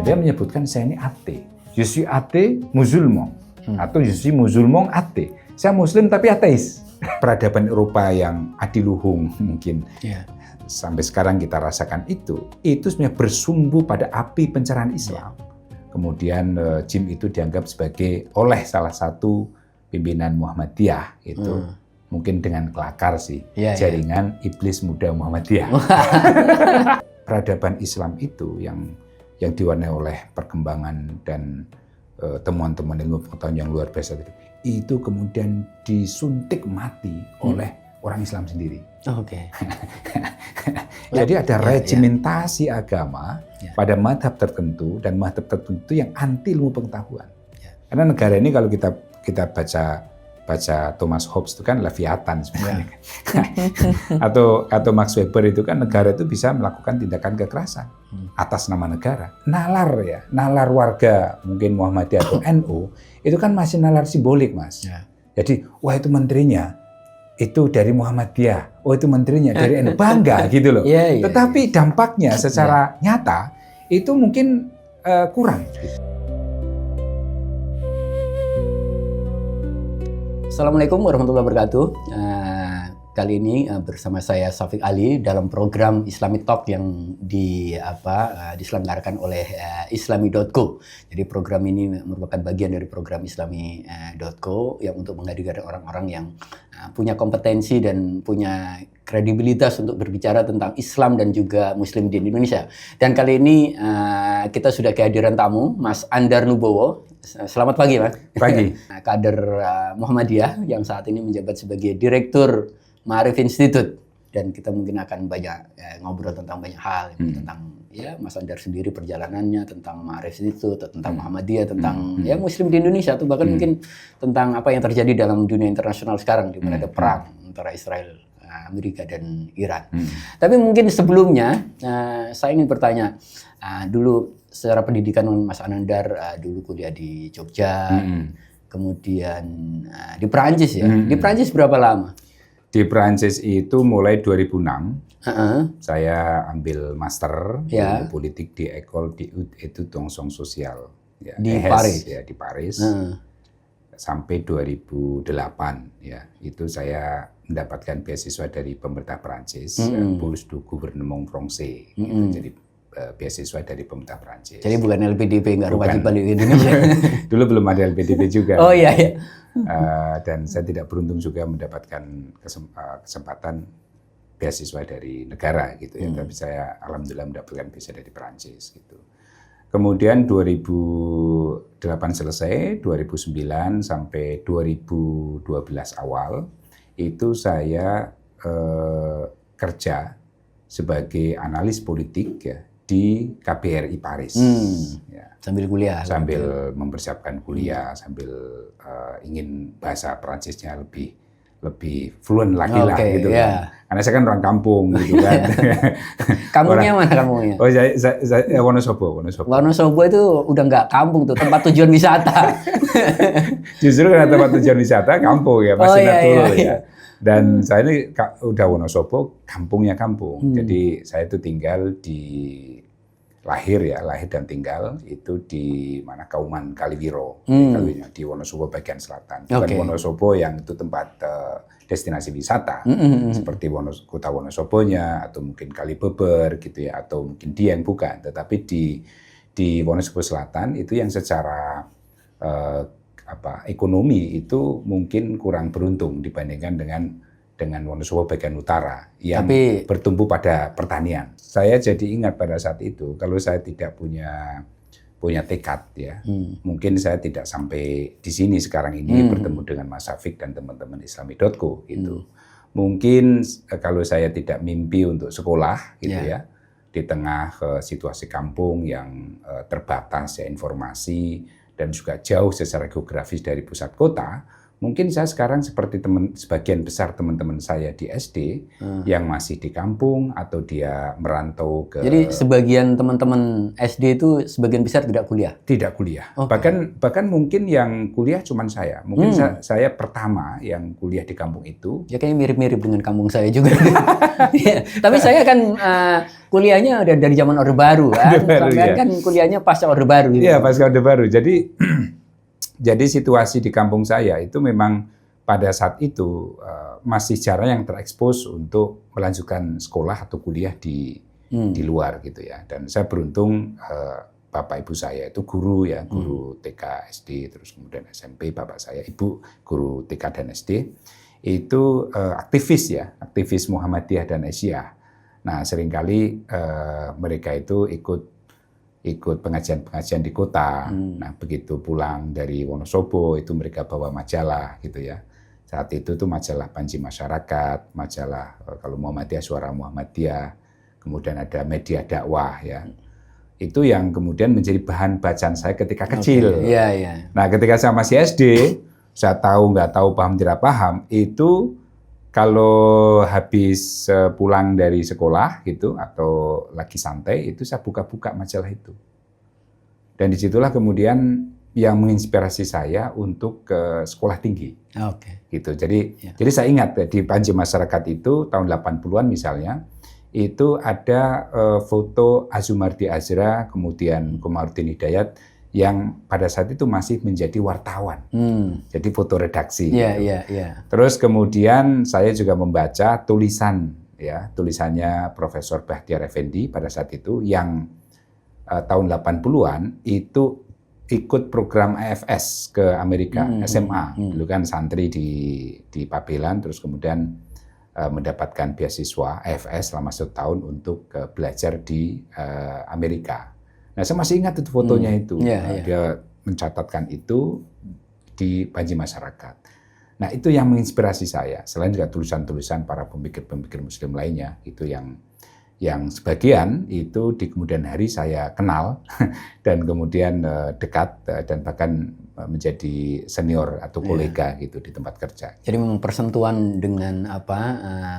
Dia menyebutkan saya ini athée. Je suis athée musulman atau je suis musulman athée. Saya muslim tapi ateis. Peradaban Eropa yang adiluhung mungkin sampai sekarang kita rasakan itu sebenarnya bersumbu pada api pencerahan Islam. Kemudian Jim itu dianggap sebagai oleh salah satu pimpinan Muhammadiyah itu mungkin dengan kelakar sih jaringan iblis muda Muhammadiyah. Peradaban Islam itu yang diwarnai oleh perkembangan dan temuan-temuan ilmu pengetahuan yang luar biasa itu kemudian disuntik mati oleh orang Islam sendiri. Jadi ada regimentasi agama pada madhab tertentu dan madhab tertentu yang anti ilmu pengetahuan. Karena negara ini kalau kita baca Thomas Hobbes itu kan Leviathan sebenarnya. atau Max Weber itu kan negara itu bisa melakukan tindakan kekerasan atas nama negara. Nalar warga mungkin Muhammadiyah atau NU itu kan masih nalar simbolik, Mas. Jadi wah itu menterinya itu dari Muhammadiyah, oh itu menterinya dari NU, bangga gitu loh. Tetapi dampaknya secara nyata itu mungkin kurang. Assalamualaikum warahmatullahi wabarakatuh. Kali ini bersama saya Syafiq Ali dalam program Islami Talk yang diselenggarakan oleh Islami.co. Jadi program ini merupakan bagian dari program Islami.co yang untuk menghadirkan orang-orang yang punya kompetensi dan punya kredibilitas untuk berbicara tentang Islam dan juga Muslim di Indonesia. Dan kali ini kita sudah kehadiran tamu, Mas Andar Nubowo. Selamat pagi, Mas. Pagi. Kader Muhammadiyah yang saat ini menjabat sebagai Direktur Ma'arif Institute. Dan kita mungkin akan banyak ngobrol tentang banyak hal, tentang Mas Andar sendiri perjalanannya, tentang Ma'arif Institute, tentang Muhammadiyah, tentang Muslim di Indonesia, atau bahkan mungkin tentang apa yang terjadi dalam dunia internasional sekarang, di mana ada perang antara Israel, Amerika dan Iran. Tapi mungkin sebelumnya saya ingin bertanya, dulu secara pendidikan Mas Anandar dulu kuliah di Jogja, kemudian di Perancis ya. Di Perancis berapa lama? Di Perancis itu mulai 2006. Saya ambil master ilmu politik di École d'Études Sociales di Paris. Ya, di Paris. Sampai 2008 ya. Itu saya mendapatkan beasiswa dari pemerintah Perancis, Bourse du Gouvernement Français. Jadi beasiswa dari pemerintah Perancis. Jadi bukan LPDP, nggak wajib balik ke Indonesia. Dulu belum ada LPDP juga. Oh iya. Dan saya tidak beruntung juga mendapatkan kesempatan beasiswa dari negara gitu ya. Tapi saya alhamdulillah mendapatkan beasiswa dari Perancis gitu. Kemudian 2008 selesai, 2009 sampai 2012 awal itu saya kerja sebagai analis politik ya di KBRI Paris. Sambil kuliah. Sambil mempersiapkan kuliah, sambil ingin bahasa Perancisnya lebih fluent lagi lah gitu kan. Karena saya kan orang kampung gitu kan. Kampungnya mana kampungnya? Oh saya Wonosobo. Wonosobo itu udah nggak kampung tuh, tempat tujuan wisata. Justru karena tempat tujuan wisata kampung ya, masih Naturo ya. Dan saya ini udah Wonosobo, kampungnya kampung. Jadi saya itu tinggal lahir dan tinggal itu di mana Kauman Kaliwiro, di Wonosobo bagian selatan. Bukan Wonosobo yang itu tempat destinasi wisata, seperti kota Wonosobonya atau mungkin Kalibeber gitu ya, atau mungkin Dieng, bukan. Tetapi di Wonosobo Selatan itu yang secara ekonomi itu mungkin kurang beruntung dibandingkan dengan Wonosobo bagian utara yang bertumbuh pada pertanian. Saya jadi ingat pada saat itu kalau saya tidak punya tekad ya, mungkin saya tidak sampai di sini sekarang ini bertemu dengan Mas Syafiq dan teman-teman Islami.co gitu. Mungkin kalau saya tidak mimpi untuk sekolah gitu ya, di tengah situasi kampung yang terbatas ya informasi dan juga jauh secara geografis dari pusat kota, mungkin saya sekarang seperti sebagian besar teman-teman saya di SD yang masih di kampung atau dia merantau ke. Jadi sebagian teman-teman SD itu sebagian besar tidak kuliah? Tidak kuliah. Okay. Bahkan mungkin yang kuliah cuma saya. Mungkin saya pertama yang kuliah di kampung itu. Ya kayaknya mirip-mirip dengan kampung saya juga. Ya, tapi saya kan kuliahnya udah dari zaman Orde Baru kan. Sampai kan kuliahnya pasca Orde Baru. Gitu. Iya, pasca Orde Baru. Jadi situasi di kampung saya itu memang pada saat itu masih jarang yang terekspos untuk melanjutkan sekolah atau kuliah di luar gitu ya. Dan saya beruntung bapak ibu saya itu guru ya, guru TK, SD, terus kemudian SMP. Bapak saya ibu guru TK dan SD itu aktivis ya, aktivis Muhammadiyah dan Asia. Nah seringkali mereka itu ikut pengajian-pengajian di kota. Nah, begitu pulang dari Wonosobo itu mereka bawa majalah gitu ya. Saat itu tuh majalah Panji Masyarakat, majalah kalau Muhammadiyah Suara Muhammadiyah, kemudian ada media dakwah ya. Itu yang kemudian menjadi bahan bacaan saya ketika kecil. Iya. Nah, ketika saya masih SD, saya tahu nggak tahu, paham tidak paham, itu kalau habis pulang dari sekolah gitu atau lagi santai itu saya buka-buka majalah itu. Dan disitulah kemudian yang menginspirasi saya untuk ke sekolah tinggi. Gitu. Jadi saya ingat di Panji Masyarakat itu tahun 80-an misalnya itu ada foto Azumardi Azra kemudian Komarudin Hidayat yang pada saat itu masih menjadi wartawan, jadi foto redaksi. Terus kemudian saya juga membaca tulisannya Profesor Bahtiar Effendi pada saat itu yang tahun 80-an itu ikut program AFS ke Amerika, SMA, dulu kan santri di Pabelan, terus kemudian mendapatkan beasiswa AFS selama 1 tahun untuk belajar di Amerika. Nah, saya masih ingat itu fotonya itu. Dia mencatatkan itu di Panji Masyarakat. Nah, itu yang menginspirasi saya. Selain juga tulisan-tulisan para pemikir-pemikir Muslim lainnya, itu yang sebagian itu di kemudian hari saya kenal dan kemudian dekat dan bahkan menjadi senior atau kolega gitu di tempat kerja. Jadi memang persentuhan dengan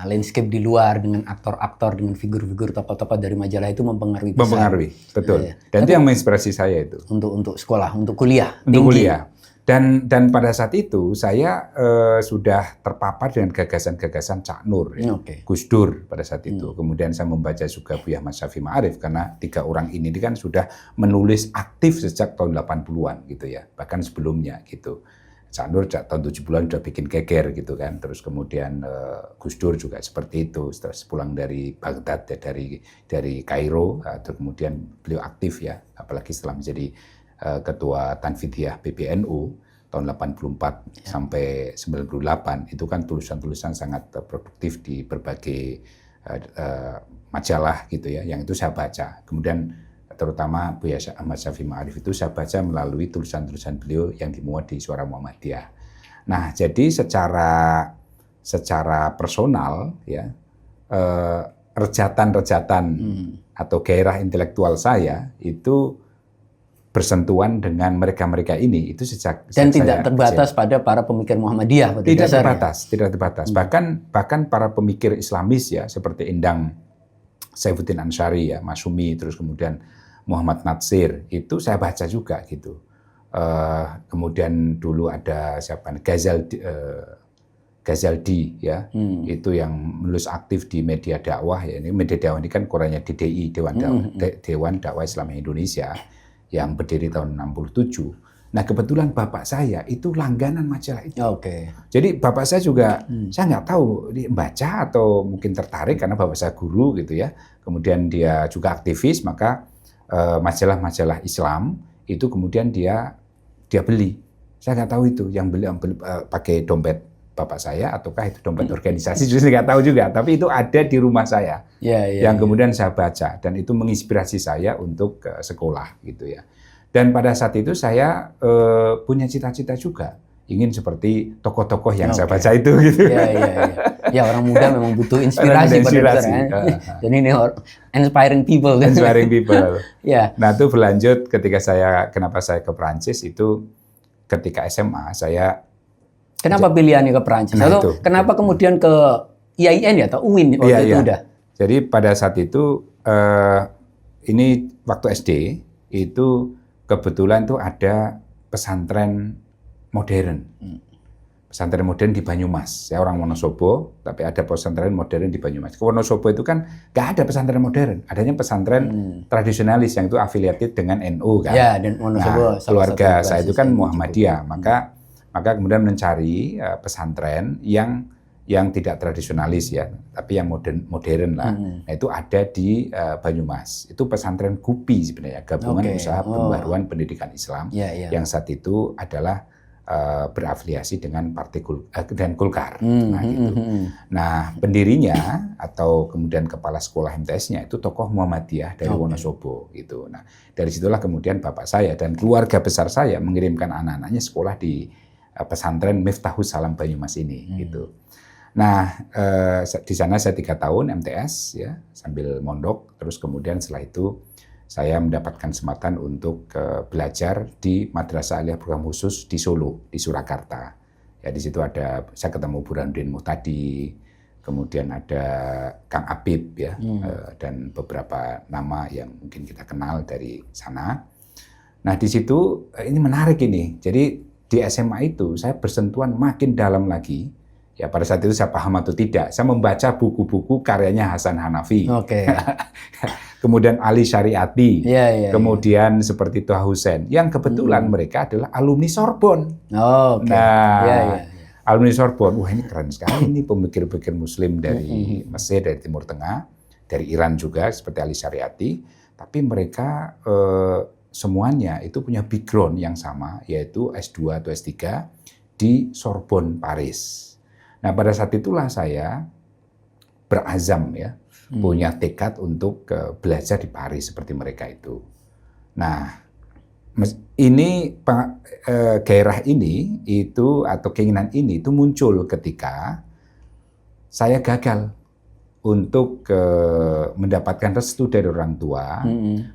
landscape di luar, dengan aktor-aktor, dengan figur-figur tokoh-tokoh dari majalah itu mempengaruhi besar. Mempengaruhi, betul. Dan itu yang menginspirasi saya itu. Untuk sekolah, untuk kuliah. Untuk kuliah. Dan pada saat itu saya sudah terpapar dengan gagasan-gagasan Cak Nur, ya. Gus Dur pada saat itu. Kemudian saya membaca juga Buya Ahmad Syafi'i Ma'arif karena 3 orang ini kan sudah menulis aktif sejak tahun 80-an gitu ya, bahkan sebelumnya gitu. Cak Nur tahun 70-an sudah bikin geger gitu kan. Terus kemudian Gus Dur juga seperti itu setelah pulang dari Baghdad ya, dari Kairo, terus kemudian beliau aktif ya, apalagi setelah menjadi Ketua Tanfidiyah PBNU tahun 84 sampai 98 itu kan tulisan-tulisan sangat produktif di berbagai majalah gitu ya, yang itu saya baca. Kemudian terutama Buya Ahmad Syafi'i Ma'arif itu saya baca melalui tulisan-tulisan beliau yang dimuat di Suara Muhammadiyah. Nah, jadi secara personal ya rejatan-rejatan atau gairah intelektual saya itu bersentuhan dengan mereka-mereka ini itu sejak dan tidak terbatas pada para pemikir Muhammadiyah. Tidak terbatas. Bahkan para pemikir Islamis ya seperti Endang Saifuddin Ansyari ya, Masyumi, terus kemudian Muhammad Natsir itu saya baca juga gitu. Kemudian dulu ada siapa? Ghazaldi ya, itu yang menulis aktif di media dakwah ya. Ini media dakwah ini kan korannya DDI, Dewan Dakwah Islam Indonesia, yang berdiri tahun 67. Nah, kebetulan bapak saya itu langganan majalah itu. Jadi bapak saya juga, saya nggak tahu dia baca atau mungkin tertarik karena bapak saya guru gitu ya. Kemudian dia juga aktivis, maka majalah-majalah Islam itu kemudian dia beli. Saya nggak tahu itu yang beli pakai dompet bapak saya ataukah itu dompet organisasi, justru nggak tahu juga. Tapi itu ada di rumah saya, yang kemudian saya baca dan itu menginspirasi saya untuk sekolah gitu ya. Dan pada saat itu saya punya cita-cita juga ingin seperti tokoh-tokoh yang saya baca itu gitu. Ya, orang muda memang butuh inspirasi. Dan ini inspiring people. Inspiring people. Nah, itu berlanjut ketika kenapa saya ke Perancis itu ketika SMA saya Kenapa pilihannya ke Perancis? Nah, atau kenapa kemudian ke IAIN ya atau UIN waktu itu udah? Jadi pada saat itu ini waktu SD itu kebetulan tuh ada pesantren modern. Pesantren modern di Banyumas. Saya orang Wonosobo, tapi ada pesantren modern di Banyumas. Ke Wonosobo itu kan nggak ada pesantren modern, adanya pesantren tradisionalis yang itu afiliated dengan NU kan. Ya, dan Wonosobo keluarga saya itu kan Muhammadiyah, maka kemudian mencari pesantren yang tidak tradisionalis ya, tapi yang modern lah. Nah, itu ada di Banyumas. Itu pesantren GUPI sebenarnya, Gabungan Usaha Pembaruan Pendidikan Islam, yang saat itu adalah berafiliasi dengan Partai dan Golkar. Nah, gitu. Nah, pendirinya atau kemudian kepala sekolah MTS-nya itu tokoh Muhammadiyah dari Wonosobo gitu. Nah, dari situlah kemudian bapak saya dan keluarga besar saya mengirimkan anak-anaknya sekolah di pesantren Miftahus Salam Banyumas ini gitu. Nah, di sana saya 3 tahun MTS ya, sambil mondok, terus kemudian setelah itu saya mendapatkan kesempatan untuk belajar di Madrasah Aliyah Program Khusus di Solo, di Surakarta. Ya, di situ saya ketemu Burhanuddin Muhtadi, kemudian ada Kang Apip ya, dan beberapa nama yang mungkin kita kenal dari sana. Nah, di situ ini menarik ini. Jadi di SMA itu saya bersentuhan makin dalam lagi. Ya, pada saat itu saya paham atau tidak, saya membaca buku-buku karyanya Hasan Hanafi. Kemudian Ali Syariati, kemudian seperti Toha Hussein, yang kebetulan mereka adalah alumni Sorbonne. Alumni Sorbonne, wah ini keren sekali nih pemikir-pemikir Muslim dari Mesir, dari Timur Tengah, dari Iran juga seperti Ali Syariati, tapi mereka semuanya itu punya background yang sama, yaitu S2 atau S3 di Sorbonne, Paris. Nah, pada saat itulah saya berazam ya, punya tekad untuk belajar di Paris seperti mereka itu. Nah, ini gairah ini itu atau keinginan ini itu muncul ketika saya gagal untuk mendapatkan restu dari orang tua,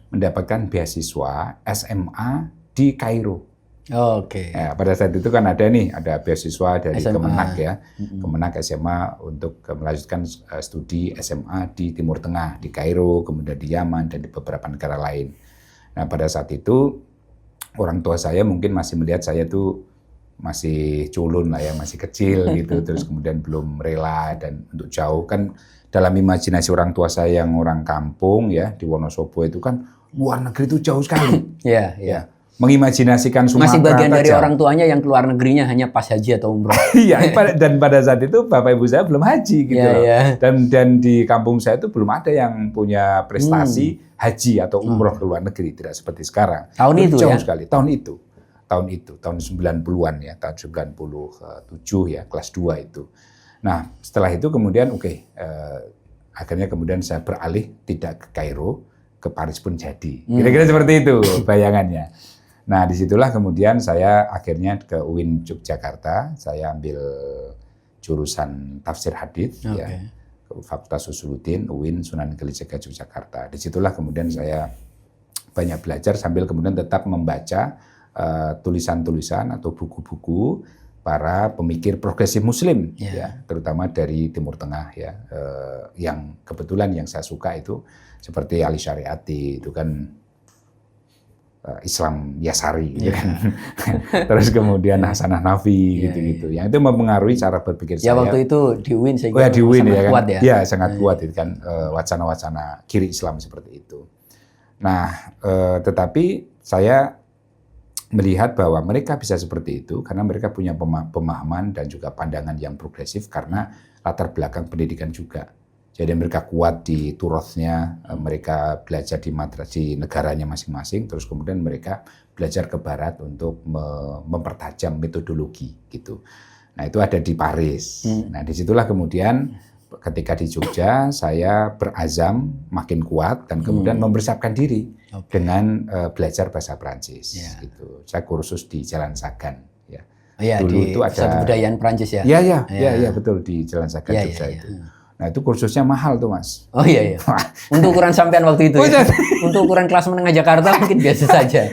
mendapatkan beasiswa SMA di Kairo. Ya, pada saat itu kan ada beasiswa dari SMA. Kemenak ya, Kemenak SMA untuk melanjutkan studi SMA di Timur Tengah, di Kairo, kemudian di Yaman dan di beberapa negara lain. Nah, pada saat itu orang tua saya mungkin masih melihat saya tuh masih culun lah ya, masih kecil gitu, terus kemudian belum rela dan untuk jauh kan dalam imajinasi orang tua saya yang orang kampung ya di Wonosobo itu kan luar negeri itu jauh sekali. Ya. Mengimajinasikan Sumatera masih bagian dari jauh. Orang tuanya yang keluar negerinya hanya pas haji atau umroh. Iya, dan pada saat itu bapak ibu saya belum haji gitu loh. Dan di kampung saya itu belum ada yang punya prestasi haji atau umroh ke luar negeri, tidak seperti sekarang. Tahun itu jauh ya? Sekali. Tahun 90-an ya, tahun 97 ya, kelas 2 itu. Nah, setelah itu kemudian akhirnya kemudian saya beralih tidak ke Kairo, ke Paris pun jadi. Kira-kira seperti itu bayangannya. Nah, disitulah kemudian saya akhirnya ke UIN Yogyakarta, saya ambil jurusan tafsir hadits ya, ke Fakultas Usuluddin, UIN Sunan Kalijaga Yogyakarta. Disitulah kemudian saya banyak belajar sambil kemudian tetap membaca tulisan-tulisan atau buku-buku para pemikir progresif Muslim, ya, terutama dari Timur Tengah ya, yang kebetulan yang saya suka itu seperti Ali Syariati itu kan Islam Yasari, gitu kan. Terus kemudian Hasan Hanafi, gitu-gitu. Yang itu mempengaruhi cara berpikir saya. Ya waktu itu di UIN saya kira di UIN, sangat ya, kan? kuat ya. Ya sangat kuat itu kan wacana-wacana kiri Islam seperti itu. Nah, tetapi saya melihat bahwa mereka bisa seperti itu karena mereka punya pemahaman dan juga pandangan yang progresif karena latar belakang pendidikan juga. Jadi mereka kuat di turothnya, mereka belajar di negaranya masing-masing, terus kemudian mereka belajar ke barat untuk mempertajam metodologi gitu. Nah itu ada di Paris. Nah disitulah kemudian ketika di Jogja saya berazam makin kuat dan kemudian mempersiapkan diri dengan belajar bahasa Prancis. Gitu. Saya kursus di Jalan Sagan. Ya. Dulu di itu ada kebudayaan Prancis ya. Iya betul di Jalan Sagan Jogja itu. Nah itu kursusnya mahal tuh Mas. Oh iya. Untuk ukuran sampean waktu itu ya. Untuk ukuran kelas menengah Jakarta mungkin biasa saja.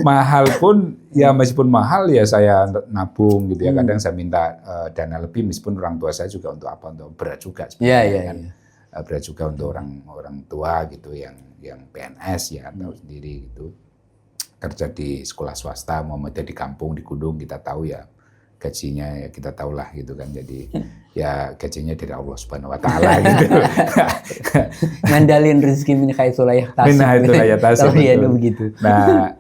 mahal pun ya meskipun mahal ya saya nabung gitu ya. Kadang saya minta dana lebih meskipun orang tua saya juga untuk apa, untuk berat juga sebenarnya kan. Berat juga untuk orang tua gitu yang PNS ya atau sendiri gitu. Kerja di sekolah swasta, mau di kampung di gunung kita tahu ya gajinya ya kita tahulah gitu kan. Jadi ya gajinya dari Allah Subhanahu wa taala gitu. Ngandalin rezeki min haitsu la yahtasib. Begitu. Nah,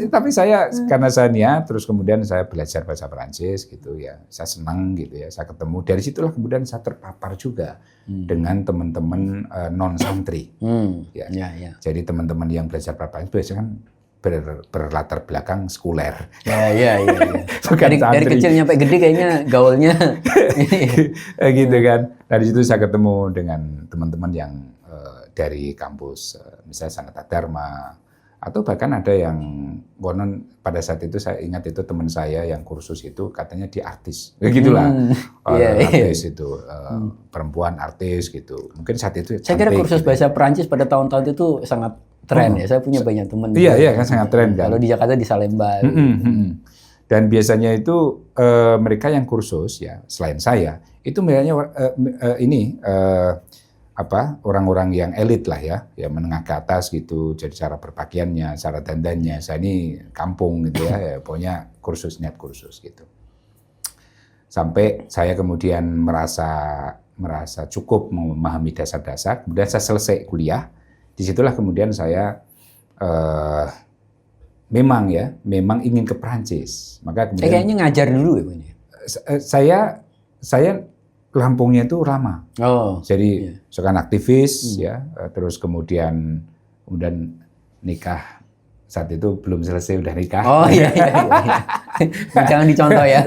tapi saya karena saya niat terus kemudian saya belajar bahasa Perancis gitu ya. Saya senang gitu ya. Saya ketemu dari situlah kemudian saya terpapar juga dengan teman-teman non santri. Ya. Jadi teman-teman yang belajar Perancis biasanya kan berlatar belakang sekuler. Iya. Dari kecil nyampe gede kayaknya gaulnya gitu kan. Dari situ saya ketemu dengan teman-teman yang dari kampus misalnya Sanata Dharma atau bahkan ada yang konon pada saat itu saya ingat itu teman saya yang kursus itu katanya di artis. Begitulah. Artis itu perempuan artis gitu. Mungkin saat itu saya kira kursus gitu. Bahasa Perancis pada tahun-tahun itu sangat tren ya. Saya punya banyak teman. Iya kan sangat tren kan. Kalau di Jakarta di Salemba. Dan biasanya itu mereka yang kursus ya selain saya itu biasanya orang-orang yang elit lah ya menengah ke atas gitu. Jadi cara berpakaiannya, cara dandannya. Saya ini kampung gitu ya pokoknya niat kursus gitu. Sampai saya kemudian merasa cukup memahami dasar-dasar. Kemudian saya selesai kuliah. Disitulah kemudian saya memang ingin ke Perancis. Maka kemudian saya kayaknya ngajar dulu ya Bang. Saya Lampungnya itu lama. Jadi sekarang aktivis ya, terus kemudian nikah. Saat itu belum selesai udah nikah. Iya. Jangan dicontoh ya.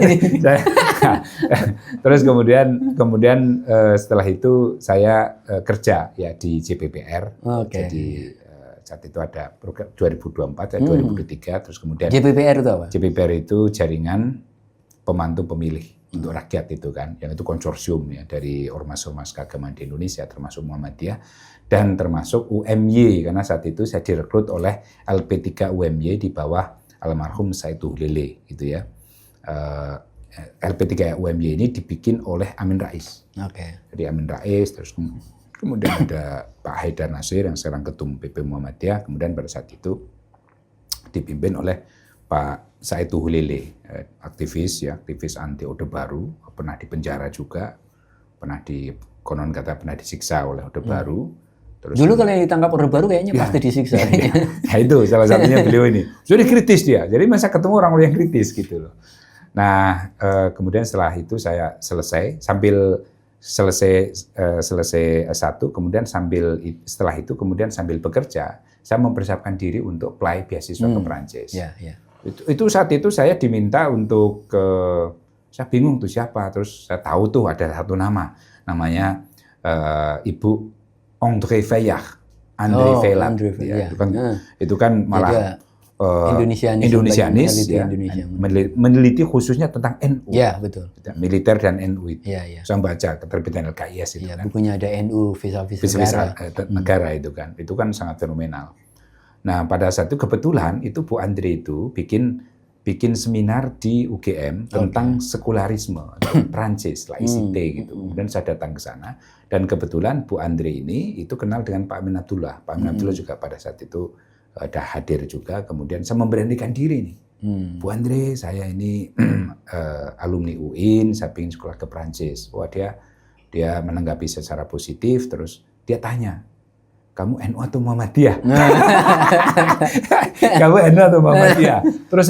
Terus kemudian setelah itu saya kerja ya di JPPR. Jadi saat itu ada program 2024 dan 2023 terus kemudian JPPR itu apa? JPPR itu jaringan pemantu pemilih untuk rakyat itu kan, yang itu konsorsium ya dari ormas-ormas keagamaan di Indonesia termasuk Muhammadiyah dan termasuk UMY karena saat itu saya direkrut oleh LP3 UMY di bawah almarhum Saidul Lele gitu ya. LP3 UMY ini dibikin oleh Amin Rais. Jadi Amin Rais terus kemudian ada Pak Haidar Nasir yang sekarang ketum PP Muhammadiyah, kemudian pada saat itu dipimpin oleh Pak Saidul Lele, aktivis anti Orde Baru, pernah dipenjara juga, pernah disiksa oleh Orde Baru. Terus dulu kalau yang ditangkap Orde Baru kayaknya pasti disiksa. Nah itu salah satunya beliau ini. Jadi kritis dia, jadi masa ketemu orang yang kritis gitu loh. Nah kemudian setelah itu saya selesai S1, kemudian setelah itu kemudian sambil bekerja, saya mempersiapkan diri untuk apply beasiswa ke Perancis. Itu saat itu saya diminta untuk saya bingung tuh siapa, terus saya tahu tuh ada satu namanya Ibu André Feyach, itu kan malah Indonesianis ya, meneliti khususnya tentang NU. Ya, betul. Militer dan NU itu. Saya baca keterbitan LKIS itu kan. Bukunya ada NU vis-a-vis negara itu kan sangat fenomenal. Nah, pada saat itu kebetulan itu Bu Andre itu bikin seminar di UGM tentang sekularisme atau Prancis, laicite gitu. Kemudian saya datang ke sana dan kebetulan Bu Andre ini itu kenal dengan Pak Amin Abdullah. Pak Amin Abdullah juga pada saat itu ada hadir juga, kemudian saya memberanikan diri nih. Bu Andre, saya ini alumni UIN, saya ingin sekolah ke Perancis. Wah, dia menanggapi secara positif, terus dia tanya, kamu NU atau Muhammadiyah? Kamu NU atau Muhammadiyah? Terus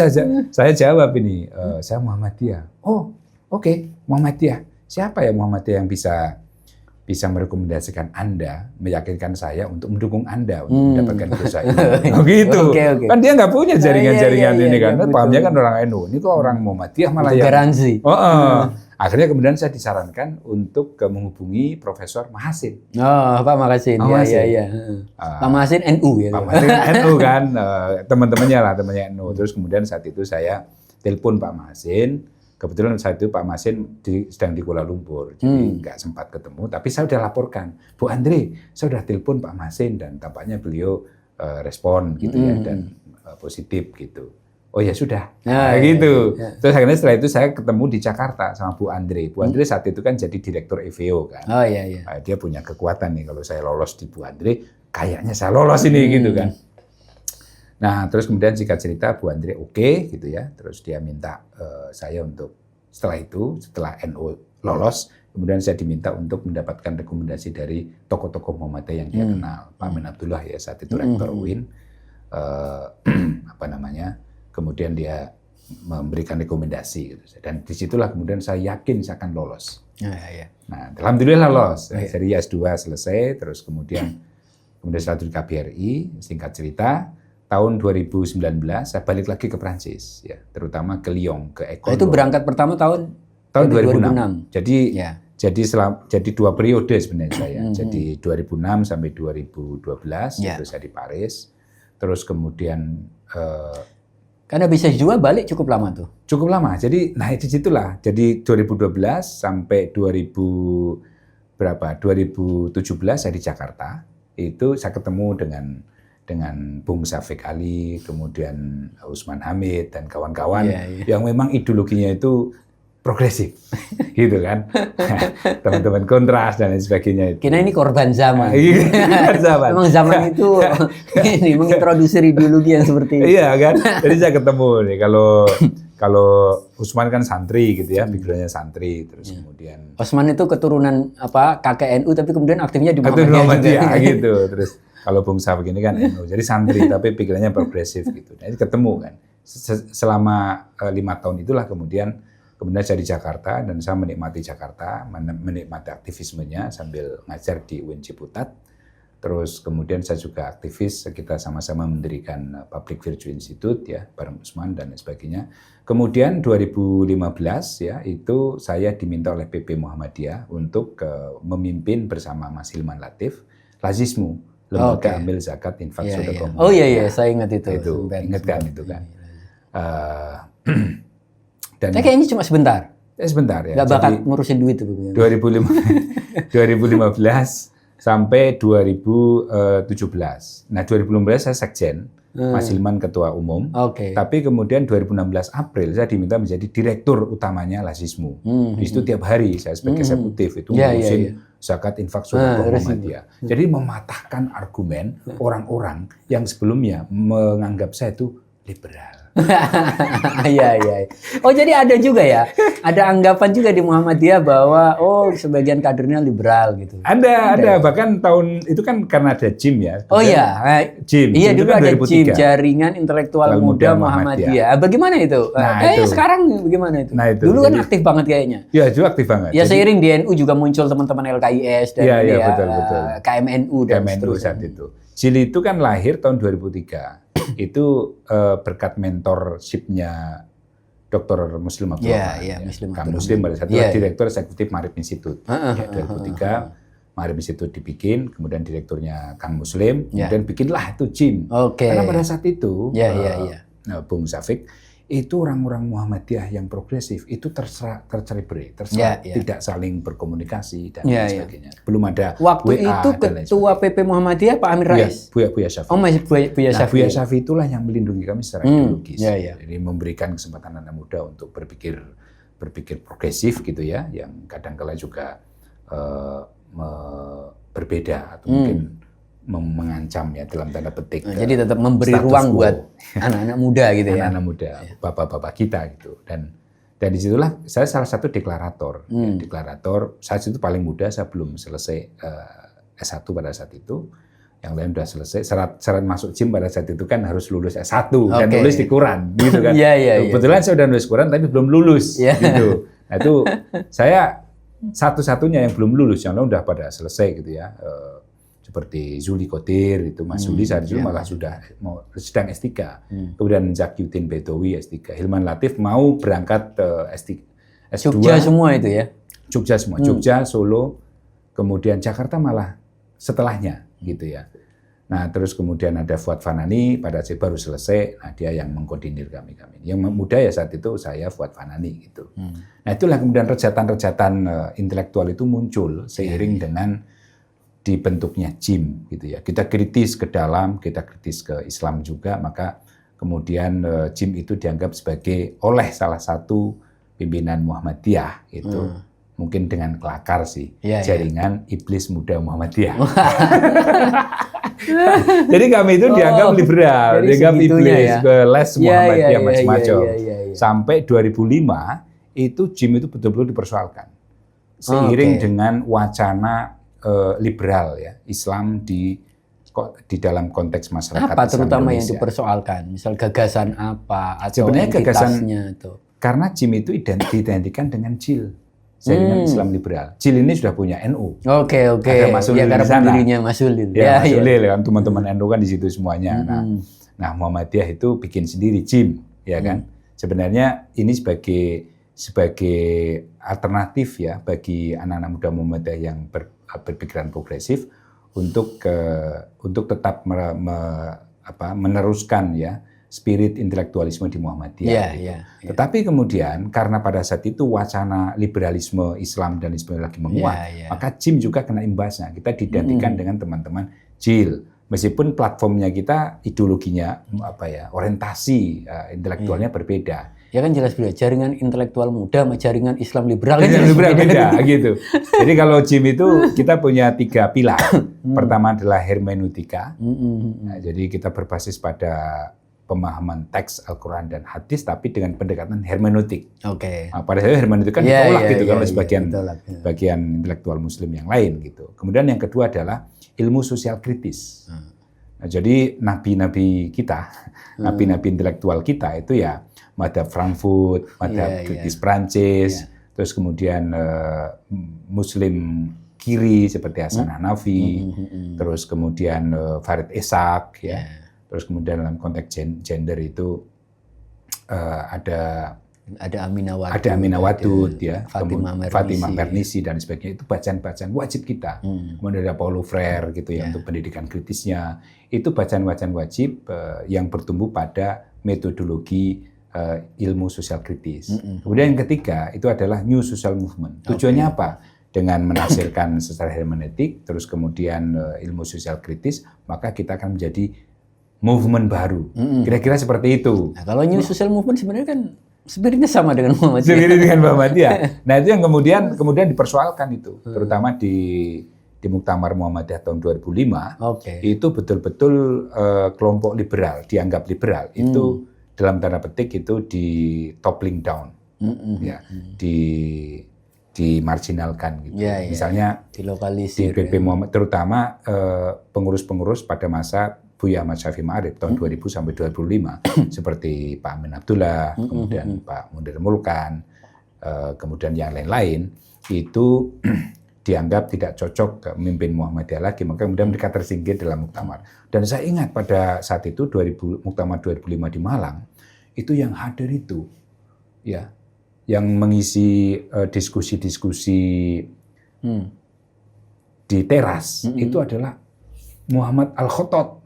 saya jawab ini, saya Muhammadiyah. Oh, oke, Muhammadiyah. Siapa ya Muhammadiyah yang bisa merekomendasikan Anda, meyakinkan saya untuk mendukung Anda untuk mendapatkan dosa ini. Oh gitu. Kan dia nggak punya jaringan-jaringan ini kan. Pahamnya kan orang NU. Ini kok orang Muhammadiyah malah yang garansi. Akhirnya kemudian saya disarankan untuk menghubungi Profesor Mahasin. Pak Mahasin. Iya. Pak Mahasin NU ya. Pak Mahasin NU kan, temannya NU. Terus kemudian saat itu saya telepon Pak Mahasin. Kebetulan saat itu Pak Mahasin sedang di Kuala Lumpur, jadi nggak sempat ketemu. Tapi saya sudah laporkan, Bu Andre, saya sudah telepon Pak Mahasin dan tampaknya beliau respon gitu ya dan positif gitu. Oh ya sudah, gitu. Ya. Terus akhirnya setelah itu saya ketemu di Jakarta sama Bu Andre. Bu Andre saat itu kan jadi direktur EVO kan. Oh iya iya. Nah, dia punya kekuatan nih, kalau saya lolos di Bu Andre, kayaknya saya lolos ini gitu kan. Nah terus kemudian singkat cerita Bu Andre oke gitu ya. Terus dia minta saya untuk setelah NU lolos, kemudian saya diminta untuk mendapatkan rekomendasi dari tokoh-tokoh Muhammadiyah yang dia kenal. Pak Amin Abdullah ya saat itu rektor UIN. Kemudian dia memberikan rekomendasi gitu. Dan disitulah kemudian saya yakin saya akan lolos. Nah, alhamdulillah lolos. Seri S2 selesai, terus kemudian setelah itu di KBRI, singkat cerita, tahun 2019 saya balik lagi ke Prancis, ya, terutama ke Lyon, ke Ecole. Itu berangkat pertama tahun 2006. Jadi 2 periode sebenarnya saya. Jadi 2006 sampai 2012 itu saya di Paris. Terus kemudian karena bisa jual balik cukup lama tuh. Cukup lama. Jadi nah itu situlah. Jadi 2012 sampai 2017 saya di Jakarta. Itu saya ketemu dengan Bung Syafiq Ali, kemudian Usman Hamid dan kawan-kawan yang memang ideologinya itu progresif, gitu kan. Teman-teman kontras dan lain sebagainya. Kira ini korban zaman. Memang zaman itu ini mengintroduksi ideologi yang seperti itu. Iya kan. Jadi saya ketemu nih kalau Usman kan santri gitu ya, pikirannya santri, terus kemudian Usman itu keturunan kakek NU tapi kemudian aktifnya di Muhammadiyah gitu. Terus kalau Bung Syafiq ini kan NU, jadi santri tapi pikirannya progresif gitu. Nah, itu ketemu kan. Selama 5 tahun itulah kemudian saya di Jakarta dan saya menikmati Jakarta, menikmati aktivismenya sambil ngajar di UIN Ciputat. Terus kemudian saya juga aktivis, kita sama-sama mendirikan Public Virtue Institute ya bareng Usman dan sebagainya. Kemudian 2015 ya itu saya diminta oleh PP Muhammadiyah untuk memimpin bersama Mas Hilman Latif Lazismu, Lembaga Amil Zakat Infak Sedekah. Oh iya saya ingat itu. Ingat kan itu kan. Dan kayaknya cuma sebentar. Sebentar ya. Nggak bakal ngurusin duit itu. 2015 sampai 2017. Nah 2015 saya sekjen, Mas Hilman ketua umum. Tapi kemudian 2016 April saya diminta menjadi direktur utamanya Lazismu. Di situ tiap hari saya sebagai eksekutif itu ngurusin zakat infak sedekah Muhammadiyah. Jadi mematahkan argumen orang-orang yang sebelumnya menganggap saya itu liberal. Iya. Oh jadi ada juga ya, ada anggapan juga di Muhammadiyah bahwa sebagian kadernya liberal gitu. Ada. Bahkan tahun itu kan karena ada JIM ya. Oh iya, JIM. Iya dulu kan ada JIM, Jaringan Intelektual Muda Muhammadiyah. Bagaimana itu? Kayaknya sekarang bagaimana itu? Nah, itu dulu kan aktif banget kayaknya. Iya, juga aktif banget. Ya seiring di NU juga muncul teman-teman LKIS dan betul. KMNU dan saat itu. JIL itu kan lahir tahun 2003. Itu berkat mentorship-nya Dr. Muslim Abdurrahman. Kang Muslim pada saat itu direktur eksekutif Maarif Institute. 2003 Maarif Institute dibikin, kemudian direkturnya Kang Muslim, kemudian bikinlah itu JIM. Karena pada saat itu Bung Syafiq itu orang-orang Muhammadiyah yang progresif itu tercerai-berai, tidak saling berkomunikasi dan sebagainya. Belum ada waktu WA itu ketua PP Muhammadiyah Pak Amin Rais. Buya Syafiq. Masih Buya Syafiq. Buya Syafiq itulah yang melindungi kami secara ideologis. Jadi memberikan kesempatan anak muda untuk berpikir progresif gitu ya, yang kadang-kala juga berbeda atau mungkin mengancam ya dalam tanda petik. Jadi tetap memberi ruang buat anak-anak muda gitu ya. Anak-anak muda, bapak-bapak kita gitu. Dan disitulah saya salah satu deklarator. Deklarator, saya itu paling muda, saya belum selesai S1 pada saat itu. Yang lain sudah selesai. Syarat masuk JIM pada saat itu kan harus lulus S1 dan nulis di Quran gitu kan. Kebetulan saya sudah nulis Quran tapi belum lulus gitu. Nah itu saya satu-satunya yang belum lulus, yang lain udah pada selesai gitu ya. Seperti Zuli Qadir itu Mas Zuli saat itu malah sudah sedang S3. Kemudian Zakyuddin Bedowi S3. Hilman Latif mau berangkat S2. Jogja semua itu ya. Jogja semua. Jogja, Solo, kemudian Jakarta malah setelahnya gitu ya. Nah, terus kemudian ada Fuad Fanani pada saat baru selesai, nah dia yang mengkoordinir kami. Yang muda ya saat itu saya Fuad Fanani gitu. Nah, itulah kemudian rejatan-rejatan intelektual itu muncul seiring dengan dibentuknya JIM gitu ya. Kita kritis ke dalam, kita kritis ke Islam juga, maka Kemudian JIM itu dianggap sebagai oleh salah satu pimpinan Muhammadiyah itu mungkin dengan kelakar sih, jaringan iblis muda Muhammadiyah. Jadi kami itu dianggap liberal, dianggap iblis, les Muhammadiyah macam-macam. Sampai 2005 itu JIM itu betul-betul dipersoalkan. Seiring dengan wacana liberal ya, Islam di dalam konteks masyarakat. Apa terutama yang dipersoalkan? Misal gagasan apa atau sebenarnya entitasnya itu? Karena JIM itu diidentikan dengan JIL, jaringan Islam liberal. JIL ini sudah punya NU. Oke. Ada Mas Ulil karena di sana. pendirinya Mas Ulil. Ya, Mas Ulil kan teman-teman NU kan di situ semuanya. Nah, Muhammadiyah itu bikin sendiri JIM, ya kan? Sebenarnya ini sebagai alternatif ya bagi anak-anak muda Muhammadiyah yang berpikiran progresif untuk tetap meneruskan ya spirit intelektualisme di Muhammadiyah. Tetapi kemudian karena pada saat itu wacana liberalisme Islam dan Islam lagi menguat, maka JIM juga kena imbasnya. Kita diidentikan dengan teman-teman JIL. Meskipun platformnya kita, ideologinya orientasi intelektualnya berbeda. Ya kan jelas beda. Jaringan intelektual muda sama jaringan Islam liberal kan beda gitu. Jadi kalau JIM itu kita punya 3 pilar. Pertama adalah hermeneutika. Nah, jadi kita berbasis pada pemahaman teks Al-Quran dan hadis, tapi dengan pendekatan hermeneutik. Nah, pada saya hermeneutik kan ditolak gitu kalau bagian intelektual Muslim yang lain gitu. Kemudian yang kedua adalah ilmu sosial kritis. Nah, jadi nabi-nabi kita, nabi-nabi intelektual kita itu ya madhab Frankfurt, madhab kritis Prancis, terus kemudian Muslim kiri seperti Hasan Hanafi, terus kemudian Farid Ishaq ya. Terus kemudian dalam konteks gender itu ada Aminah Wadud ya, Fatimah Bernisi dan sebagainya. Itu bacaan-bacaan wajib kita. Kemudian ada Paulo Freire gitu ya untuk pendidikan kritisnya. Itu bacaan-bacaan wajib yang bertumbuh pada metodologi ilmu sosial kritis. Kemudian yang ketiga itu adalah New Social Movement. Tujuannya apa? Dengan menafsirkan secara hermeneutik, terus kemudian ilmu sosial kritis, maka kita akan menjadi movement baru. Kira-kira seperti itu. Nah, kalau New Social Movement sebenarnya kan spiritnya sama dengan Muhammadiyah. Spirit dengan Muhammadiyah. Nah, itu yang kemudian dipersoalkan itu, terutama di Muktamar Muhammadiyah tahun 2005. Itu betul-betul kelompok liberal, dianggap liberal. Itu dalam tanda petik itu di toppling down. Ya, dimarginalkan gitu. Misalnya dilokalisir. Di PP Muhammad, terutama pengurus-pengurus pada masa Buya Ahmad Syafi'i Ma'arif tahun 2000 sampai 2005 seperti Pak Amin Abdullah, kemudian Pak Munir Mulkan, kemudian yang lain-lain itu dianggap tidak cocok memimpin Muhammadiyah lagi, maka kemudian mereka tersingkir dalam muktamar. Dan saya ingat pada saat itu muktamar 2005 di Malang itu yang hadir itu ya yang mengisi diskusi-diskusi di teras itu adalah Muhammad Al-Khattab.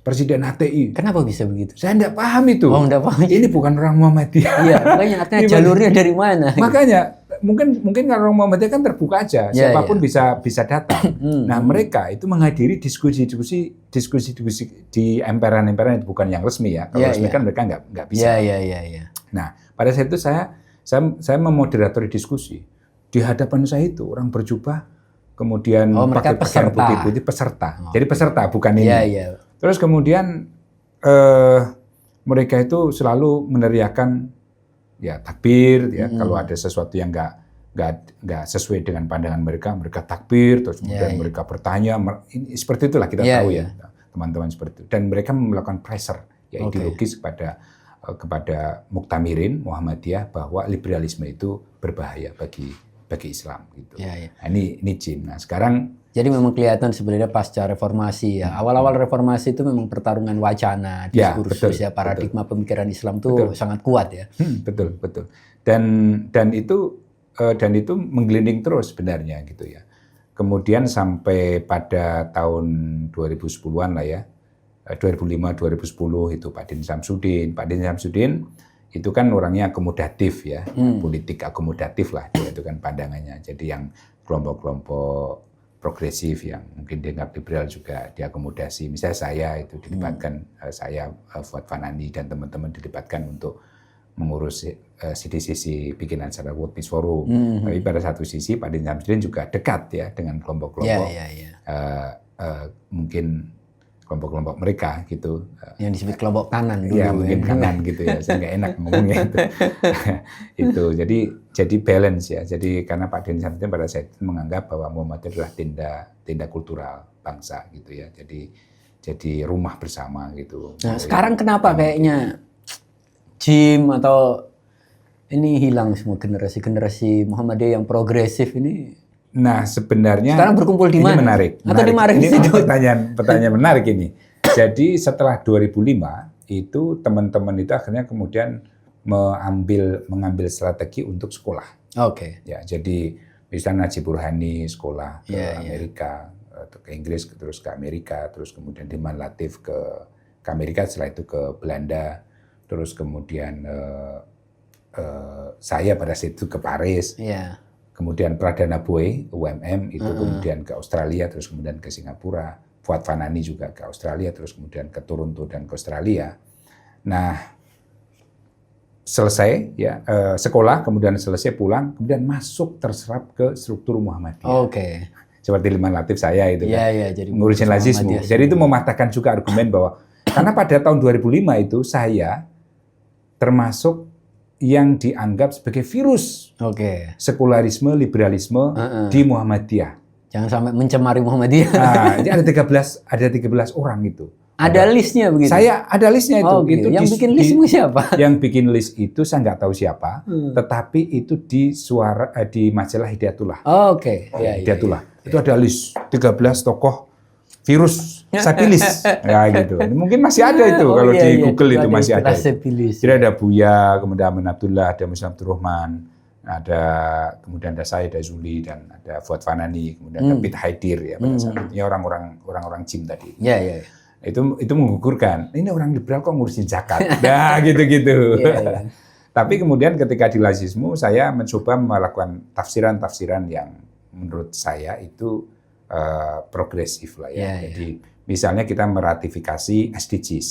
Presiden HTI. Kenapa bisa begitu? Saya enggak paham itu. Enggak paham. Ini bukan orang Muhammadiyah. Iya, makanya artinya jalurnya dari mana? Makanya mungkin kalau orang Muhammadiyah kan terbuka aja, siapapun bisa datang. Nah, mereka itu menghadiri diskusi-diskusi di emperan-emperan itu bukan yang resmi ya. Kalau resmi kan mereka enggak bisa. Iya. Nah, pada saat itu saya memoderatori diskusi. Di hadapan saya itu orang berjubah, kemudian pakai pakaian putih-putih peserta. Jadi peserta bukan ini. Terus kemudian mereka itu selalu meneriakan ya takbir ya kalau ada sesuatu yang nggak sesuai dengan pandangan mereka takbir, terus kemudian mereka bertanya seperti itulah kita tahu ya teman-teman seperti itu. Dan mereka melakukan pressure ya ideologis kepada muktamirin Muhammadiyah bahwa liberalisme itu berbahaya bagi Islam gitu. Nah, ini JIM. Nah, sekarang jadi memang kelihatan sebenarnya pasca reformasi ya. Awal-awal reformasi itu memang pertarungan wacana, diskursus paradigma pemikiran Islam itu sangat kuat ya. Betul. Dan itu menggelinding terus sebenarnya gitu ya. Kemudian sampai pada tahun 2010-an lah ya. 2005-2010 itu Pak Din Samsudin itu kan orangnya akomodatif ya, politik akomodatif lah dia itu kan pandangannya. Jadi yang kelompok-kelompok progresif yang mungkin dianggap liberal juga diakomodasi. Misalnya saya itu dilibatkan, saya Fuad Fanani dan teman-teman dilibatkan untuk mengurus sisi-sisi bikin acara World Peace Forum. Tapi pada satu sisi Pak Din Syamsuddin juga dekat ya dengan kelompok-kelompok mungkin kelompok-kelompok mereka gitu. Yang disebut kelompok kanan dulu. Ya mungkin kanan gitu ya, saya nggak enak ngomongnya itu. Itu jadi balance ya. Jadi karena Pak Din Syamsuddin pada saat itu menganggap bahwa Muhammadiyah adalah tenda kultural bangsa gitu ya. Jadi rumah bersama gitu. Nah sekarang kenapa kayaknya Jim atau ini hilang semua generasi Muhammadiyah yang progresif ini? Nah sebenarnya sekarang berkumpul di mana? Ini menarik. Atau di Marif Ini Institute? pertanyaan menarik ini. Jadi setelah 2005 itu teman-teman itu akhirnya kemudian mengambil strategi untuk sekolah. Oke. Ya, jadi misalnya Najib Burhani sekolah ke Amerika, ke Inggris, terus ke Amerika, terus kemudian Diman Latif ke Amerika, setelah itu ke Belanda, terus kemudian saya pada saat itu ke Paris. Kemudian Pradana Boy, UMM, itu kemudian ke Australia, terus kemudian ke Singapura. Fuad Fanani juga ke Australia, terus kemudian ke Toronto dan ke Australia. Nah, selesai ya sekolah, kemudian selesai pulang, kemudian masuk terserap ke struktur Muhammadiyah. Oke. Seperti Liman Latif saya itu kan, jadi ngurusin lazismu. Jadi itu mematahkan juga argumen bahwa, karena pada tahun 2005 itu saya termasuk yang dianggap sebagai virus sekularisme, liberalisme di Muhammadiyah. Jangan sampai mencemari Muhammadiyah. Nah, ada 13 orang itu. Ada listnya begitu? Saya ada listnya itu. Itu yang bikin list siapa? Yang bikin list itu saya nggak tahu siapa, tetapi itu di majalah Hidayatullah. Hidayatullah. Itu ada list 13 tokoh virus sabilis, ya gitu. Mungkin masih ada itu kalau di Google itu masih ada. Jadi ada Buya, kemudian Amin Abdullah, ada Muslim Abdul Rahman, kemudian ada saya, ada Zuli, dan ada Fuad Fanani, kemudian ada Pit Haidir ya pada saat itu. Ya orang-orang Jim tadi. Itu menggugurkan. Ini orang liberal kok ngurusin zakat. Nah, gitu-gitu. Tapi kemudian ketika di lazismu saya mencoba melakukan tafsiran-tafsiran yang menurut saya itu progresif lah ya. Jadi misalnya kita meratifikasi SDGs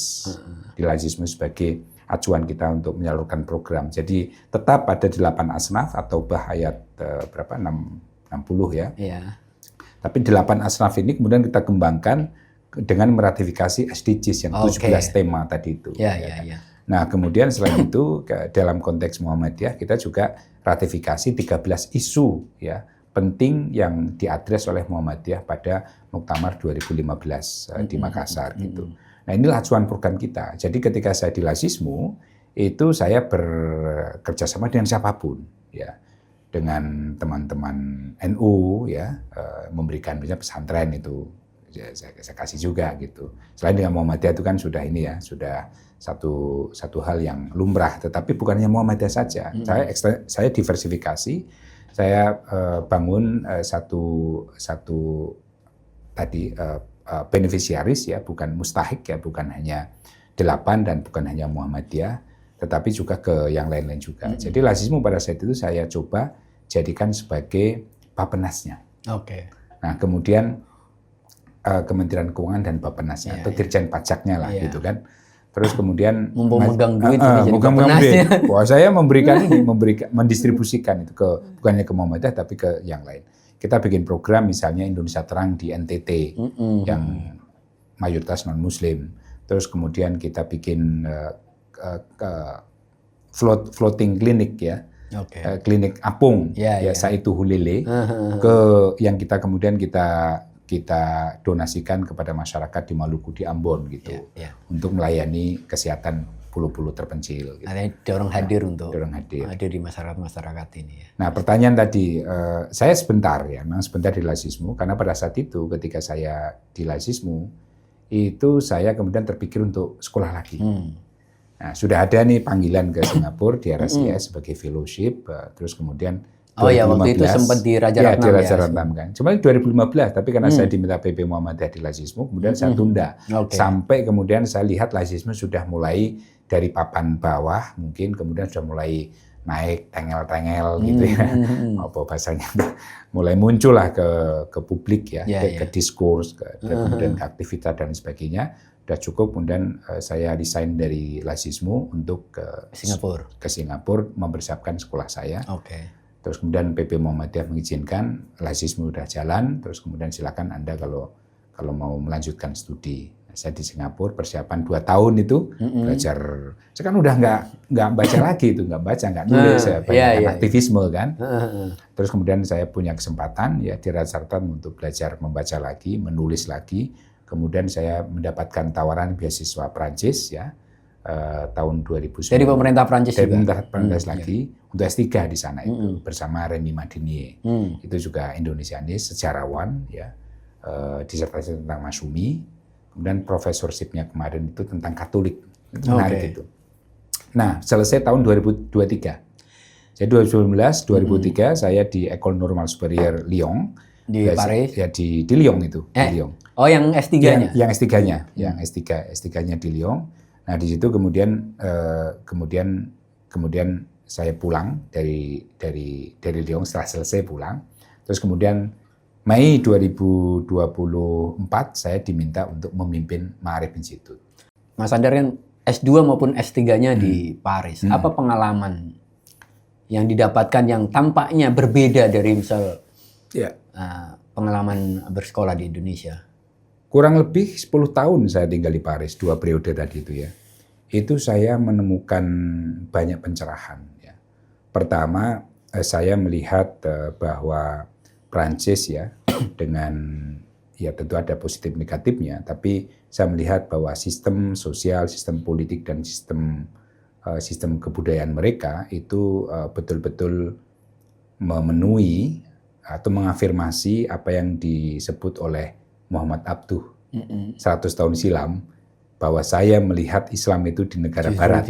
di lazisme sebagai acuan kita untuk menyalurkan program. Jadi tetap ada 8 asnaf atau ayat 60 ya. Tapi 8 asnaf ini kemudian kita kembangkan dengan meratifikasi SDGs yang 17 tema tadi itu. Nah, kemudian selain itu dalam konteks Muhammadiyah kita juga ratifikasi 13 isu ya penting yang diadres oleh Muhammadiyah pada Muktamar 2015 di Makassar gitu. Nah, inilah acuan program kita. Jadi ketika saya di lazismu itu saya bekerja sama dengan siapapun ya. Dengan teman-teman NU ya, memberikan misalnya pesantren itu saya kasih juga gitu. Selain dengan Muhammadiyah itu kan sudah ini ya, sudah satu hal yang lumrah, tetapi bukan hanya Muhammadiyah saja. Saya diversifikasi. Saya bangun satu tadi beneficiaris ya, bukan mustahik ya, bukan hanya 8 dan bukan hanya Muhammadiyah, tetapi juga ke yang lain-lain juga. Jadi lazismu pada saat itu saya coba jadikan sebagai Bapenasnya. Nah, kemudian Kementerian Keuangan dan Bapenasnya atau Dirjen Pajaknya lah gitu kan. Terus kemudian memegang duit Wah, saya mendistribusikan itu bukannya ke Muhammadiyah tapi ke yang lain. Kita bikin program misalnya Indonesia Terang di NTT yang mayoritas non Muslim. Terus kemudian kita bikin floating clinic ya. Klinik apung Saitu Hulile yang kita kemudian kita donasikan kepada masyarakat di Maluku, di Ambon gitu, untuk melayani kesehatan pulau-pulau terpencil. Gitu. Dorong hadir untuk hadir di masyarakat ini. Ya. Nah, pertanyaan tadi, saya memang sebentar di lazismu, karena pada saat itu ketika saya di lazismu itu saya kemudian terpikir untuk sekolah lagi. Nah, sudah ada nih panggilan ke Singapura di RSIS sebagai fellowship, terus kemudian 2015, waktu itu sempat di Raja Ratnam. Di Raja Ratnam kan. Cuma 2015, tapi karena saya diminta PP Muhammadiyah di lazismu, kemudian saya tunda. Sampai kemudian saya lihat lazismu sudah mulai dari papan bawah, mungkin kemudian sudah mulai naik tengel-tengel gitu ya, apa bahasanya, mulai muncul lah ke publik ya, ke diskurs, kemudian ke aktivitas dan sebagainya. Udah cukup, kemudian saya resign dari Lazismu untuk ke Singapura mempersiapkan sekolah saya. Terus kemudian PP Muhammadiyah mengizinkan, Lazismu udah jalan, terus kemudian silakan Anda kalau mau melanjutkan studi. Saya di Singapura persiapan 2 tahun itu belajar. Saya kan udah nggak baca lagi itu, nggak nulis, saya banyak aktivisme kan. Terus kemudian saya punya kesempatan ya di Raja Chartered untuk belajar membaca lagi, menulis lagi. Kemudian saya mendapatkan tawaran beasiswa Prancis ya tahun 2009. Dari pemerintah Prancis juga. Pemerintah Prancis lagi untuk S3 di sana itu bersama Remy Madinier. Itu juga Indonesianis, sejarawan ya. Disertasi tentang Masyumi. Kemudian profesorship-nya kemarin itu tentang Katolik. Itu menarik itu. Nah, selesai tahun 2023. Jadi 2012, 2003 saya di École Normale Supérieure Lyon. Di Paris? Ya di Lyon itu. Di Lyon. Oh, yang S3-nya? Yang S3-nya. Yang S3-nya di Lyon. Nah, di situ kemudian saya pulang dari Lyon setelah selesai pulang. Terus kemudian Mei 2024 saya diminta untuk memimpin Ma'arif Institute. Mas Andar kan S2 maupun S3-nya di Paris. Apa pengalaman yang didapatkan yang tampaknya berbeda dari misal pengalaman bersekolah di Indonesia? Kurang lebih 10 tahun saya tinggal di Paris, 2 periode tadi itu ya. Itu saya menemukan banyak pencerahan. Ya. Pertama, saya melihat bahwa Prancis ya, dengan ya tentu ada positif negatifnya, tapi saya melihat bahwa sistem sosial, sistem politik dan sistem kebudayaan mereka itu betul-betul memenuhi atau mengafirmasi apa yang disebut oleh Muhammad Abduh 100 tahun silam, bahwa saya melihat Islam itu di negara barat.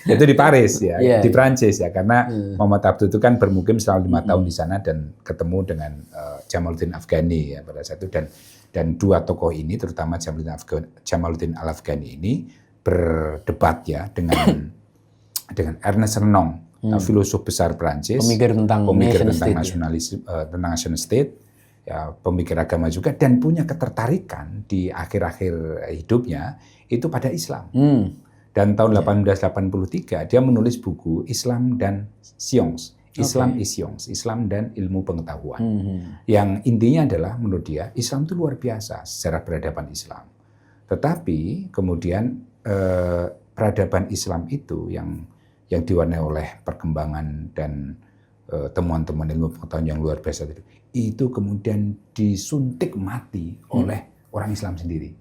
Itu di Paris ya, di Prancis ya, karena Muhammad Abduh itu kan bermukim selama 5 tahun di sana dan ketemu dengan Jamaluddin Afghani ya pada saat itu, dan 2 tokoh ini terutama Jamaluddin Al-Afghani ini berdebat ya dengan Ernest Renan, filosof besar Prancis, pemikir tentang nasionalisme, tentang nation state. Ya, pemikir agama juga, dan punya ketertarikan di akhir-akhir hidupnya itu pada Islam. Dan tahun 1883 dia menulis buku Islam dan Science, Islam is Science, Islam dan ilmu pengetahuan. Yang intinya adalah menurut dia Islam itu luar biasa secara peradaban Islam. Tetapi kemudian peradaban Islam itu yang diwarnai oleh perkembangan dan temuan-temuan ilmu pengetahuan yang luar biasa itu kemudian disuntik mati oleh orang Islam sendiri.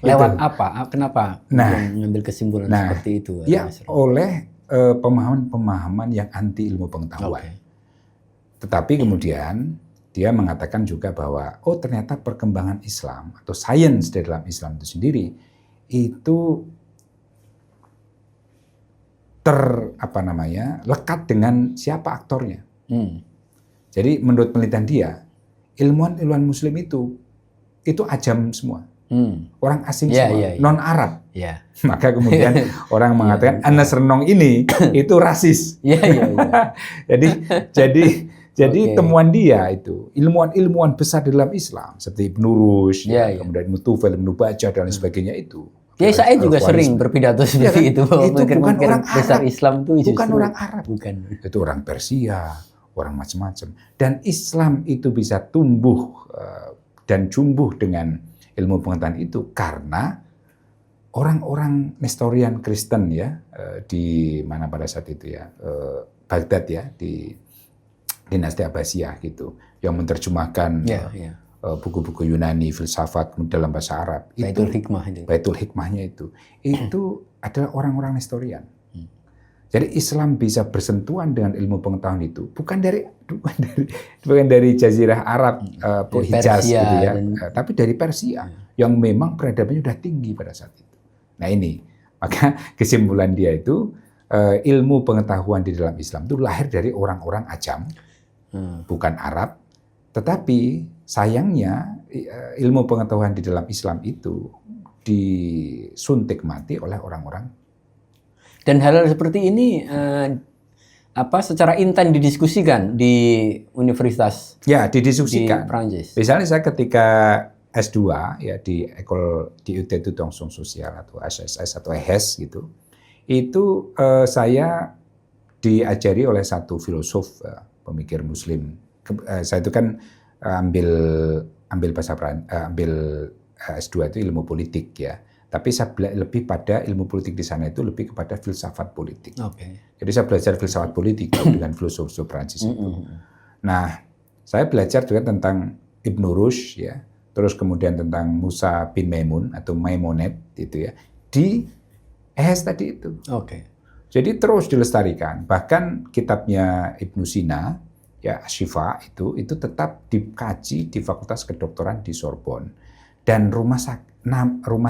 Lewat apa? Kenapa mengambil kesimpulan seperti itu? Ya, oleh pemahaman-pemahaman yang anti ilmu pengetahuan. Tetapi kemudian dia mengatakan juga bahwa ternyata perkembangan Islam atau sains di dalam Islam itu sendiri itu lekat dengan siapa aktornya. Jadi menurut penelitian dia, ilmuwan Muslim itu ajam semua, orang asing semua, non Arab. Maka kemudian orang mengatakan Ernest Renan ini itu rasis. Jadi temuan dia itu ilmuwan besar dalam Islam seperti Ibn Rushd, kemudian Ibn Tufayl, Ibn Bajjah dan sebagainya itu. Saya juga sering berpidato seperti itu. Itu bukan orang besar Arab. Islam itu bukan orang Arab. Bukan. Itu orang Persia, orang macam-macam. Dan Islam itu bisa tumbuh dan jumbuh dengan ilmu pengetahuan itu karena orang-orang Nestorian Kristen ya di mana pada saat itu ya Baghdad ya di dinasti Abbasiyah gitu yang menerjemahkan buku-buku Yunani, filsafat dalam bahasa Arab. Baitul Hikmahnya itu adalah orang-orang Nestorian. Jadi Islam bisa bersentuhan dengan ilmu pengetahuan itu bukan dari Jazirah Arab, Hijaz gitu ya, tapi dari Persia yang memang peradabannya sudah tinggi pada saat itu. Nah ini, maka kesimpulan dia itu ilmu pengetahuan di dalam Islam itu lahir dari orang-orang ajam, bukan Arab. Tetapi sayangnya ilmu pengetahuan di dalam Islam itu disuntik mati oleh orang-orang Dan hal-hal seperti ini secara intens didiskusikan di universitas Ya, di didiskusikan. Prancis. Misalnya saya ketika S2 ya di UT itu Langsung Sosial atau SSS atau EHES gitu. Itu saya diajari oleh satu filosof pemikir muslim. Saya itu kan ambil bahasa ambil S2 itu ilmu politik ya. Tapi saya lebih pada ilmu politik di sana itu lebih kepada filsafat politik. Jadi saya belajar filsafat politik dengan filosof Prancis itu. Nah, saya belajar juga tentang Ibn Rushd ya, terus kemudian tentang Musa bin Maimun atau Maimonet itu ya di EHES tadi itu. Jadi terus dilestarikan. Bahkan kitabnya Ibnu Sina ya Asy-Syifa itu tetap dikaji di Fakultas Kedokteran di Sorbonne. Dan rumah sakit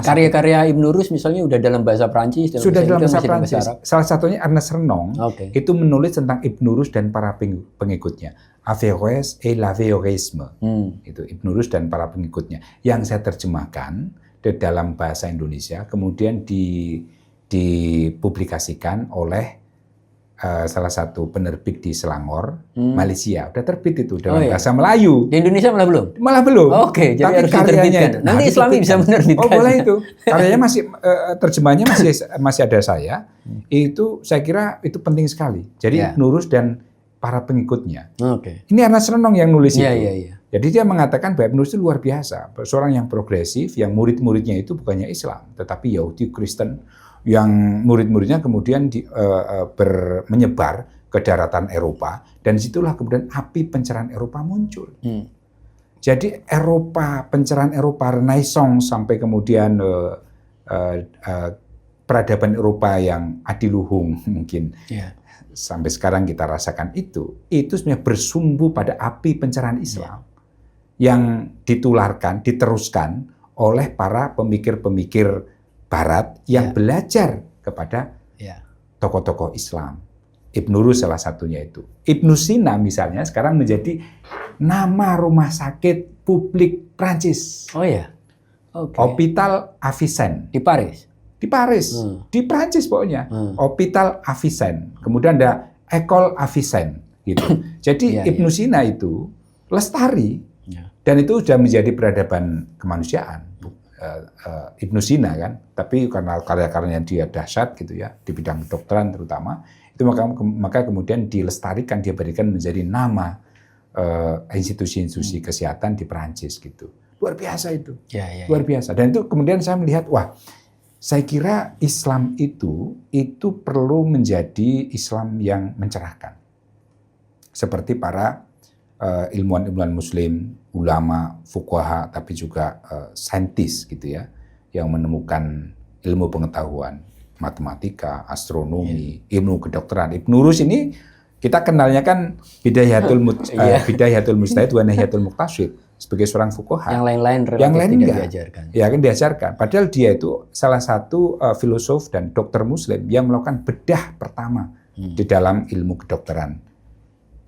karya-karya Ibn Rushd misalnya udah dalam bahasa Prancis, sudah dalam bahasa Prancis. Salah satunya Ernest Renan itu menulis tentang Ibn Rushd dan para pengikutnya. Averroès et l'Averroïsme. Itu Ibn Rushd dan para pengikutnya. Yang saya terjemahkan dalam bahasa Indonesia, kemudian dipublikasikan oleh salah satu penerbit di Selangor, Malaysia. Udah terbit itu dalam bahasa Melayu. Di Indonesia malah belum? Malah belum. Jadi tapi harus diterbitkan. Nanti Islami bisa menerbitkan. Oh boleh itu. Karyanya masih, terjemahnya masih ada saya. Itu saya kira itu penting sekali. Jadi Ibn Rushd dan para pengikutnya. Ini Ernest Renan yang nulis itu. Jadi dia mengatakan bahwa Ibn Rushd itu luar biasa. Seorang yang progresif, yang murid-muridnya itu bukannya Islam, tetapi Yahudi, Kristen, yang murid-muridnya kemudian menyebar ke daratan Eropa, dan disitulah kemudian api pencerahan Eropa muncul. Jadi pencerahan Eropa, Renaissance sampai kemudian peradaban Eropa yang adiluhung mungkin sampai sekarang kita rasakan itu sebenarnya bersumbu pada api pencerahan Islam yang diteruskan oleh para pemikir-pemikir Barat yang belajar kepada tokoh-tokoh Islam. Ibn Rushd salah satunya itu. Ibn Sina misalnya sekarang menjadi nama rumah sakit publik Prancis. Hôpital Avicenne. Di Paris? Di Paris. Di Prancis pokoknya. Hôpital Avicenne. Kemudian ada École Avicenne. Gitu. Jadi Ibn Sina itu lestari. Dan itu sudah menjadi peradaban kemanusiaan. Ibn Sina kan, tapi karena karya-karyanya dia dahsyat gitu ya di bidang kedokteran terutama, itu maka kemudian dilestarikan, dia berikan menjadi nama institusi-institusi kesehatan di Perancis gitu. Luar biasa itu, luar biasa. Dan itu kemudian saya melihat, wah, saya kira Islam itu perlu menjadi Islam yang mencerahkan, seperti para ilmuwan-ilmuwan Muslim, ulama, fuqaha, tapi juga saintis gitu ya, yang menemukan ilmu pengetahuan, matematika, astronomi, ilmu kedokteran. Ibn Rushd ini kita kenalnya kan Bidayatul Mujtahid wa Nihayatul Muqtasid sebagai seorang fuqaha. Yang lain-lain tidak diajarkan. Ya kan diajarkan. Padahal dia itu salah satu filosof dan dokter Muslim yang melakukan bedah pertama di dalam ilmu kedokteran.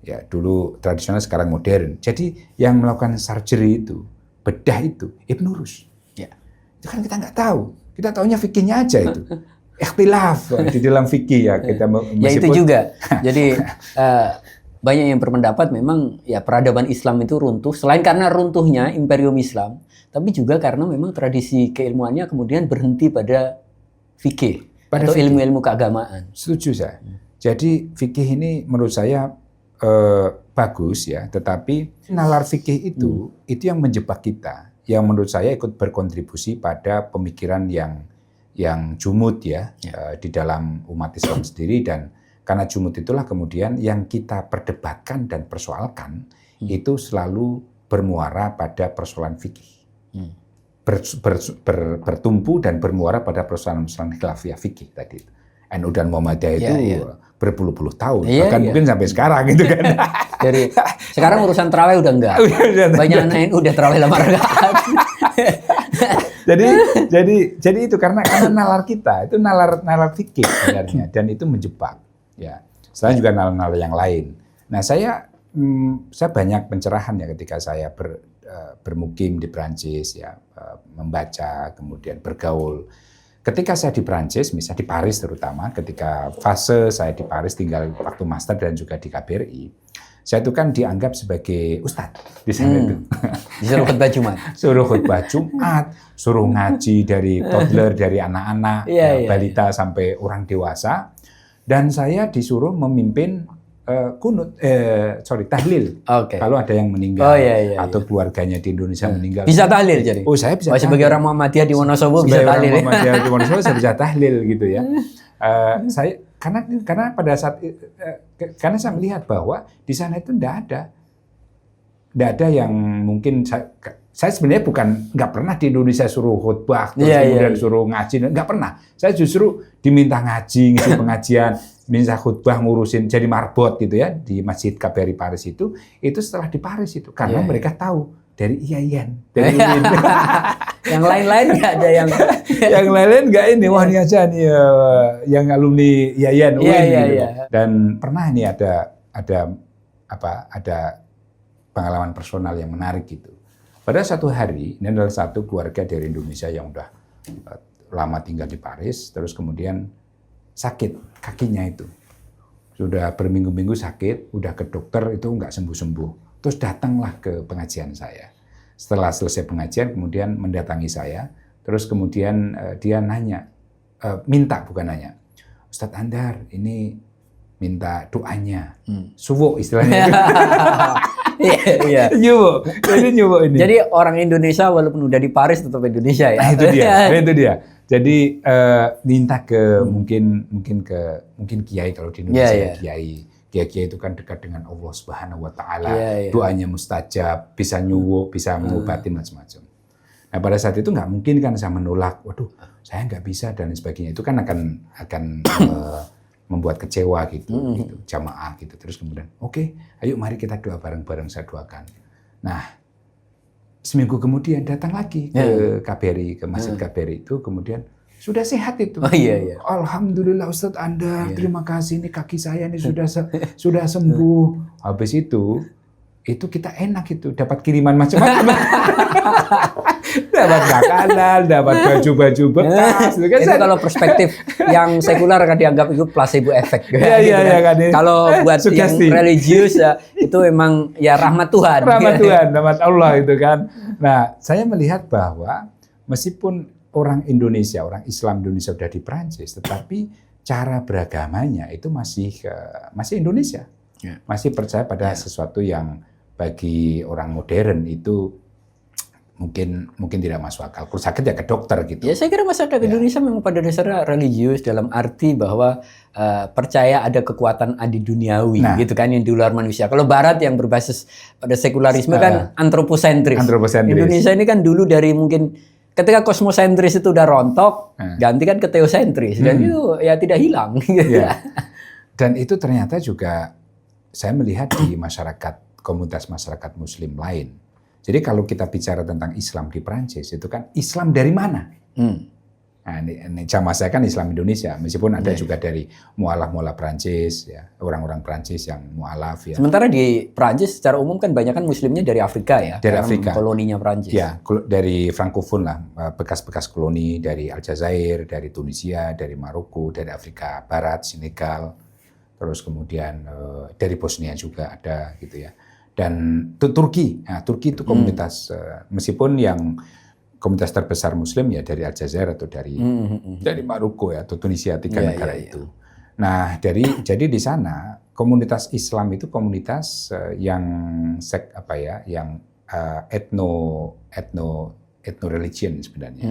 Ya, dulu tradisional, sekarang modern. Jadi yang melakukan surgery itu, bedah itu, Ibn Rushd. Itu kan kita nggak tahu. Kita taunya fikihnya aja itu. Ikhtilaf di dalam fikih ya. Kita itu juga. Jadi banyak yang berpendapat memang ya peradaban Islam itu runtuh. Selain karena runtuhnya Imperium Islam, tapi juga karena memang tradisi keilmuannya kemudian berhenti pada fikih atau ilmu-ilmu keagamaan. Setuju saya. Jadi fikih ini menurut saya bagus ya, tetapi nalar fikih itu yang menjebak kita, yang menurut saya ikut berkontribusi pada pemikiran yang jumud ya, di dalam umat Islam sendiri, dan karena jumud itulah kemudian yang kita perdebatkan dan persoalkan itu selalu bermuara pada persoalan fikih, bertumpu dan bermuara pada persoalan khilafiyah fikih tadi. NU dan Muhammadiyah itu berpuluh-puluh tahun, bahkan mungkin sampai sekarang gitu kan. Dari sekarang urusan terawih udah enggak. Banyak anak NU udah terawih 5 rakaat. jadi itu karena nalar kita itu nalar fikih sebenarnya, dan itu menjebak ya. Selain juga nalar-nalar yang lain. Nah, saya banyak pencerahan ya ketika saya bermukim di Prancis ya, membaca, kemudian bergaul ketika saya di Prancis, misalnya di Paris terutama, ketika fase saya di Paris tinggal waktu master dan juga di KBRI, saya itu kan dianggap sebagai ustadz di sana itu. Disuruh khutbah Jumat. Suruh khutbah Jumat, suruh ngaji dari toddler, dari anak-anak, balita sampai orang dewasa. Dan saya disuruh memimpin tahlil. Kalau ada yang meninggal atau keluarganya di Indonesia meninggal. Bisa tahlil jadi? Oh, saya bisa tahlil. Sebagai orang Muhammadiyah di Wonosobo bisa tahlil. Sebagai orang Muhammadiyah di Wonosobo saya bisa tahlil gitu ya. Saya karena pada saat karena saya melihat bahwa di sana itu tidak ada yang mungkin saya sebenarnya nggak pernah di Indonesia suruh khutbah kemudian suruh ngaji, nggak pernah. Saya justru diminta ngaji, ngisi pengajian, minta khutbah, ngurusin jadi marbot gitu ya di Masjid KBRI Paris itu setelah di Paris itu karena mereka tahu dari IAIN, dari yang lain-lain nggak ada yang lain-lain nggak ini wah ini aja nih yang alumni IAIN gitu. Dan pernah nih ada pengalaman personal yang menarik gitu. Pada satu hari ini adalah satu keluarga dari Indonesia yang udah lama tinggal di Paris, terus kemudian sakit kakinya itu sudah berminggu-minggu sakit, udah ke dokter itu nggak sembuh-sembuh. Terus datanglah ke pengajian saya. Setelah selesai pengajian, kemudian mendatangi saya. Terus kemudian dia nanya, bukan nanya, Ustadz Andar, ini minta doanya. Suwo istilahnya. Iya. Nyuwo ini. Jadi orang Indonesia walaupun udah di Paris tetap Indonesia ya. Itu dia. Jadi minta ke mungkin kiai kalau di Indonesia kiai. Kiai itu kan dekat dengan Allah Subhanahu wa taala. Doanya mustajab, bisa nyuwuk, bisa mengobati macam-macam. Nah, pada saat itu nggak mungkin kan saya menolak, waduh, saya nggak bisa dan sebagainya. Itu kan akan membuat kecewa gitu, jamaah gitu. Terus kemudian, oke, ayo mari kita doa bareng-bareng, saya doakan. Nah, seminggu kemudian datang lagi ke KBRI, ke Masjid KBRI itu, kemudian sudah sehat itu. Alhamdulillah Ustadz Andar, terima kasih ini kaki saya ini sudah sembuh. Habis itu kita enak itu dapat kiriman macam-macam. Dapat makanan, dapat baju-baju bekas. Itu kan kalau perspektif yang sekuler akan dianggap itu placebo effect. Kan. Kalau buat yang religius ya, itu memang ya rahmat Tuhan. Rahmat Allah itu kan. Nah, saya melihat bahwa meskipun orang Indonesia, orang Islam Indonesia sudah di Prancis, tetapi cara beragamanya itu masih Indonesia. Masih percaya pada sesuatu yang bagi orang modern itu mungkin tidak masuk akal. Kalau sakit ya ke dokter gitu. Ya saya kira masyarakat Indonesia memang pada dasarnya religius dalam arti bahwa percaya ada kekuatan adi duniawi gitu kan yang di luar manusia. Kalau Barat yang berbasis pada sekularisme kan antroposentris. Indonesia ini kan dulu dari mungkin ketika kosmosentris itu udah rontok, ganti kan ke teosentris dan itu ya tidak hilang. Dan itu ternyata juga saya melihat di komunitas masyarakat Muslim lain. Jadi kalau kita bicara tentang Islam di Prancis itu kan Islam dari mana? Nah, ini jamaah saya kan Islam Indonesia, meskipun ada juga dari mualaf Prancis, ya orang-orang Prancis yang mualaf. Ya. Sementara di Prancis secara umum kan banyak kan Muslimnya dari Afrika ya, dari Afrika, koloninya Prancis. Ya, dari Francophone lah, bekas-bekas koloni dari Aljazair, dari Tunisia, dari Maroko, dari Afrika Barat, Senegal, terus kemudian dari Bosnia juga ada gitu ya. Dan Turki, nah, Turki itu komunitas meskipun yang komunitas terbesar Muslim ya dari Aljazair atau dari Maroko ya atau Tunisia, tiga negara itu. Nah jadi di sana komunitas Islam itu komunitas yang ethno religion sebenarnya.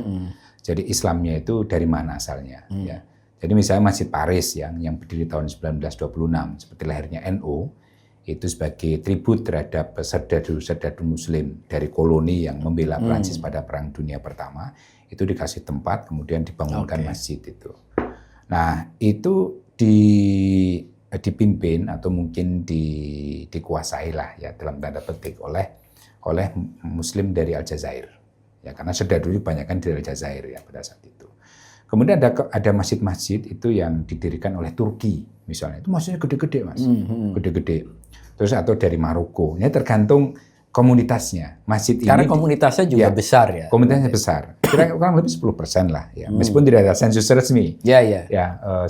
Jadi Islamnya itu dari mana asalnya? Ya. Jadi misalnya Masjid Paris yang berdiri tahun 1926 seperti lahirnya NU. Itu sebagai tribut terhadap serdadu Muslim dari koloni yang membela Prancis pada Perang Dunia Pertama, itu dikasih tempat, kemudian dibangunkan masjid itu. Nah, itu dipimpin atau mungkin dikuasai lah ya dalam tanda petik oleh Muslim dari Aljazair. Ya, karena serdadu itu banyak kan dari Aljazair ya pada saat itu. Kemudian ada masjid-masjid itu yang didirikan oleh Turki misalnya, itu masjidnya gede-gede mas, gede-gede. Terus atau dari Maroko, ini tergantung komunitasnya. Masjid karena ini komunitasnya juga besar ya. Komunitasnya besar. kira kurang lebih 10% lah ya. Meskipun tidak ada sensus resmi. Ya, 10%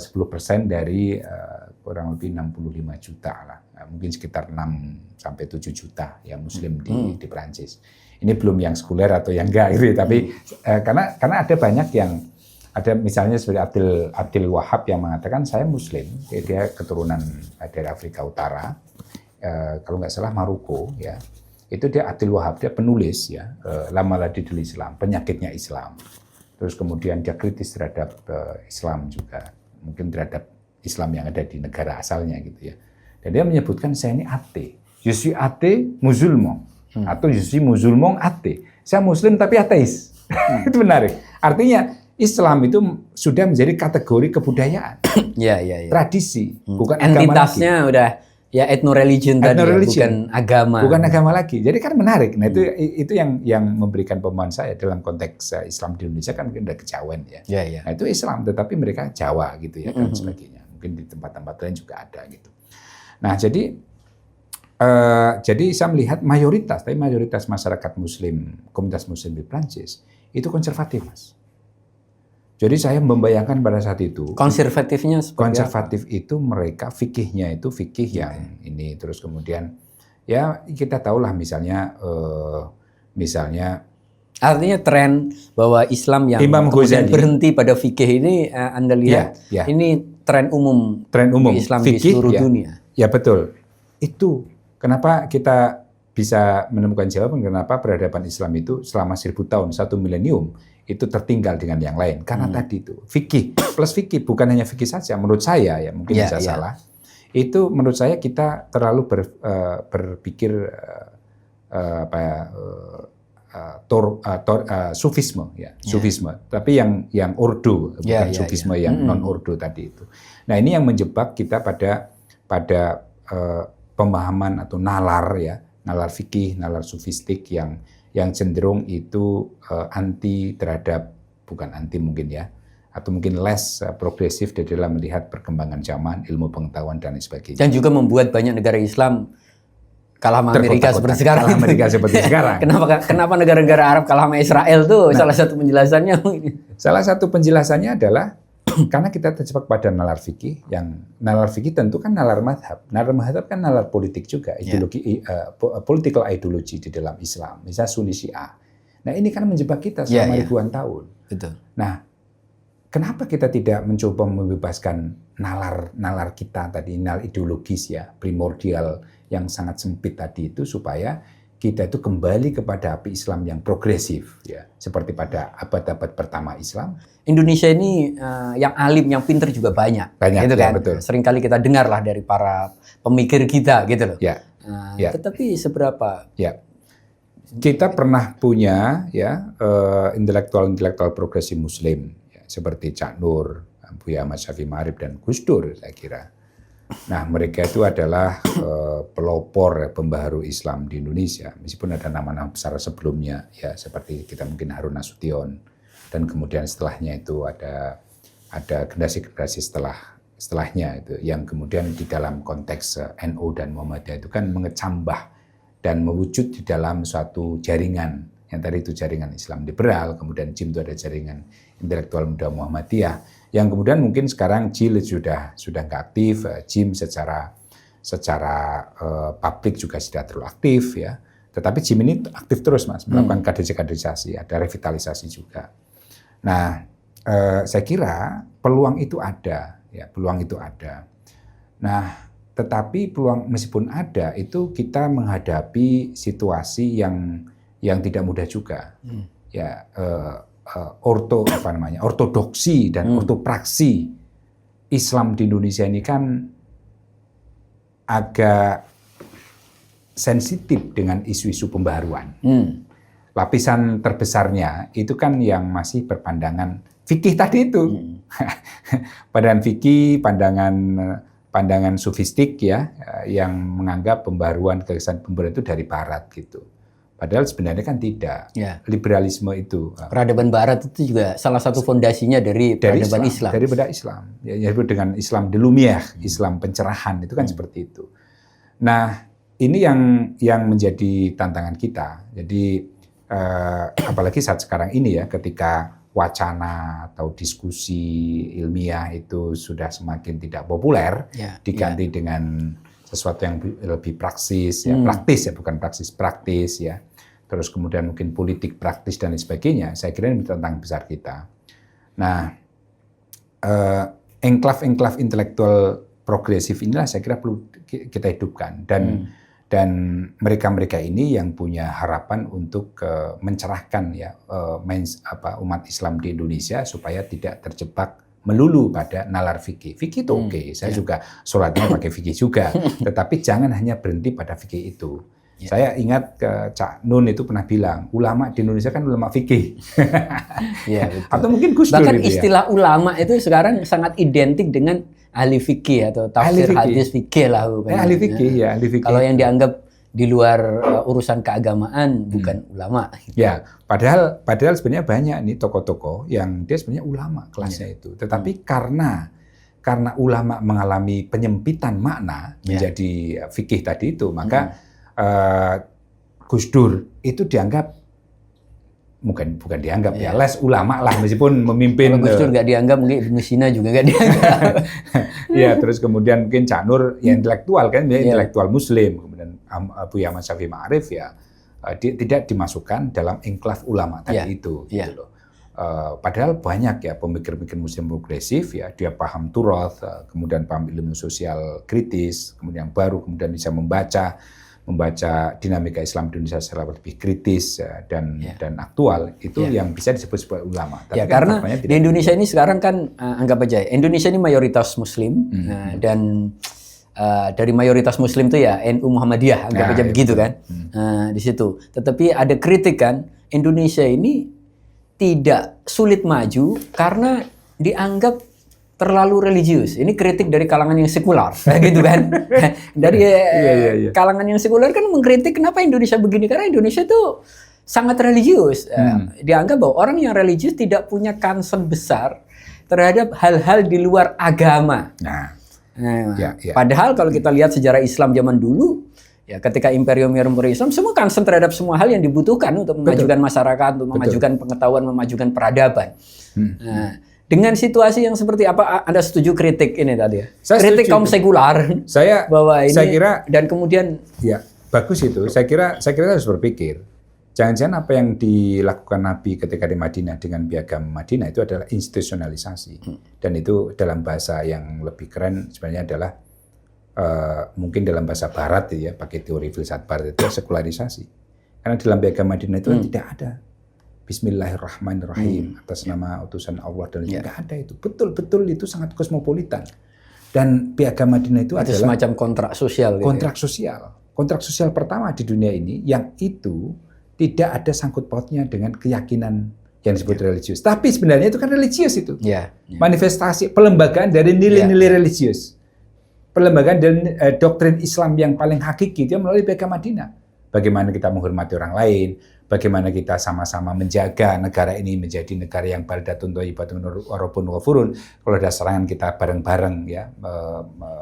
dari kurang lebih 65 juta lah. Mungkin sekitar 6 sampai 7 juta yang muslim di Perancis. Ini belum yang sekuler atau yang enggak gitu, tapi karena ada banyak yang ada misalnya seperti Abdul Wahab yang mengatakan saya muslim, dia keturunan dari Afrika Utara, kalau nggak salah Maroko ya. Itu dia Abdul Wahab, dia penulis ya, Lama Ladidul Islam, penyakitnya Islam. Terus kemudian dia kritis terhadap Islam juga, mungkin terhadap Islam yang ada di negara asalnya gitu ya. Dan dia menyebutkan saya ini ate, je suis ate musulman, atau je suis musulman ate. Saya muslim tapi ateis. Itu menarik. Artinya Islam itu sudah menjadi kategori kebudayaan, tradisi, bukan entitasnya agama lagi. Udah ya ethno-religion tadi, bukan agama. Bukan agama lagi. Jadi kan menarik. Nah itu yang memberikan pemahaman saya dalam konteks Islam di Indonesia kan mungkin udah kejawen ya. Nah itu Islam, tetapi mereka Jawa gitu ya dan sebagainya. Mungkin di tempat-tempat lain juga ada gitu. Nah jadi saya melihat mayoritas masyarakat Muslim, komunitas Muslim di Prancis itu konservatif, Mas. Jadi saya membayangkan pada saat itu konservatifnya konservatif itu mereka fikihnya itu fikih yang ini, terus kemudian ya kita tahulah misalnya artinya tren bahwa Islam yang Imam kemudian Ghazali berhenti pada fikih ini Anda lihat ini tren umum di Islam fikih, di seluruh dunia. Ya betul. Itu kenapa kita bisa menemukan jawaban kenapa peradaban Islam itu selama 1000 tahun, 1 milenium itu tertinggal dengan yang lain. Karena tadi itu fikih plus fikih, bukan hanya fikih saja. Menurut saya ya mungkin bisa salah. Itu menurut saya kita terlalu berpikir sufisme ya, sufisme. Tapi yang ordo, bukan sufisme yang non ordo tadi itu. Nah ini yang menjebak kita pada pemahaman atau nalar ya, nalar fikih, nalar sufistik yang cenderung itu anti terhadap, bukan anti mungkin ya, atau mungkin less progresif di dalam melihat perkembangan zaman, ilmu pengetahuan dan sebagainya. Dan juga membuat banyak negara Islam kalah sama Amerika seperti sekarang. Kalah Amerika seperti sekarang. Kenapa negara-negara Arab kalah sama Israel tuh? Salah satu penjelasannya. Salah satu penjelasannya adalah karena kita terjebak pada nalar fikih, yang nalar fikih tentu kan nalar madhab. Nalar madhab kan nalar politik juga, ideologi, political ideology di dalam Islam, misalnya Sunni Syiah. Nah ini kan menjebak kita selama ribuan tahun. Betul. Nah, kenapa kita tidak mencoba membebaskan nalar kita tadi, nalar ideologis ya, primordial yang sangat sempit tadi itu, supaya kita itu kembali kepada api Islam yang progresif ya, seperti pada abad-abad pertama Islam. Indonesia ini yang alim, yang pinter juga banyak gitu kan. Betul. Seringkali kita dengar lah dari para pemikir kita gitu loh. Tetapi seberapa? Ya, kita pernah punya ya intelektual progresif Muslim ya, seperti Cak Nur, Buya Ahmad Syafi'i Ma'arif dan Gus Dur saya kira. Nah mereka itu adalah pelopor pembaharu Islam di Indonesia, meskipun ada nama-nama besar sebelumnya ya, seperti kita mungkin Harun Nasution, dan kemudian setelahnya itu ada generasi-generasi setelahnya itu yang kemudian di dalam konteks NU dan Muhammadiyah itu kan mengecambah dan mewujud di dalam suatu jaringan, yang tadi itu jaringan Islam liberal, kemudian JIM itu ada jaringan intelektual muda Muhammadiyah, yang kemudian mungkin sekarang JIL sudah nggak aktif, JIM secara publik juga tidak terlalu aktif ya, tetapi JIM ini aktif terus Mas, melakukan kaderisasi, ada revitalisasi juga. Nah, saya kira peluang itu ada, ya peluang itu ada. Nah, tetapi peluang meskipun ada itu kita menghadapi situasi yang tidak mudah juga, ya ortodoksi dan ortopraksi Islam di Indonesia ini kan agak sensitif dengan isu-isu pembaharuan. Lapisan terbesarnya itu kan yang masih berpandangan fikih tadi itu. Pandangan fikih, pandangan sufistik ya, yang menganggap pembaharuan, kesan pembaharuan itu dari barat gitu. Padahal sebenarnya kan tidak. Liberalisme itu. Peradaban barat itu juga salah satu fondasinya dari peradaban Islam. Daripada Islam. Ya, disebut dengan Islam de Lumière, Islam pencerahan, itu kan seperti itu. Nah, ini yang menjadi tantangan kita. Jadi apalagi saat sekarang ini ya, ketika wacana atau diskusi ilmiah itu sudah semakin tidak populer, diganti dengan sesuatu yang lebih praktis ya, bukan praktis ya. Terus kemudian mungkin politik praktis dan lain sebagainya. Saya kira ini tentang besar kita. Nah, enklav-enklav intelektual progresif inilah saya kira perlu kita hidupkan, dan mereka-mereka ini yang punya harapan untuk mencerahkan ya umat Islam di Indonesia supaya tidak terjebak melulu pada nalar fikih. Fikih itu oke, saya juga sholatnya pakai fikih juga, tetapi jangan hanya berhenti pada fikih itu. Saya ingat Cak Nun itu pernah bilang, ulama di Indonesia kan ulama fikih. Atau mungkin Gus Dur bahkan itu istilah ulama itu sekarang sangat identik dengan ahli fikih atau tafsir hadis fikih lah. Ahli fikih ya, ahli fikih. Kalau yang dianggap di luar urusan keagamaan bukan ulama. Ya, padahal sebenarnya banyak nih tokoh-tokoh yang dia sebenarnya ulama kelasnya itu. Tetapi karena ulama mengalami penyempitan makna menjadi fikih tadi itu, maka Gus Dur itu dianggap bukan dianggap ya, les ulama lah meskipun memimpin. Kalau Gus Dur nggak dianggap, mungkin Ibnu Sina juga nggak dianggap. Ya, terus kemudian mungkin Cak Nur ya intelektual kan, intelektual Muslim, kemudian Buya Ahmad Syafi'i Ma'arif ya tidak dimasukkan dalam enklav ulama tadi itu. Gitu loh. Padahal banyak ya pemikir-pemikir Muslim progresif ya, dia paham turath, kemudian paham ilmu sosial kritis, kemudian baru kemudian bisa membaca dinamika Islam di Indonesia secara lebih kritis dan aktual, itu yang bisa disebut sebagai ulama. Tapi karena di Indonesia ini sekarang kan anggap aja Indonesia ini mayoritas Muslim dan dari mayoritas Muslim itu ya NU Muhammadiyah, anggap aja begitu kan. Di situ. Tetapi ada kritik kan, Indonesia ini tidak sulit maju karena dianggap terlalu religius. Ini kritik dari kalangan yang sekular, gitu kan? Dari kalangan yang sekular kan mengkritik kenapa Indonesia begini, karena Indonesia itu sangat religius. Dianggap bahwa orang yang religius tidak punya concern besar terhadap hal-hal di luar agama. Padahal kalau kita lihat sejarah Islam zaman dulu, ya ketika imperium Islam, semua concern terhadap semua hal yang dibutuhkan untuk memajukan masyarakat, untuk memajukan pengetahuan, memajukan peradaban. Dengan situasi yang seperti apa, Anda setuju kritik ini tadi ya? Kritik kaum sekular bahwa ini, saya kira, dan kemudian ya bagus itu. Saya kira harus berpikir, jangan-jangan apa yang dilakukan Nabi ketika di Madinah dengan piagam Madinah itu adalah institusionalisasi, dan itu dalam bahasa yang lebih keren sebenarnya adalah mungkin dalam bahasa Barat ya, pakai teori filsafat Barat itu sekularisasi. Karena dalam piagam Madinah itu tidak ada Bismillahirrahmanirrahim atas nama utusan Allah, dan tidak ada itu. Betul-betul itu sangat kosmopolitan. Dan piagam Madinah itu adalah semacam kontrak sosial. Kontrak sosial. Kontrak sosial pertama di dunia ini yang itu tidak ada sangkut pautnya dengan keyakinan yang disebut religius. Tapi sebenarnya itu kan religius itu. Manifestasi pelembagaan dari nilai-nilai religius. Pelembagaan dari doktrin Islam yang paling hakiki itu melalui piagam Madinah. Bagaimana kita menghormati orang lain, bagaimana kita sama-sama menjaga negara ini menjadi negara yang baldatun thayyibatun warabun ghafurun. Kalau ada serangan kita bareng-bareng ya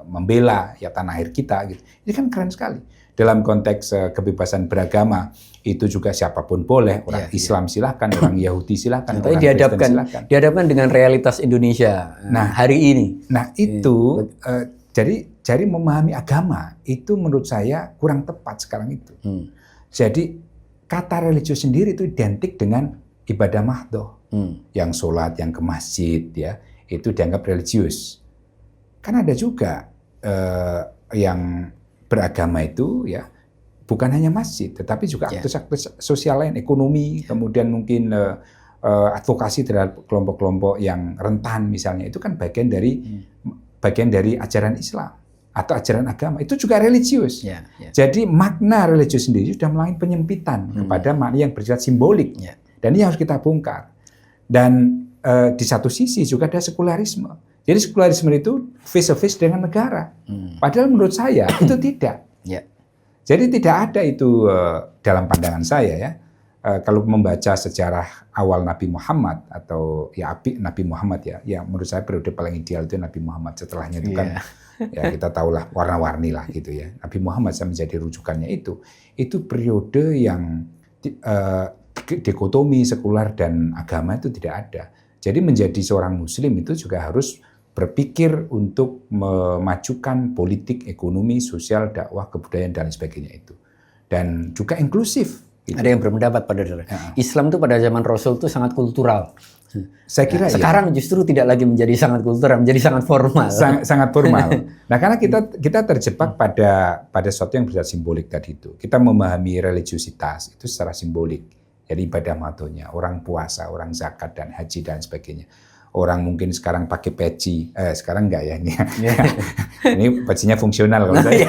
membela ya tanah air kita gitu. Ini kan keren sekali. Dalam konteks kebebasan beragama itu juga siapapun boleh, orang Islam silahkan, orang Yahudi silahkan, orang Kristen silahkan. Dihadapkan dengan realitas Indonesia hari ini. Nah itu jadi memahami agama itu menurut saya kurang tepat sekarang itu. Jadi kata religius sendiri itu identik dengan ibadah mahdhah. Yang sholat, yang ke masjid ya, itu dianggap religius. Kan ada juga yang beragama itu ya bukan hanya masjid, tetapi juga aktivitas sosial lain, ekonomi, kemudian mungkin advokasi terhadap kelompok-kelompok yang rentan misalnya, itu kan bagian dari ajaran Islam atau ajaran agama, itu juga religius. Jadi makna religius sendiri sudah mulai penyempitan kepada makna yang bersifat simbolik, dan ini harus kita bongkar. Dan di satu sisi juga ada sekularisme. Jadi sekularisme itu face to face dengan negara. Padahal menurut saya itu tidak. Jadi tidak ada itu dalam pandangan saya ya. Kalau membaca sejarah awal Nabi Muhammad atau ya Nabi Muhammad ya menurut saya periode paling ideal itu Nabi Muhammad. Setelahnya itu kan ya kita tahulah warna-warni lah gitu ya. Nabi Muhammad saya menjadi rujukannya itu periode yang dikotomi sekuler dan agama itu tidak ada. Jadi menjadi seorang muslim itu juga harus berpikir untuk memajukan politik, ekonomi, sosial, dakwah, kebudayaan dan sebagainya itu. Dan juga inklusif. Gitu. Ada yang berpendapat pada Islam itu pada zaman Rasul itu sangat kultural. Saya kira sekarang justru tidak lagi menjadi sangat kultural, menjadi sangat formal. Sangat formal. Nah, karena kita terjebak pada sesuatu yang bersifat simbolik tadi itu. Kita memahami religiusitas itu secara simbolik. Jadi ibadah matonya, orang puasa, orang zakat dan haji dan sebagainya. Orang mungkin sekarang pakai peci, sekarang enggak ya ini. Ini pecinya fungsional kalau saya.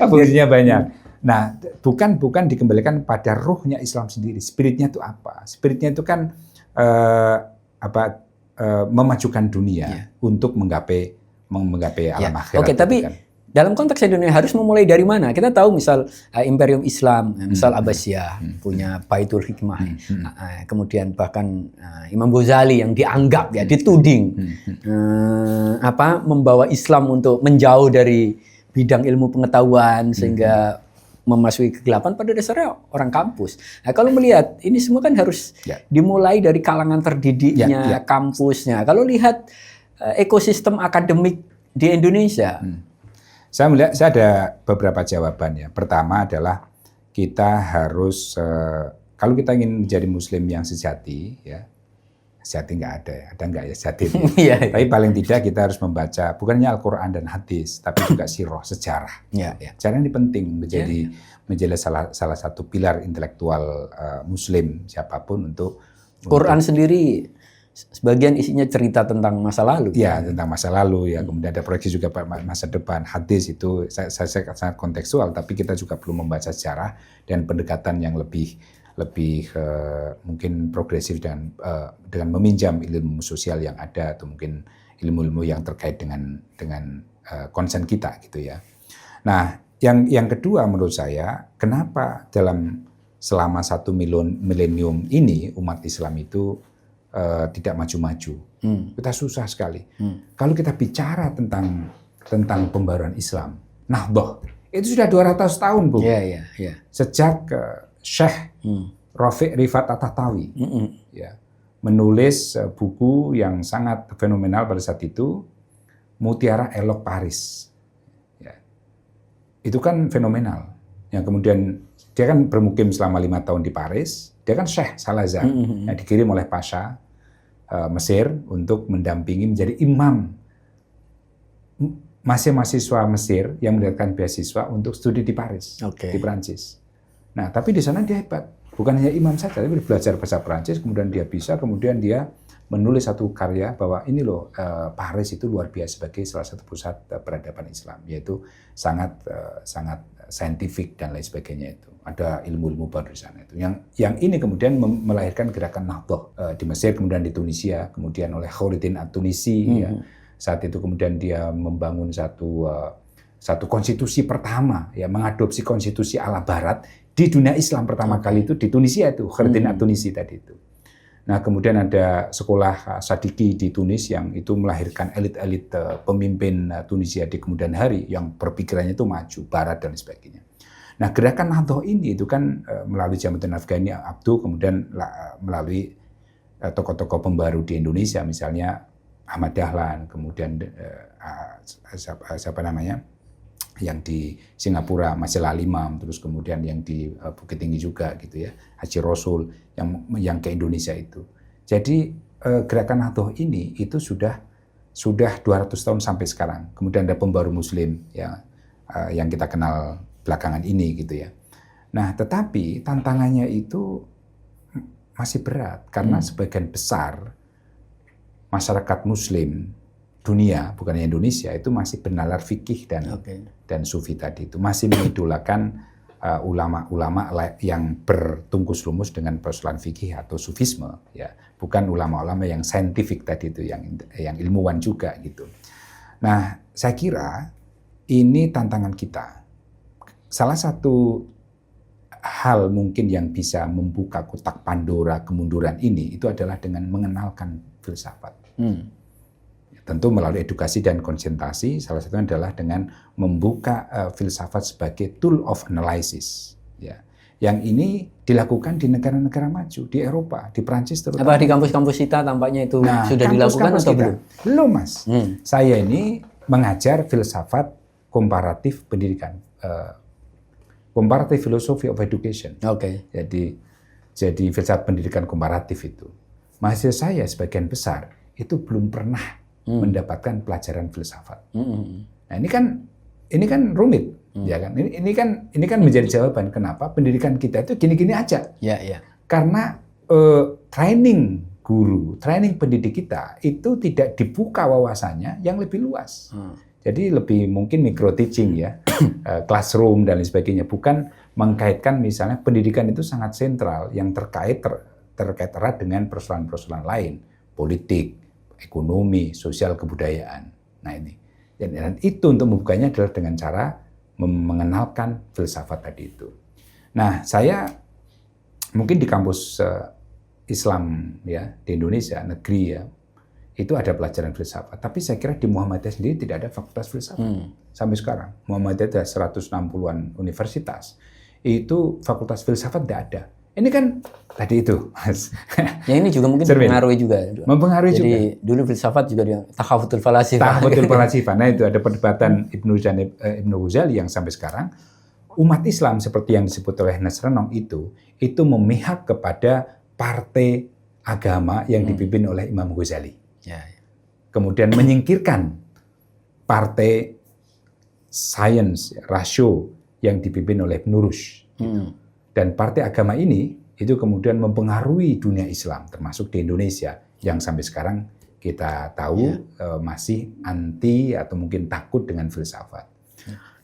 Fungsinya banyak. Nah, bukan dikembalikan pada ruhnya Islam sendiri. Spiritnya itu apa? Spiritnya itu kan memajukan dunia untuk menggapai alam akhirat. Oke, tapi kan. Dalam konteks Indonesia harus memulai dari mana? Kita tahu misal Imperium Islam, misal Abbasiyah punya Baitul Hikmah, kemudian bahkan Imam Ghazali yang dianggap dituding membawa Islam untuk menjauh dari bidang ilmu pengetahuan sehingga memasuki kegelapan, pada dasarnya orang kampus. Nah, kalau melihat ini semua kan harus dimulai dari kalangan terdidiknya, kampusnya. Kalau lihat ekosistem akademik di Indonesia, saya ada beberapa jawaban ya. Pertama adalah kita harus kalau kita ingin menjadi Muslim yang sejati, ya sejati nggak ada nggak ya sejati. Tapi paling tidak kita harus membaca bukannya Al-Quran dan hadis, tapi juga sirah, sejarah. Sejarah ini penting menjadi salah satu pilar intelektual Muslim siapapun untuk. Quran sendiri sebagian isinya cerita tentang masa lalu. Ya, tentang masa lalu ya. Kemudian ada proyeksi juga masa depan. Hadis itu saya sangat kontekstual, tapi kita juga perlu membaca sejarah dan pendekatan yang lebih mungkin progresif dan dengan meminjam ilmu sosial yang ada atau mungkin ilmu-ilmu yang terkait dengan konsen kita gitu ya. Nah, yang kedua menurut saya, kenapa selama 1 milenium ini umat Islam itu tidak maju-maju. Kita susah sekali. Kalau kita bicara tentang pembaruan Islam, Nahdoh, itu sudah 200 tahun, Bu. Sejak Syekh Rafiq Rifat At-Tahtawi menulis buku yang sangat fenomenal pada saat itu, Mutiara Elok Paris. Itu kan fenomenal. Yang kemudian dia kan bermukim selama 5 tahun di Paris. Dia kan Syekh Salazar yang dikirim oleh Pasha Mesir untuk mendampingi menjadi imam mahasiswa Mesir yang mendapatkan beasiswa untuk studi di Paris, di Prancis. Nah, tapi di sana dia hebat. Bukan hanya imam saja, tapi belajar bahasa Prancis, kemudian dia menulis satu karya bahwa ini loh Paris itu luar biasa sebagai salah satu pusat peradaban Islam, yaitu sangat saintifik dan lain sebagainya itu. Ada ilmu-ilmu baru di sana itu. Yang ini kemudian melahirkan gerakan Nahdoh di Mesir, kemudian di Tunisia, kemudian oleh Khairuddin At-Tunisi. Ya. Saat itu kemudian dia membangun satu konstitusi pertama, ya, mengadopsi konstitusi ala Barat di dunia Islam pertama kali itu di Tunisia itu, Khairuddin At-Tunisi tadi itu. Nah, kemudian ada sekolah Sadiki di Tunis yang itu melahirkan elit-elit pemimpin Tunisia di kemudian hari yang berpikirannya itu maju, Barat dan sebagainya. Nah, gerakan Nahdoh ini itu kan melalui Jamatul Afghani Abdu, kemudian melalui tokoh-tokoh pembaru di Indonesia, misalnya Ahmad Dahlan, kemudian siapa namanya, yang di Singapura Majelah Imam, terus kemudian yang di Bukit Tinggi juga gitu ya, Haji Rasul yang ke Indonesia itu. Jadi gerakan Nahdoh ini itu sudah 200 tahun sampai sekarang. Kemudian ada pembaru Muslim ya, yang kita kenal belakangan ini gitu ya. Nah, tetapi tantangannya itu masih berat karena sebagian besar masyarakat Muslim dunia, bukan hanya Indonesia, itu masih bernalar fikih dan sufi tadi itu, masih mengidolakan ulama-ulama yang bertungkus lumus dengan persoalan fikih atau sufisme, ya, bukan ulama-ulama yang saintifik tadi itu, yang ilmuwan juga gitu. Nah, saya kira ini tantangan kita. Salah satu hal mungkin yang bisa membuka kotak Pandora kemunduran ini itu adalah dengan mengenalkan filsafat. Tentu melalui edukasi dan konsentrasi, salah satunya adalah dengan membuka filsafat sebagai tool of analysis. Ya. Yang ini dilakukan di negara-negara maju, di Eropa, di Prancis terutama. Apa di kampus-kampus kita tampaknya itu sudah dilakukan atau belum? Belum, Mas. Saya ini mengajar filsafat komparatif pendidikan, comparative philosophy of education. Oke. Jadi filsafat pendidikan komparatif itu. Mahasiswa saya sebagian besar itu belum pernah mendapatkan pelajaran filsafat. Nah, ini kan rumit. Ya kan, ini kan menjadi jawaban kenapa pendidikan kita itu gini-gini aja. Ya. Karena training guru, training pendidik kita itu tidak dibuka wawasannya yang lebih luas. Jadi lebih mungkin micro teaching ya, classroom dan lain sebagainya. Bukan mengkaitkan misalnya pendidikan itu sangat sentral yang terkait erat dengan persoalan-persoalan lain, politik, ekonomi, sosial, kebudayaan. Nah ini, dan itu untuk membukanya adalah dengan cara mengenalkan filsafat tadi itu. Nah, saya mungkin di kampus Islam ya di Indonesia negeri ya itu ada pelajaran filsafat. Tapi saya kira di Muhammadiyah sendiri tidak ada fakultas filsafat sampai sekarang. Muhammadiyah ada 160-an universitas. Itu fakultas filsafat tidak ada. Ini kan tadi itu, Mas. Ya ini juga mungkin mempengaruhi juga. Mempengaruhi juga. Jadi dulu filsafat juga dia takhafutul falasifah. Takhafutul falasifah. Nah itu ada perdebatan Ibnu Ghazali yang sampai sekarang umat Islam seperti yang disebut oleh Nasranong itu memihak kepada partai agama yang dipimpin oleh Imam Ghazali. Ya. Kemudian menyingkirkan partai sains rasio yang dipimpin oleh Ibn Rushd. Dan partai agama ini itu kemudian mempengaruhi dunia Islam, termasuk di Indonesia, yang sampai sekarang kita tahu masih anti atau mungkin takut dengan filsafat.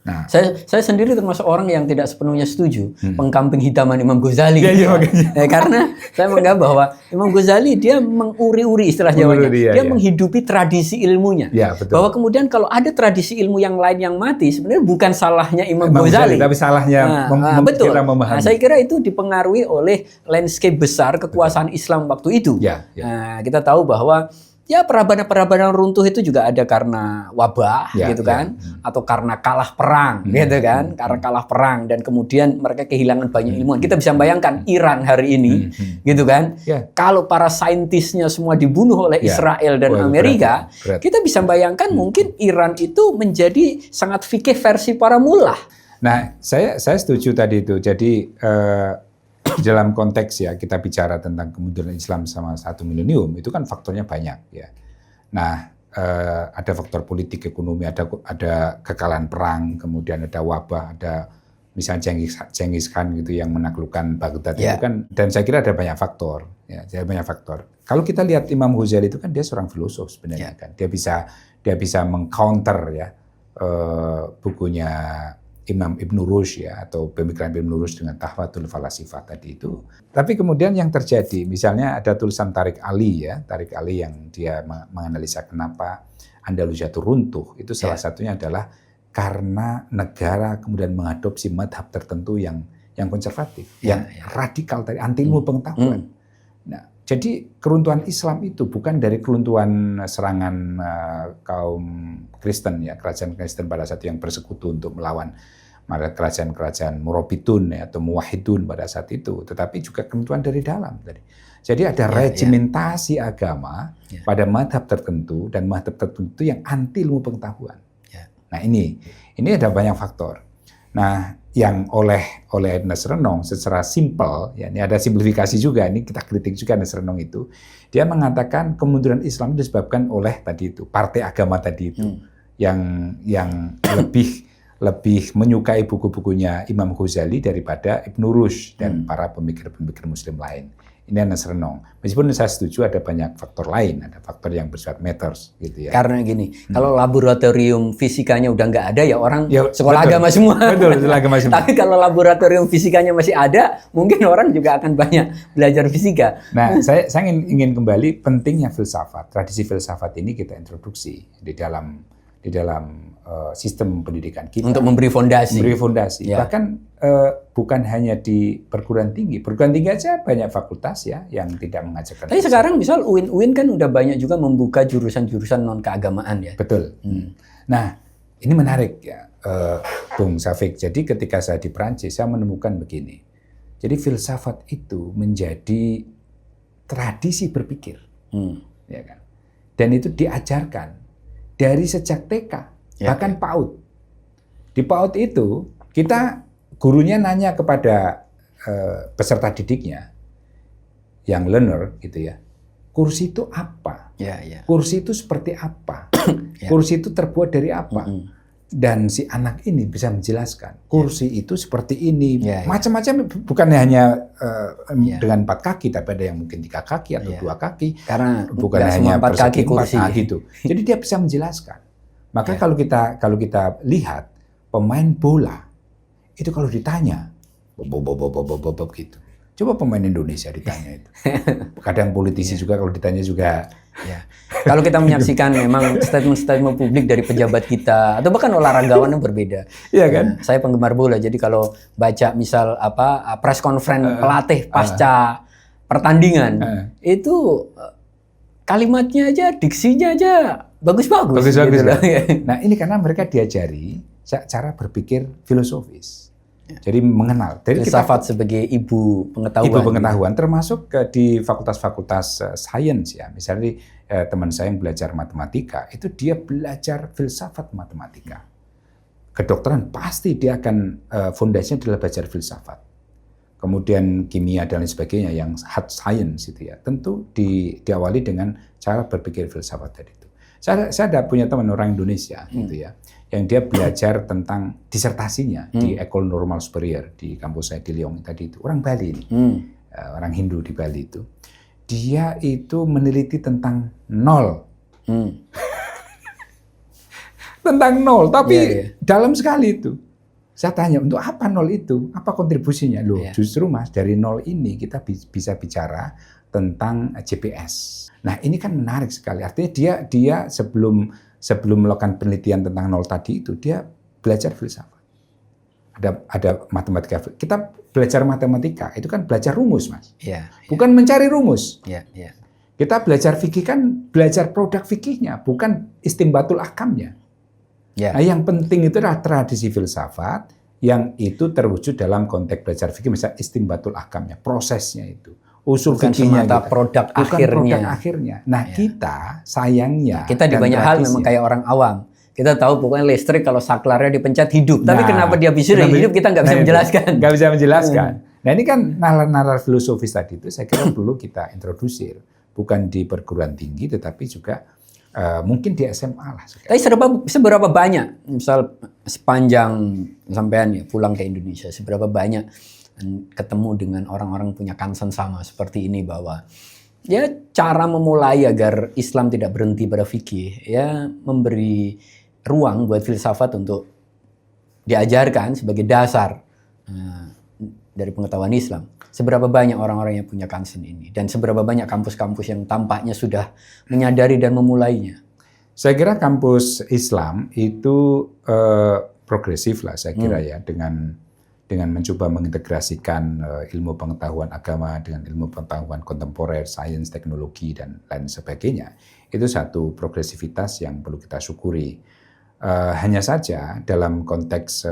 Nah, saya sendiri termasuk orang yang tidak sepenuhnya setuju pengkamping hitaman Imam Ghazali. Karena saya menganggap bahwa Imam Ghazali dia menguri-uri istilah Jawanya. Dia menghidupi tradisi ilmunya. Ya, betul. Bahwa kemudian kalau ada tradisi ilmu yang lain yang mati, sebenarnya bukan salahnya Imam Ghazali. Tapi salahnya betul. kita memahami. Saya kira itu dipengaruhi oleh landscape besar kekuasaan Islam waktu itu. Kita tahu bahwa ya peradaban runtuh itu juga ada karena wabah gitu kan, atau karena kalah perang gitu kan, karena kalah perang dan kemudian mereka kehilangan banyak ilmuwan. Kita bisa bayangkan Iran hari ini gitu kan, kalau para saintisnya semua dibunuh oleh Israel dan Amerika, kita bisa bayangkan mungkin Iran itu menjadi sangat fikih versi para mullah. Nah, saya setuju tadi itu. Jadi dalam konteks ya kita bicara tentang kemunduran Islam sama 1 milenium itu kan faktornya banyak ya. Nah ada faktor politik, ekonomi, ada kekalahan perang, kemudian ada wabah, ada misalnya Genghis Khan gitu yang menaklukkan Baghdad itu kan, dan saya kira ada banyak faktor ya, ada banyak faktor. Kalau kita lihat Imam Ghazali itu kan dia seorang filosof sebenarnya kan, dia bisa mengcounter ya bukunya Imam Ibn Rushd ya, atau pemikiran Ibn Rushd dengan Tahfatul Falasifah tadi itu. Tapi kemudian yang terjadi, misalnya ada tulisan Tariq Ali ya, Tariq Ali yang dia menganalisa kenapa Andalusia itu runtuh, itu salah satunya adalah karena negara kemudian mengadopsi madhab tertentu yang konservatif, yang radikal, anti ilmu pengetahuan. Nah, jadi keruntuhan Islam itu bukan dari keruntuhan serangan kaum Kristen ya, kerajaan Kristen pada saat yang bersekutu untuk melawan kerajaan-kerajaan Murabitun ya, atau Muwahhidun pada saat itu, tetapi juga keruntuhan dari dalam tadi. Jadi ada regimentasi agama pada madhab tertentu dan madhab tertentu yang anti ilmu pengetahuan. Nah ini ada banyak faktor. Nah yang oleh Nasranong secara simpel, ya, ini ada simplifikasi juga, ini kita kritik juga Nasranong itu, dia mengatakan kemunduran Islam itu disebabkan oleh tadi itu partai agama tadi itu yang lebih menyukai buku-bukunya Imam Ghazali daripada Ibn Rushd dan para pemikir-pemikir Muslim lain. Ini Nasranong. Meskipun saya setuju ada banyak faktor lain, ada faktor yang bersifat matters gitu ya. Karena gini, kalau laboratorium fisikanya udah nggak ada ya orang sekolah agama semua. Betul, sekolah agama semua. Tapi kalau laboratorium fisikanya masih ada, mungkin orang juga akan banyak belajar fisika. Nah, saya ingin kembali pentingnya filsafat. Tradisi filsafat ini kita introduksi di dalam sistem pendidikan kita. Untuk memberi fondasi. Ya. Bahkan bukan hanya di perguruan tinggi aja banyak fakultas ya yang tidak mengajarkan. Tapi sekarang misal UIN kan udah banyak juga membuka jurusan-jurusan non keagamaan ya. Betul. Nah ini menarik ya, Bung Safik. Jadi ketika saya di Prancis saya menemukan begini. Jadi filsafat itu menjadi tradisi berpikir, ya kan? Dan itu diajarkan dari sejak TK, bahkan PAUD. Di PAUD itu kita gurunya nanya kepada peserta didiknya, yang learner gitu ya, kursi itu apa? Kursi itu seperti apa? Kursi itu terbuat dari apa? Dan si anak ini bisa menjelaskan kursi itu seperti ini, macam-macam, bukan hanya dengan 4 kaki, tapi ada yang mungkin 3 kaki atau 2 kaki, karena bukan hanya 4 kaki kursi gitu. Jadi dia bisa menjelaskan. Maka kalau kita lihat pemain bola itu kalau ditanya gitu. Coba pemain Indonesia ditanya itu. Kadang politisi juga kalau ditanya juga. Kalau kita menyaksikan memang statement-statement publik dari pejabat kita atau bahkan olahragawan yang berbeda. Iya kan? Saya penggemar bola, jadi kalau baca misal press conference pelatih pasca pertandingan itu kalimatnya aja, diksinya aja bagus-bagus. Gitu. Nah, ini karena mereka diajari cara berpikir filosofis. Jadi mengenal. Jadi filsafat sebagai ibu pengetahuan. Ibu pengetahuan, termasuk di fakultas-fakultas sains ya. Misalnya teman saya yang belajar matematika, itu dia belajar filsafat matematika. Kedokteran pasti dia akan fondasinya adalah belajar filsafat. Kemudian kimia dan lain sebagainya yang hard science itu ya. Tentu diawali dengan cara berpikir filsafat tadi itu. Saya ada punya teman orang Indonesia gitu ya, yang dia belajar tentang disertasinya di Ecole Normale Supérieure di kampus saya di Lyon tadi itu. Orang Bali ini, orang Hindu di Bali itu. Dia itu meneliti tentang nol. Tentang nol, tapi dalam sekali itu. Saya tanya, untuk apa nol itu? Apa kontribusinya? Loh, justru Mas, dari nol ini kita bisa bicara tentang GPS. Nah, ini kan menarik sekali. Artinya dia sebelum melakukan penelitian tentang nol tadi itu, dia belajar filsafat. Ada matematika. Kita belajar matematika, itu kan belajar rumus, Mas. Bukan mencari rumus. Kita belajar fikih kan belajar produk fikihnya, bukan istimbatul ahkamnya. Nah, yang penting itu adalah tradisi filsafat yang itu terwujud dalam konteks belajar fikih, misalnya istimbatul ahkamnya, prosesnya itu. Usul fikihnya gitu. Produk akhirnya. Nah, kita sayangnya kita di banyak hal memang kayak orang awam. Kita tahu pokoknya listrik kalau saklarnya dipencet hidup. Tapi kenapa dia bisa hidup kita nggak bisa menjelaskan. Nggak bisa menjelaskan. Nah, ini kan nalar-nalar filosofis tadi itu saya kira perlu kita introdusir. Bukan di perguruan tinggi tetapi juga mungkin di SMA lah. Tapi seberapa banyak, misal sepanjang sampean ya pulang ke Indonesia, seberapa banyak ketemu dengan orang-orang punya concern sama seperti ini, bahwa ya cara memulai agar Islam tidak berhenti pada fikih, ya memberi ruang buat filsafat untuk diajarkan sebagai dasar dari pengetahuan Islam. Seberapa banyak orang-orang yang punya concern ini, dan seberapa banyak kampus-kampus yang tampaknya sudah menyadari dan memulainya? Saya kira kampus Islam itu progresif lah, saya kira ya, dengan mencoba mengintegrasikan ilmu pengetahuan agama dengan ilmu pengetahuan kontemporer, sains, teknologi, dan lain sebagainya. Itu satu progresivitas yang perlu kita syukuri. Hanya saja dalam konteks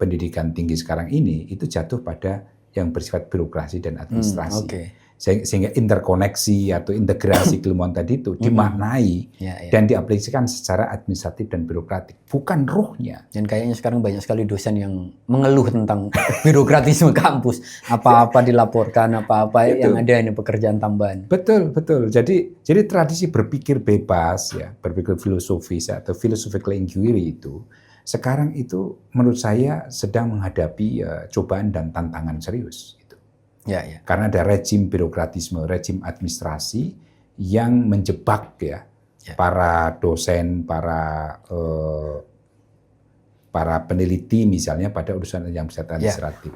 pendidikan tinggi sekarang ini, itu jatuh pada yang bersifat birokrasi dan administrasi. Sehingga interkoneksi atau integrasi keilmuan tadi itu dimaknai dan diaplikasikan secara administratif dan birokratik, bukan ruhnya. Dan kayaknya sekarang banyak sekali dosen yang mengeluh tentang birokratisme kampus. Apa-apa dilaporkan, apa-apa yang ada ini pekerjaan tambahan. Betul. Jadi tradisi berpikir bebas, ya, berpikir filosofis atau philosophical inquiry itu sekarang itu menurut saya sedang menghadapi cobaan dan tantangan serius. Karena ada rejim birokratisme, rejim administrasi yang menjebak para dosen, para peneliti misalnya pada urusan yang bersifat administratif.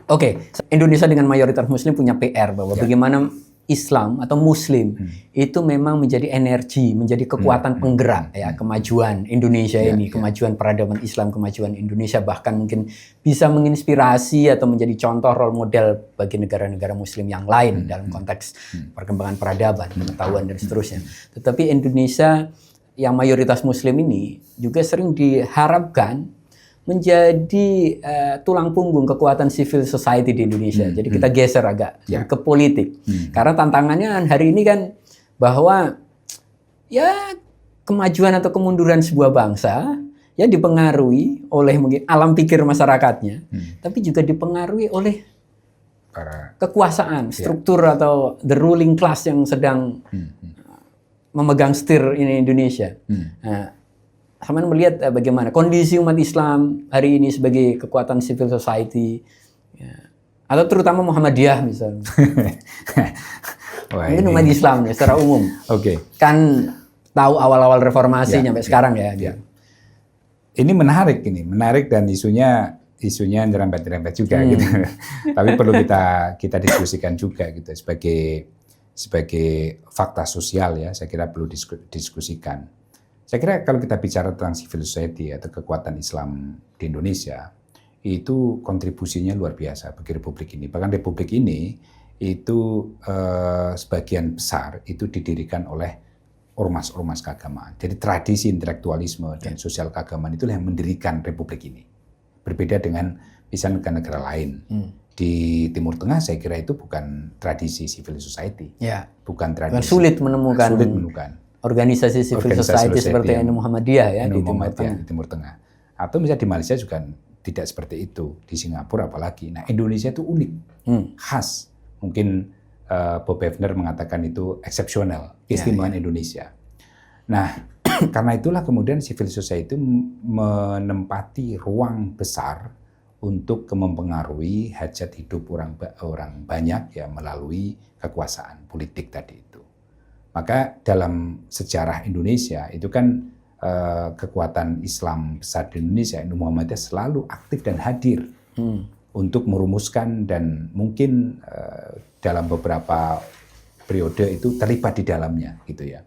Indonesia dengan mayoritas Muslim punya PR bahwa bagaimana Islam atau Muslim itu memang menjadi energi, menjadi kekuatan penggerak kemajuan Indonesia ini, kemajuan peradaban Islam, kemajuan Indonesia, bahkan mungkin bisa menginspirasi atau menjadi contoh role model bagi negara-negara Muslim yang lain dalam konteks perkembangan peradaban, pengetahuan dan seterusnya. Tetapi Indonesia yang mayoritas Muslim ini juga sering diharapkan menjadi tulang punggung kekuatan civil society di Indonesia. Jadi kita geser agak ke politik. Karena tantangannya hari ini kan bahwa ya kemajuan atau kemunduran sebuah bangsa ya dipengaruhi oleh mungkin alam pikir masyarakatnya, tapi juga dipengaruhi oleh kekuasaan, struktur atau the ruling class yang sedang memegang setir ini Indonesia. Nah, sama melihat bagaimana kondisi umat Islam hari ini sebagai kekuatan civil society, ya. Atau terutama Muhammadiyah misalnya. Mungkin umat Islam ya, secara umum. Kan tahu awal-awal reformasi sampai sekarang ya. Gitu. Ini menarik dan isunya nyerempet-nyerempet juga gitu. Tapi perlu kita diskusikan juga gitu sebagai fakta sosial ya. Saya kira perlu diskusikan. Saya kira kalau kita bicara tentang civil society atau kekuatan Islam di Indonesia, itu kontribusinya luar biasa bagi Republik ini. Bahkan Republik ini itu sebagian besar itu didirikan oleh ormas-ormas keagamaan. Jadi tradisi intelektualisme dan sosial keagamaan itulah yang mendirikan Republik ini. Berbeda dengan misalnya negara-negara lain. Di Timur Tengah saya kira itu bukan tradisi civil society. Bukan tradisi. Sulit menemukan organisasi civil society seperti NU Muhammadiyah ya di Timur Tengah. Atau misalnya di Malaysia juga tidak seperti itu, di Singapura apalagi. Nah, Indonesia itu unik, khas. Mungkin Bob Hefner mengatakan itu eksepsional, keistimewaan Indonesia. Nah, karena itulah kemudian civil society itu menempati ruang besar untuk mempengaruhi hajat hidup orang banyak ya melalui kekuasaan politik tadi itu. Maka dalam sejarah Indonesia itu kan kekuatan Islam besar di Indonesia, NU Muhammadiyah selalu aktif dan hadir untuk merumuskan dan mungkin dalam beberapa periode itu terlibat di dalamnya gitu ya.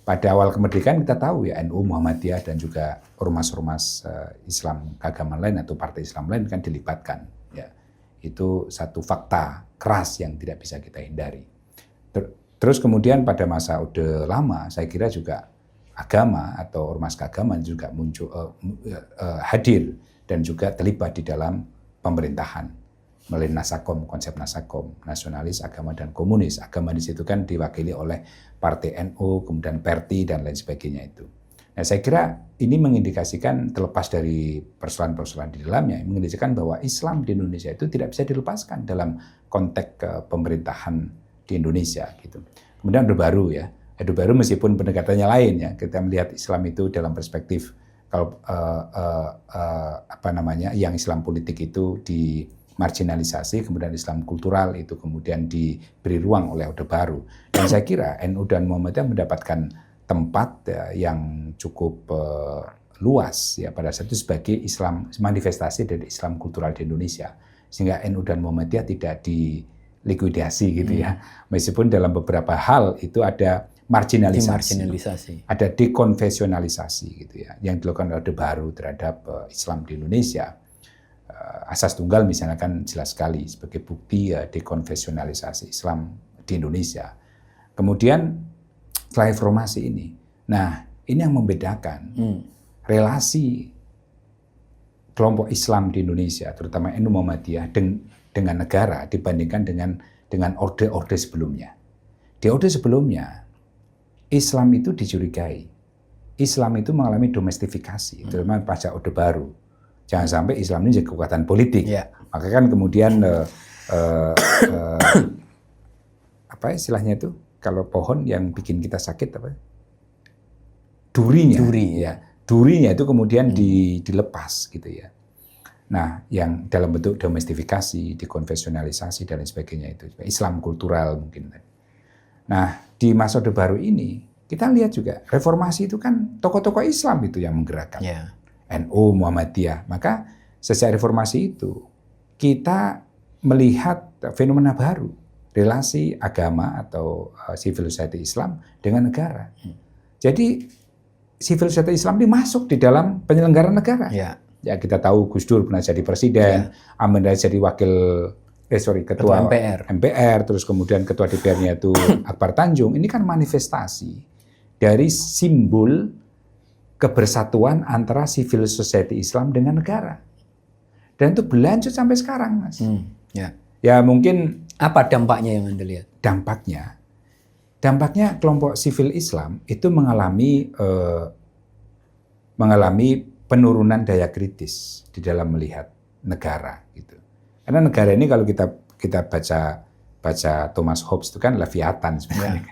Pada awal kemerdekaan kita tahu ya NU Muhammadiyah dan juga ormas-ormas Islam keagamaan lain atau partai Islam lain kan dilibatkan ya. Itu satu fakta keras yang tidak bisa kita hindari. Terus kemudian pada masa Orde Lama, saya kira juga agama atau ormas keagamaan juga muncul hadir dan juga terlibat di dalam pemerintahan melalui Nasakom, konsep Nasakom, nasionalis, agama dan komunis. Agama di situ kan diwakili oleh Partai NU, kemudian Perti dan lain sebagainya itu. Nah, saya kira ini mengindikasikan terlepas dari persoalan-persoalan di dalamnya, mengindikasikan bahwa Islam di Indonesia itu tidak bisa dilepaskan dalam konteks pemerintahan di Indonesia gitu. Kemudian Orde Baru ya. Orde Baru meskipun pendekatannya lain ya. Kita melihat Islam itu dalam perspektif kalau yang Islam politik itu dimarginalisasi, kemudian Islam kultural itu kemudian diberi ruang oleh Orde Baru. Dan saya kira NU dan Muhammadiyah mendapatkan tempat yang cukup luas ya pada saat itu sebagai Islam, manifestasi dari Islam kultural di Indonesia. Sehingga NU dan Muhammadiyah tidak likuidasi gitu ya. Meskipun dalam beberapa hal itu ada marginalisasi. Ada dekonvensionalisasi gitu ya. Yang dilakukan oleh Orde Baru terhadap Islam di Indonesia. Asas tunggal misalnya kan jelas sekali sebagai bukti dekonvensionalisasi Islam di Indonesia. Kemudian setelah reformasi ini. Nah, ini yang membedakan relasi kelompok Islam di Indonesia, terutama NU Muhammadiyah dengan negara dibandingkan dengan orde-orde sebelumnya. Di orde sebelumnya, Islam itu dicurigai. Islam itu mengalami domestifikasi, terutama pasca Orde Baru. Jangan sampai Islam ini jadi kekuatan politik. Maka kan kemudian apa istilahnya itu? Kalau pohon yang bikin kita sakit apa? Durinya. Durinya itu kemudian dilepas gitu ya. Nah, yang dalam bentuk domestifikasi, dekonvensionalisasi dan lain sebagainya itu Islam kultural mungkin. Nah, di masa Orde Baru ini kita lihat juga reformasi itu kan tokoh-tokoh Islam itu yang menggerakkan. NU, Muhammadiyah. Maka sejak reformasi itu kita melihat fenomena baru, relasi agama atau civil society Islam dengan negara. Jadi civil society Islam ini masuk di dalam penyelenggaraan negara. Ya kita tahu Gus Dur pernah jadi presiden, Amin Rais jadi ketua MPR, terus kemudian ketua DPR-nya itu Akbar Tanjung. Ini kan manifestasi dari simbol kebersatuan antara civil society Islam dengan negara. Dan itu berlanjut sampai sekarang, Mas. Ya mungkin apa dampaknya yang Anda lihat? Dampaknya kelompok sivil Islam itu mengalami penurunan daya kritis di dalam melihat negara gitu. Karena negara ini kalau kita baca Thomas Hobbes itu kan Leviathan sebenarnya.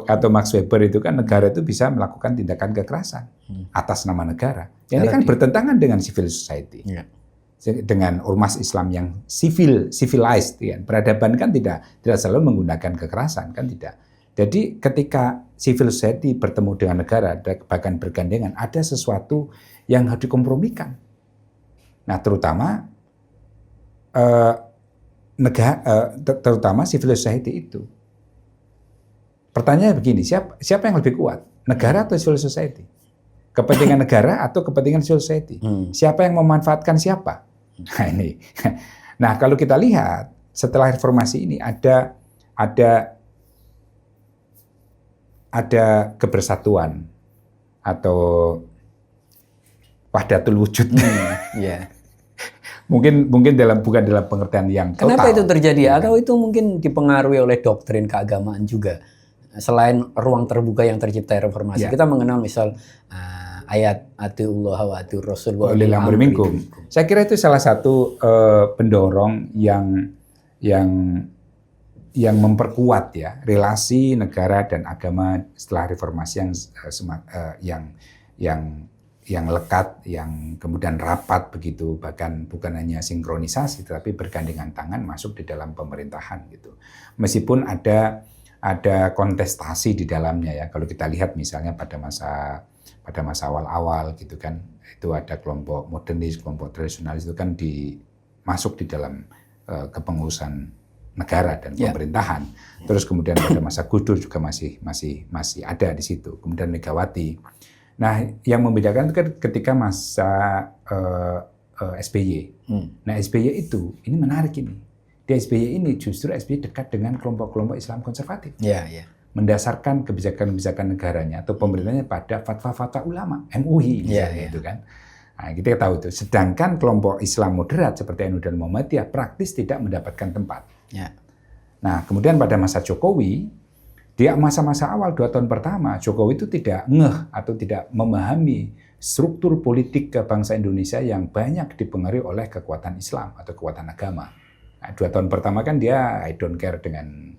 atau Max Weber itu kan negara itu bisa melakukan tindakan kekerasan atas nama negara. Ini kan bertentangan dengan civil society. Dengan ormas Islam yang civilized, ya. Peradaban kan tidak selalu menggunakan kekerasan, kan tidak. Jadi ketika civil society bertemu dengan negara, bahkan bergandengan, ada sesuatu yang harus dikompromikan. Nah, terutama terutama civil society itu. Pertanyaannya begini, siapa yang lebih kuat? Negara atau civil society? Kepentingan negara atau kepentingan civil society? Siapa yang memanfaatkan siapa? Nah ini. Nah kalau kita lihat setelah reformasi ini ada kebersatuan atau wahdatul wujud. Mungkin bukan dalam pengertian yang total. Kenapa itu terjadi? Atau itu mungkin dipengaruhi oleh doktrin keagamaan juga? Selain ruang terbuka yang tercipta reformasi, kita mengenal misal ayat atiullah wa atiur rasul wa ulil amri minkum. Saya kira itu salah satu pendorong yang memperkuat ya relasi negara dan agama setelah reformasi yang lekat, yang kemudian rapat begitu, bahkan bukan hanya sinkronisasi tetapi bergandengan tangan masuk di dalam pemerintahan gitu. Meskipun ada kontestasi di dalamnya ya. Kalau kita lihat misalnya pada masa awal-awal gitu kan, itu ada kelompok modernis, kelompok tradisionalis itu kan masuk di dalam kepengurusan negara dan pemerintahan. Terus kemudian pada masa Gus Dur juga masih ada di situ. Kemudian Megawati. Nah, yang membedakan itu kan ketika masa SBY. Nah, SBY itu ini menarik ini. Di SBY ini justru SBY dekat dengan kelompok-kelompok Islam konservatif. Mendasarkan kebijakan-kebijakan negaranya atau pemerintahnya pada fatwa-fatwa ulama, MUI misalnya itu kan. Nah, kita tahu itu. Sedangkan kelompok Islam moderat seperti NU dan Muhammadiyah praktis tidak mendapatkan tempat. Nah, kemudian pada masa Jokowi, di masa-masa awal 2 tahun pertama, Jokowi itu tidak ngeh atau tidak memahami struktur politik bangsa Indonesia yang banyak dipengaruhi oleh kekuatan Islam atau kekuatan agama. Nah, 2 tahun pertama kan dia I don't care dengan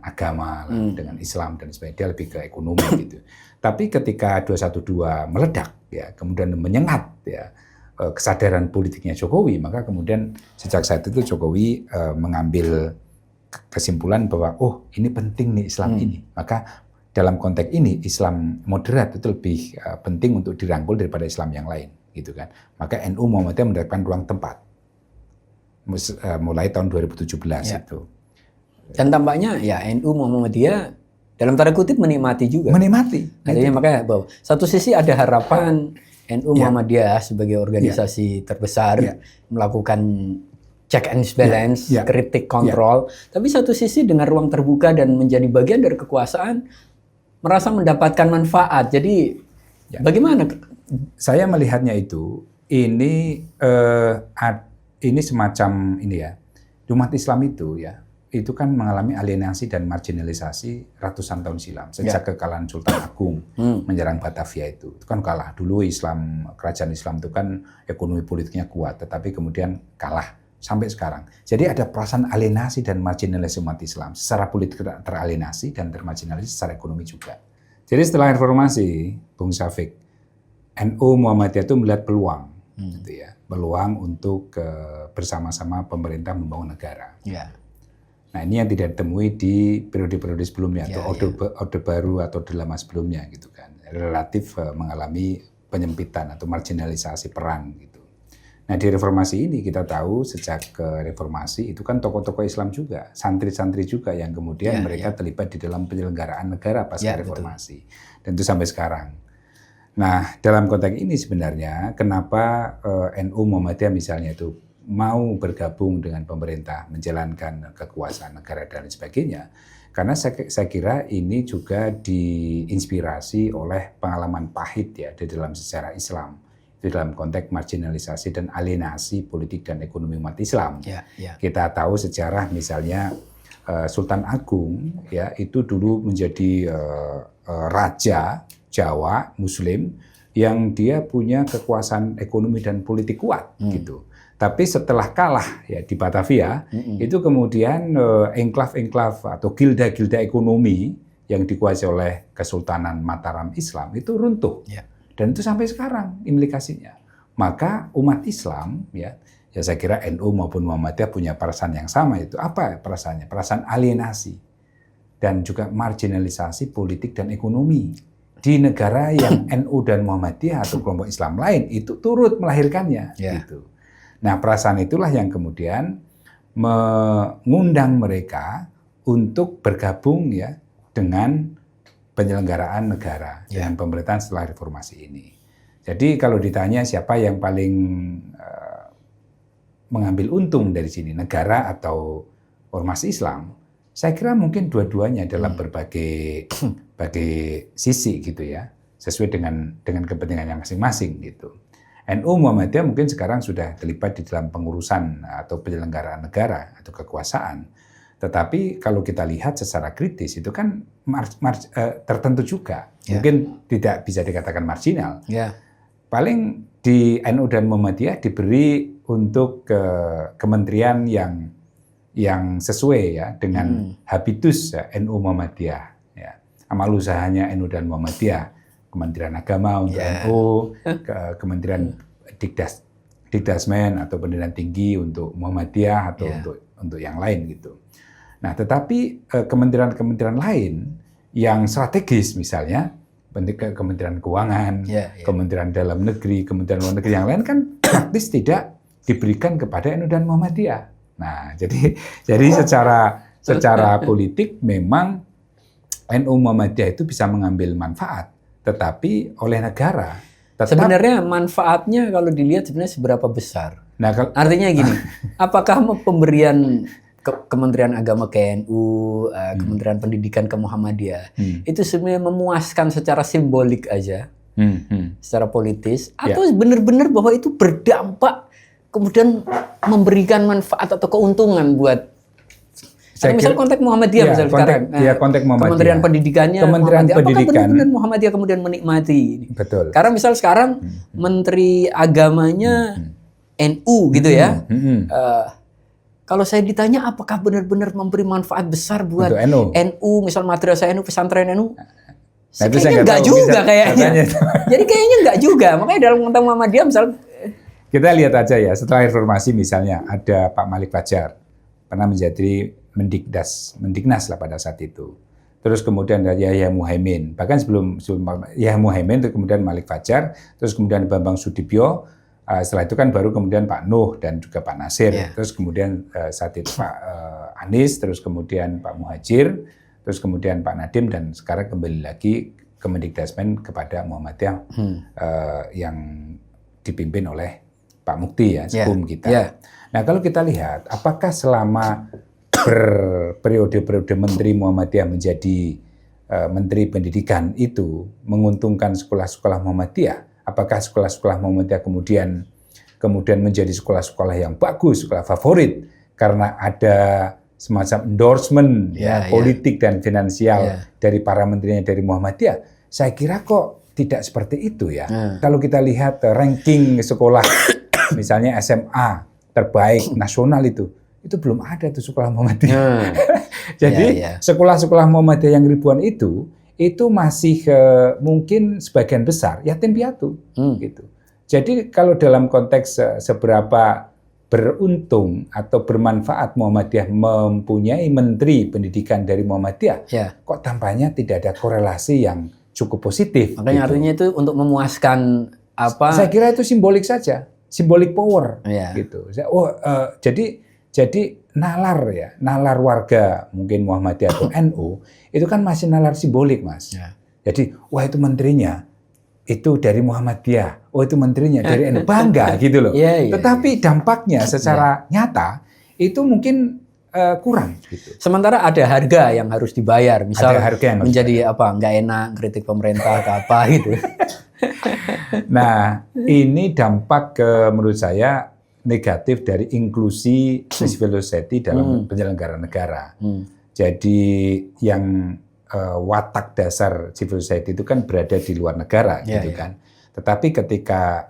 agama, dengan Islam dan sebagainya, dia lebih ke ekonomi gitu. Tapi ketika 212 meledak, ya kemudian menyengat ya kesadaran politiknya Jokowi, maka kemudian sejak saat itu Jokowi mengambil kesimpulan bahwa ini penting nih Islam ini. Maka dalam konteks ini Islam moderat itu lebih penting untuk dirangkul daripada Islam yang lain, gitu kan. Maka NU Muhammadiyah mendapatkan ruang tempat mulai tahun 2017 itu. Dan tampaknya ya NU Muhammadiyah dalam tanda kutip menikmati juga. Artinya makanya bahwa satu sisi ada harapan NU Muhammadiyah sebagai organisasi terbesar melakukan check and balance, kritik, kontrol. Tapi satu sisi dengan ruang terbuka dan menjadi bagian dari kekuasaan merasa mendapatkan manfaat. Jadi bagaimana? Saya melihatnya ini semacam ini ya. Umat Islam itu kan mengalami alienasi dan marginalisasi ratusan tahun silam sejak kekalahan Sultan Agung menyerang Batavia itu kan kalah dulu. Kerajaan Islam itu kan ekonomi politiknya kuat, tetapi kemudian kalah sampai sekarang. Jadi ada perasaan alienasi dan marginalisasi umat Islam secara politik teralienasi dan termarginalisasi secara ekonomi juga. Jadi setelah reformasi, Bung Syafiq, NU Muhammadiyah itu melihat peluang, gitu ya, peluang untuk bersama-sama pemerintah membangun negara. Nah ini yang tidak ditemui di periode-periode sebelumnya atau orde baru atau orde lama sebelumnya gitu kan, relatif mengalami penyempitan atau marginalisasi peran gitu. Nah di reformasi ini kita tahu sejak reformasi itu kan tokoh-tokoh Islam juga, santri-santri juga yang kemudian mereka terlibat di dalam penyelenggaraan negara pasca reformasi dan itu sampai sekarang. Nah dalam konteks ini sebenarnya kenapa NU Muhammadiyah misalnya itu mau bergabung dengan pemerintah menjalankan kekuasaan negara dan sebagainya, Karena saya kira ini juga diinspirasi oleh pengalaman pahit ya di dalam sejarah Islam, di dalam konteks marginalisasi dan alienasi politik dan ekonomi umat Islam. Kita tahu sejarah misalnya Sultan Agung ya itu dulu menjadi raja Jawa Muslim yang dia punya kekuasaan ekonomi dan politik kuat gitu. Tapi setelah kalah ya di Batavia, itu kemudian enklav-enklav atau gilda-gilda ekonomi yang dikuasai oleh Kesultanan Mataram Islam itu runtuh. Dan itu sampai sekarang implikasinya. Maka umat Islam ya saya kira NU maupun Muhammadiyah punya perasaan yang sama itu. Apa perasaannya? Perasaan alienasi dan juga marginalisasi politik dan ekonomi di negara yang NU dan Muhammadiyah atau kelompok Islam lain itu turut melahirkannya gitu. Nah, perasaan itulah yang kemudian mengundang mereka untuk bergabung ya dengan penyelenggaraan negara dengan pemerintahan setelah reformasi ini. Jadi kalau ditanya siapa yang paling mengambil untung dari sini, negara atau ormas Islam, saya kira mungkin dua-duanya dalam berbagai sisi gitu ya, sesuai dengan kepentingan yang masing-masing gitu. NU Muhammadiyah mungkin sekarang sudah terlibat di dalam pengurusan atau penyelenggaraan negara atau kekuasaan. Tetapi kalau kita lihat secara kritis itu kan tertentu juga. Mungkin tidak bisa dikatakan marginal. Paling di NU dan Muhammadiyah diberi untuk kementerian yang sesuai ya dengan habitus NU Muhammadiyah. Ya. Amal usahanya NU dan Muhammadiyah. Kementerian Agama untuk NU, Kementerian Dikdasmen atau Pendidikan Tinggi untuk Muhammadiyah atau untuk yang lain gitu. Nah, tetapi kementerian-kementerian lain yang strategis misalnya Kementerian Keuangan, Kementerian Dalam Negeri, Kementerian Luar Negeri yang lain kan praktis tidak diberikan kepada NU dan Muhammadiyah. Nah, jadi secara politik memang NU Muhammadiyah itu bisa mengambil manfaat. Tetapi oleh negara tetap, sebenarnya manfaatnya kalau dilihat sebenarnya seberapa besar? Nah, artinya gini, apakah pemberian Kementerian Agama ke NU, Kementerian Pendidikan ke Muhammadiyah itu sebenarnya memuaskan secara simbolik aja, secara politis, atau benar-benar bahwa itu berdampak kemudian memberikan manfaat atau keuntungan buat misal konteks Muhammadiyah misalnya sekarang. Konteks Muhammadiyah. Kementerian Pendidikannya Kementerian Pendidikan. Apakah benar-benar Muhammadiyah kemudian menikmati? Betul. Karena misal sekarang Menteri Agamanya NU gitu ya. Kalau saya ditanya apakah benar-benar memberi manfaat besar buat NU, misal madrasah NU, pesantren NU? Kayaknya enggak juga kayaknya. Jadi kayaknya enggak juga. Makanya dalam konteks Muhammadiyah misal kita lihat aja ya, setelah reformasi misalnya ada Pak Malik Fajar pernah menjadi Mendiknas lah pada saat itu. Terus kemudian ada Yahya Muhaimin. Bahkan sebelum Yahya Muhaimin itu kemudian Malik Fajar, terus kemudian Bambang Sudibyo. Setelah itu kan baru kemudian Pak Nuh dan juga Pak Nasir. Terus kemudian saat itu Pak Anies, terus kemudian Pak Muhajir, terus kemudian Pak Nadiem dan sekarang kembali lagi ke Mendikdasmen kepada Muhammadiyah yang dipimpin oleh Pak Mukti ya, sekum kita. Nah, kalau kita lihat apakah selama berperiode-periode Menteri Muhammadiyah menjadi Menteri Pendidikan itu menguntungkan sekolah-sekolah Muhammadiyah? Apakah sekolah-sekolah Muhammadiyah kemudian menjadi sekolah-sekolah yang bagus, sekolah favorit karena ada semacam endorsement politik dan finansial dari para menterinya dari Muhammadiyah? Saya kira kok tidak seperti itu ya. Kalau kita lihat ranking sekolah misalnya SMA terbaik nasional itu belum ada tuh sekolah Muhammadiyah. Jadi sekolah-sekolah Muhammadiyah yang ribuan itu masih mungkin sebagian besar yatim piatu gitu. Jadi kalau dalam konteks seberapa beruntung atau bermanfaat Muhammadiyah mempunyai menteri pendidikan dari Muhammadiyah, kok tampaknya tidak ada korelasi yang cukup positif. Makanya gitu. Artinya itu untuk memuaskan apa? Saya kira itu simbolik saja, simbolik power gitu. Jadi nalar warga mungkin Muhammadiyah atau NU itu kan masih nalar simbolik, Mas. Jadi wah itu menterinya itu dari Muhammadiyah, oh itu menterinya dari NU, bangga gitu loh. Tetapi dampaknya secara nyata itu mungkin kurang. Gitu. Sementara ada harga yang harus dibayar, misal menjadi nggak enak kritik pemerintah atau apa gitu. Nah, ini dampak menurut saya negatif dari inklusi civil society dalam penyelenggaraan negara. Jadi yang watak dasar civil society itu kan berada di luar negara, gitu kan. Tetapi ketika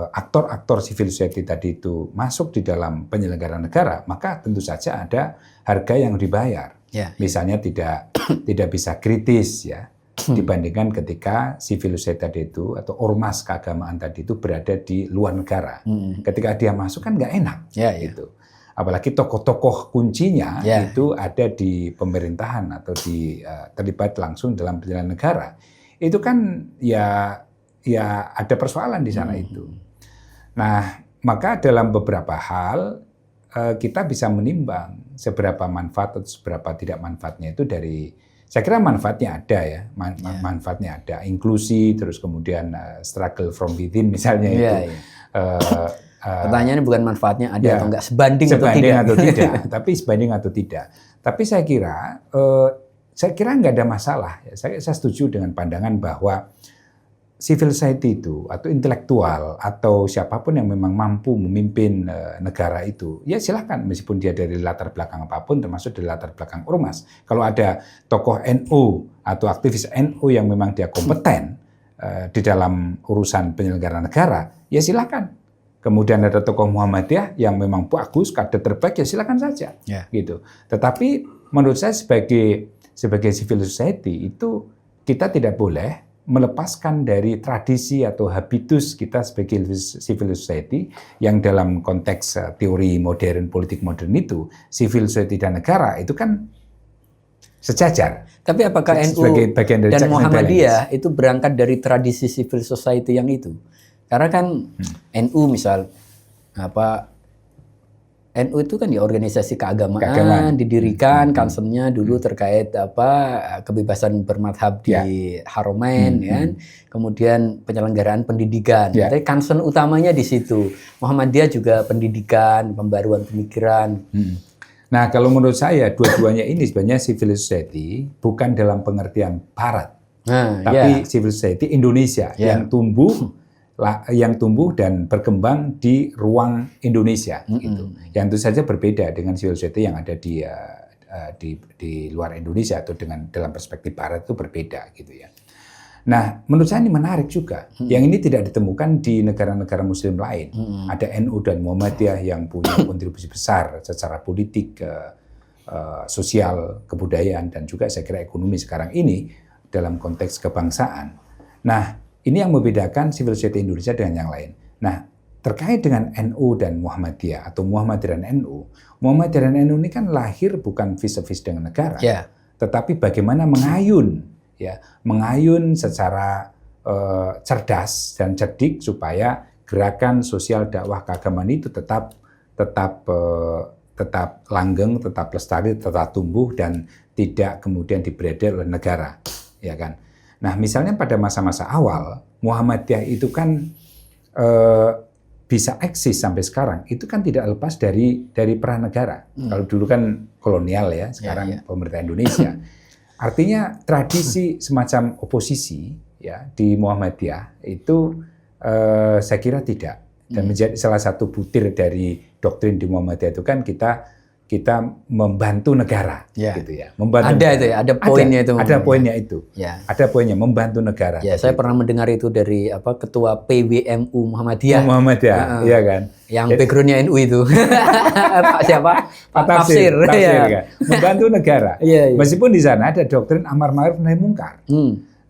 aktor-aktor civil society tadi itu masuk di dalam penyelenggaraan negara, maka tentu saja ada harga yang dibayar. Misalnya tidak bisa kritis ya. Dibandingkan ketika civil society tadi itu atau ormas keagamaan tadi itu berada di luar negara. Ketika dia masuk kan nggak enak, gitu. Apalagi tokoh-tokoh kuncinya itu ada di pemerintahan atau terlibat langsung dalam penyelenggaraan negara. Itu kan ya ada persoalan di sana itu. Nah, maka dalam beberapa hal kita bisa menimbang seberapa manfaat atau seberapa tidak manfaatnya itu dari. Saya kira manfaatnya ada ya, manfaatnya ada, inklusi, terus kemudian struggle from within misalnya itu. Pertanyaannya bukan manfaatnya ada atau enggak, sebanding atau tidak. Tapi sebanding atau tidak. Tapi saya kira nggak ada masalah. Saya setuju dengan pandangan bahwa civil society itu atau intelektual atau siapapun yang memang mampu memimpin negara itu, ya silahkan meskipun dia dari latar belakang apapun, termasuk dari latar belakang ormas. Kalau ada tokoh NU atau aktivis NU yang memang dia kompeten di dalam urusan penyelenggaraan negara, ya silahkan. Kemudian ada tokoh Muhammadiyah yang memang bagus, kader terbaik, ya silahkan saja. Gitu. Tetapi menurut saya sebagai civil society itu kita tidak boleh melepaskan dari tradisi atau habitus kita sebagai civil society yang dalam konteks teori modern, politik modern itu, civil society dan negara itu kan sejajar. Tapi apakah NU dan Muhammadiyah itu berangkat dari tradisi civil society yang itu? Karena kan NU misal NU itu kan ya organisasi keagamaan didirikan, kanselnya dulu terkait kebebasan bermadhab di Haramain, kan. Kemudian penyelenggaraan pendidikan. Jadi kansen utamanya di situ. Muhammadiyah juga pendidikan, pembaruan pemikiran. Nah, kalau menurut saya dua-duanya ini sebenarnya civil society bukan dalam pengertian Barat, tapi civil society Indonesia yang tumbuh dan berkembang di ruang Indonesia, gitu. Yang tentu saja berbeda dengan civil society yang ada di luar Indonesia atau dalam perspektif Barat itu berbeda, gitu ya. Nah, menurut saya ini menarik juga. Yang ini tidak ditemukan di negara-negara Muslim lain. Ada NU dan Muhammadiyah yang punya kontribusi besar secara politik, sosial, kebudayaan, dan juga saya kira ekonomi sekarang ini dalam konteks kebangsaan. Nah, ini yang membedakan civil society Indonesia dengan yang lain. Nah, terkait dengan NU dan Muhammadiyah atau Muhammadiyah dan NU, Muhammadiyah dan NU ini kan lahir bukan vis-a-vis dengan negara, tetapi bagaimana mengayun secara cerdas dan cerdik supaya gerakan sosial dakwah keagamaan itu tetap langgeng, tetap lestari, tetap tumbuh dan tidak kemudian diberedar oleh negara, ya kan? Nah, misalnya pada masa-masa awal, Muhammadiyah itu kan bisa eksis sampai sekarang, itu kan tidak lepas dari peran negara. Kalau dulu kan kolonial ya, sekarang pemerintah Indonesia. Artinya tradisi semacam oposisi ya di Muhammadiyah itu saya kira tidak. Dan menjadi salah satu butir dari doktrin di Muhammadiyah itu kan kita membantu negara, gitu ya. Membantu ada negara. Itu ya, ada poinnya itu. Ada poinnya itu. Ada poinnya membantu negara. Ya, saya pernah mendengar itu dari ketua PWMU Muhammadiyah. Iya kan. Yang backgroundnya NU itu. Siapa? Pak Tafsir kan. Membantu negara. Meskipun di sana ada doktrin amar ma'ruf nahi mungkar.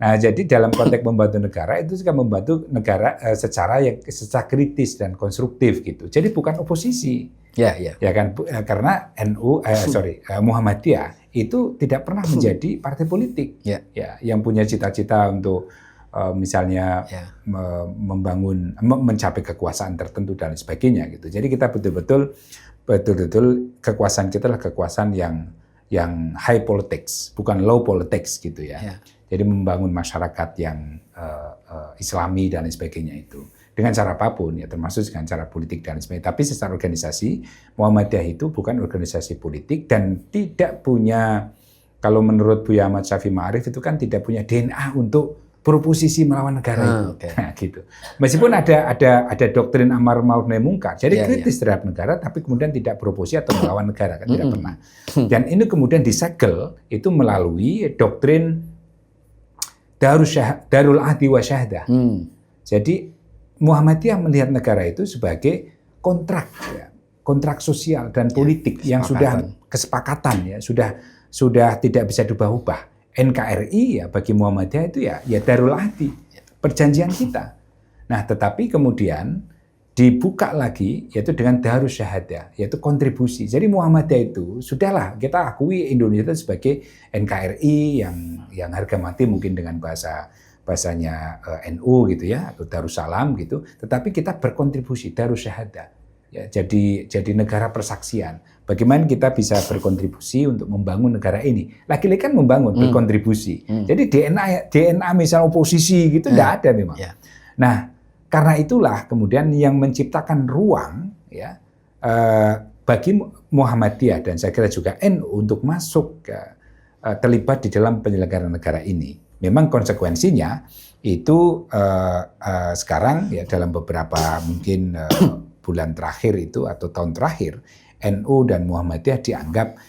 Nah, jadi dalam konteks membantu negara itu juga membantu negara secara kritis dan konstruktif gitu. Jadi bukan oposisi. Ya kan, karena Muhammadiyah itu tidak pernah menjadi partai politik. Yang punya cita-cita untuk misalnya mencapai kekuasaan tertentu dan sebagainya gitu. Jadi kita betul-betul kekuasaan kita adalah kekuasaan yang high politics, bukan low politics gitu ya. Jadi membangun masyarakat yang Islami dan sebagainya itu. dengan cara apapun ya, termasuk dengan cara politik dan sebagainya. Tapi secara organisasi Muhammadiyah itu bukan organisasi politik dan tidak punya, kalau menurut Buya Ahmad Syafi'i Ma'arif itu kan tidak punya DNA untuk beroposisi melawan negara itu. Okay. Nah, gitu. Meskipun ada doktrin amar ma'ruf nahi mungkar, jadi kritis terhadap negara, tapi kemudian tidak beroposisi atau melawan negara, kan tidak pernah. Dan ini kemudian disegel itu melalui doktrin Darul Ahdi wa Syahdah. Jadi Muhammadiyah melihat negara itu sebagai kontrak, ya, kontrak sosial dan politik yang sudah kesepakatan, ya, sudah tidak bisa diubah-ubah. NKRI ya bagi Muhammadiyah itu ya Darul Ahdi, perjanjian kita. Nah, tetapi kemudian dibuka lagi yaitu dengan Darus Syahadah, yaitu kontribusi. Jadi Muhammadiyah itu sudahlah kita akui Indonesia itu sebagai NKRI yang harga mati mungkin dengan bahasanya NU gitu ya, atau Darussalam gitu. Tetapi kita berkontribusi Darus Syahadah. Ya, jadi negara persaksian. Bagaimana kita bisa berkontribusi untuk membangun negara ini? Lagi-lagi kan membangun, berkontribusi. Jadi DNA misal oposisi gitu tidak ada memang. Nah, karena itulah kemudian yang menciptakan ruang ya bagi Muhammadiyah dan saya kira juga NU untuk masuk terlibat di dalam penyelenggaraan negara ini. Memang konsekuensinya itu sekarang ya dalam beberapa mungkin bulan terakhir itu atau tahun terakhir NU dan Muhammadiyah dianggap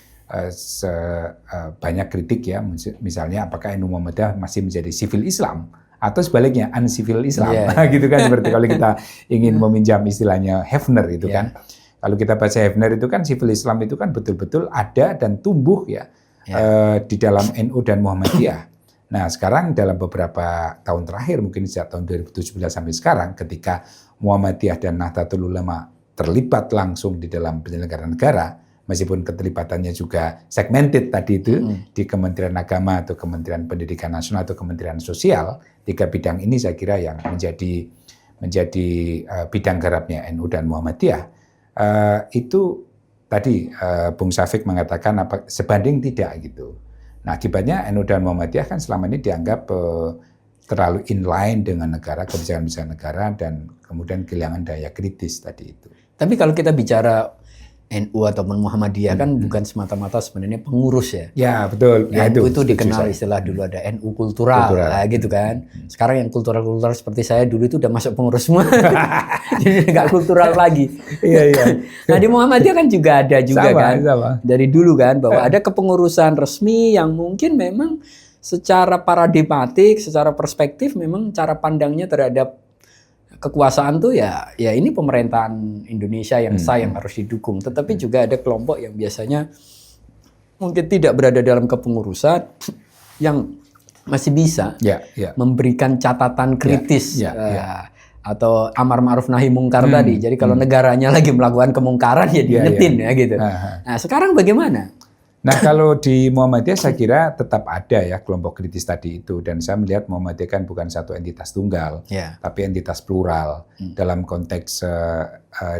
banyak kritik ya, misalnya apakah NU Muhammadiyah masih menjadi civil Islam atau sebaliknya uncivil Islam, gitu kan, seperti kalau kita ingin meminjam istilahnya Hefner itu kan. Kalau kita baca Hefner itu kan civil Islam itu kan betul-betul ada dan tumbuh ya di dalam NU dan Muhammadiyah. Nah, sekarang dalam beberapa tahun terakhir, mungkin sejak tahun 2017 sampai sekarang, ketika Muhammadiyah dan Nahdlatul Ulama terlibat langsung di dalam penyelenggaraan negara, meskipun keterlibatannya juga segmented tadi itu di Kementerian Agama atau Kementerian Pendidikan Nasional atau Kementerian Sosial, 3 bidang ini saya kira yang menjadi bidang garapnya NU dan Muhammadiyah. Itu tadi Bung Syafiq mengatakan sebanding tidak gitu. Nah, akibatnya NU dan Muhammadiyah kan selama ini dianggap terlalu inline dengan negara, kebijakan-kebijakan negara, dan kemudian kehilangan daya kritis tadi itu. Tapi kalau kita bicara NU ataupun Muhammadiyah kan bukan semata-mata sebenarnya pengurus ya. Ya, betul. Ya, NU itu dikenal istilah dulu ada NU kultural. Nah, gitu kan. Sekarang yang kultural-kultural seperti saya dulu itu udah masuk pengurus semua. Jadi nggak kultural lagi. Iya. Nah, di Muhammadiyah kan juga ada juga sama. Dari dulu kan bahwa ada kepengurusan resmi yang mungkin memang secara paradigmatik, secara perspektif memang cara pandangnya terhadap kekuasaan tuh ya ini pemerintahan Indonesia yang sah yang harus didukung. Tetapi juga ada kelompok yang biasanya mungkin tidak berada dalam kepengurusan yang masih bisa memberikan catatan kritis atau amar ma'ruf nahi mungkar tadi. Jadi kalau negaranya lagi melakukan kemungkaran ya diingetin ya gitu. Nah, sekarang bagaimana? Nah, kalau di Muhammadiyah saya kira tetap ada ya kelompok kritis tadi itu, dan saya melihat Muhammadiyah kan bukan satu entitas tunggal, tapi entitas plural. Dalam konteks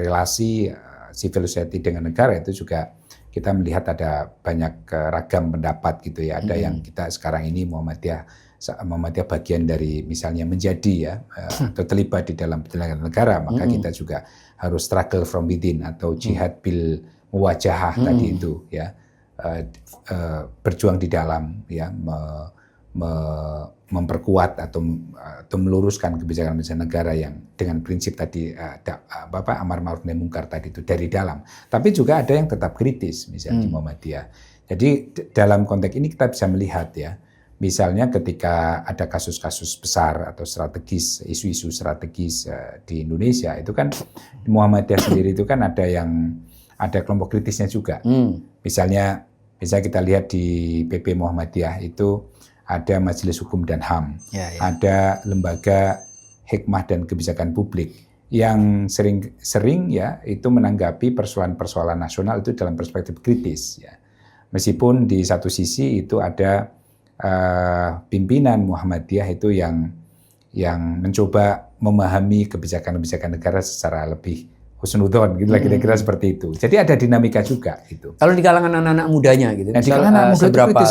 relasi civil society dengan negara itu juga kita melihat ada banyak ragam pendapat gitu ya. Ada yang kita sekarang ini Muhammadiyah bagian dari misalnya menjadi ya atau terlibat di dalam penyelenggaraan negara, maka kita juga harus struggle from within atau jihad bil muwajahah tadi itu ya. Berjuang di dalam ya memperkuat atau meluruskan kebijakan-kebijakan negara yang dengan prinsip tadi amar ma'ruf nahi mungkar tadi itu dari dalam. Tapi juga ada yang tetap kritis misalnya di Muhammadiyah. Jadi dalam konteks ini kita bisa melihat ya, misalnya ketika ada kasus-kasus besar atau strategis, isu-isu strategis di Indonesia itu kan di Muhammadiyah sendiri itu kan ada kelompok kritisnya juga. Misalnya kita lihat di PP Muhammadiyah itu ada Majelis Hukum dan HAM, ada Lembaga Hikmah dan Kebijakan Publik yang sering ya itu menanggapi persoalan-persoalan nasional itu dalam perspektif kritis ya. Meskipun di satu sisi itu ada pimpinan Muhammadiyah itu yang mencoba memahami kebijakan-kebijakan negara secara lebih husnudon gitu lah, kira-kira seperti itu. Jadi ada dinamika juga gitu. Kalau di kalangan anak-anak mudanya gitu. Nah, di kalangan anak muda itu kritis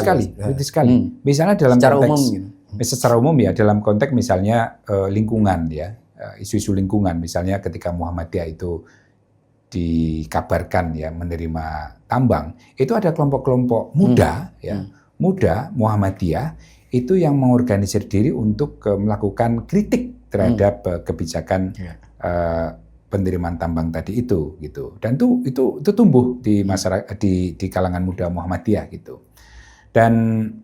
sekali. Misalnya dalam secara konteks umum gitu. Secara umum ya dalam konteks misalnya lingkungan ya. isu-isu lingkungan. Misalnya ketika Muhammadiyah itu dikabarkan ya menerima tambang, itu ada kelompok-kelompok muda muda Muhammadiyah itu yang mengorganisir diri untuk melakukan kritik terhadap kebijakan penerimaan tambang tadi itu gitu. Dan itu tumbuh di masyarakat di kalangan muda Muhammadiyah gitu. Dan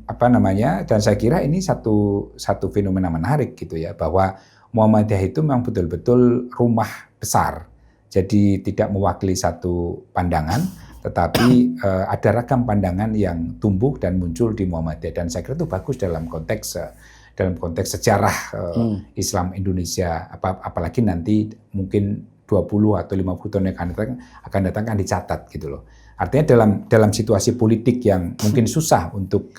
apa namanya? Dan saya kira ini satu fenomena menarik gitu ya, bahwa Muhammadiyah itu memang betul-betul rumah besar. Jadi tidak mewakili satu pandangan, tetapi ada ragam pandangan yang tumbuh dan muncul di Muhammadiyah. Dan saya kira itu bagus dalam konteks sejarah Islam Indonesia, apalagi nanti mungkin 20 atau 50 tahun yang akan datang kan dicatat gitu loh. Artinya dalam situasi politik yang mungkin susah untuk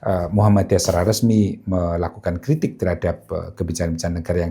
Muhammadiyah secara resmi melakukan kritik terhadap kebijakan negara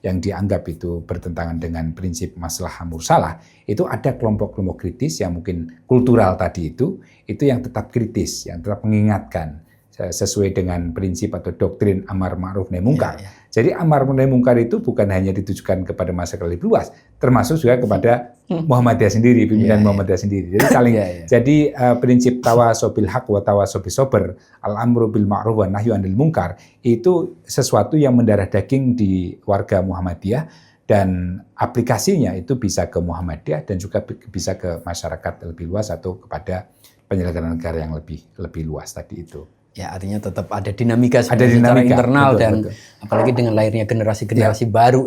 yang dianggap itu bertentangan dengan prinsip maslahah mursalah, itu ada kelompok-kelompok kritis yang mungkin kultural tadi itu yang tetap kritis, yang tetap mengingatkan sesuai dengan prinsip atau doktrin amar ma'ruf nahi mungkar. Jadi amar ma'ruf nahi mungkar itu bukan hanya ditujukan kepada masyarakat lebih luas, termasuk juga kepada Muhammadiyah sendiri, pimpinan Muhammadiyah sendiri. Jadi saling jadi prinsip tawasobil haq wa tawasobil sober, al-amru bil ma'ruf wa nahyu anil mungkar, itu sesuatu yang mendarah daging di warga Muhammadiyah, dan aplikasinya itu bisa ke Muhammadiyah dan juga bisa ke masyarakat lebih luas atau kepada penyelenggara negara yang lebih luas tadi itu. Ya, artinya tetap ada dinamika secara internal, betul. Apalagi dengan lahirnya generasi-generasi baru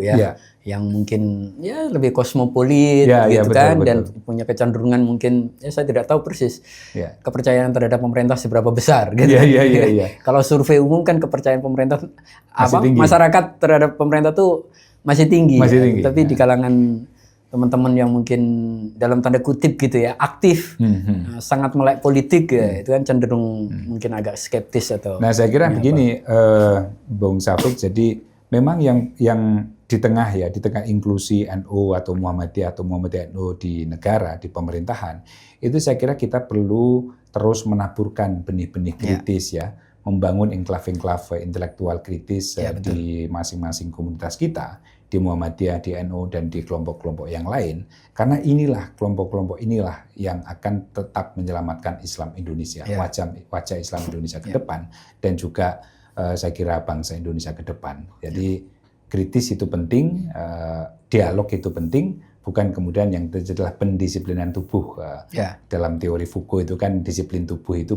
yang mungkin lebih kosmopolit gitu kan, dan punya kecenderungan mungkin saya tidak tahu persis kepercayaan terhadap pemerintah seberapa besar gitu. Kalau survei umum kan kepercayaan pemerintah masyarakat terhadap pemerintah tuh masih tinggi. Tapi di kalangan teman-teman yang mungkin dalam tanda kutip gitu ya aktif, sangat melek politik ya, itu kan cenderung mungkin agak skeptis atau. Nah, saya kira begini, Bung Syafiq, jadi memang yang di tengah inklusi NU atau Muhammadiyah NU di negara, di pemerintahan, itu saya kira kita perlu terus menaburkan benih-benih kritis membangun enklave-enklave intelektual kritis di masing-masing komunitas kita, di Muhammadiyah, di NU, dan di kelompok-kelompok yang lain. Karena kelompok-kelompok inilah yang akan tetap menyelamatkan Islam Indonesia, wajah Islam Indonesia ke depan, dan juga saya kira bangsa Indonesia ke depan. Jadi kritis itu penting, dialog itu penting, bukan kemudian yang terjadi adalah pendisiplinan tubuh. Dalam teori Foucault itu kan disiplin tubuh itu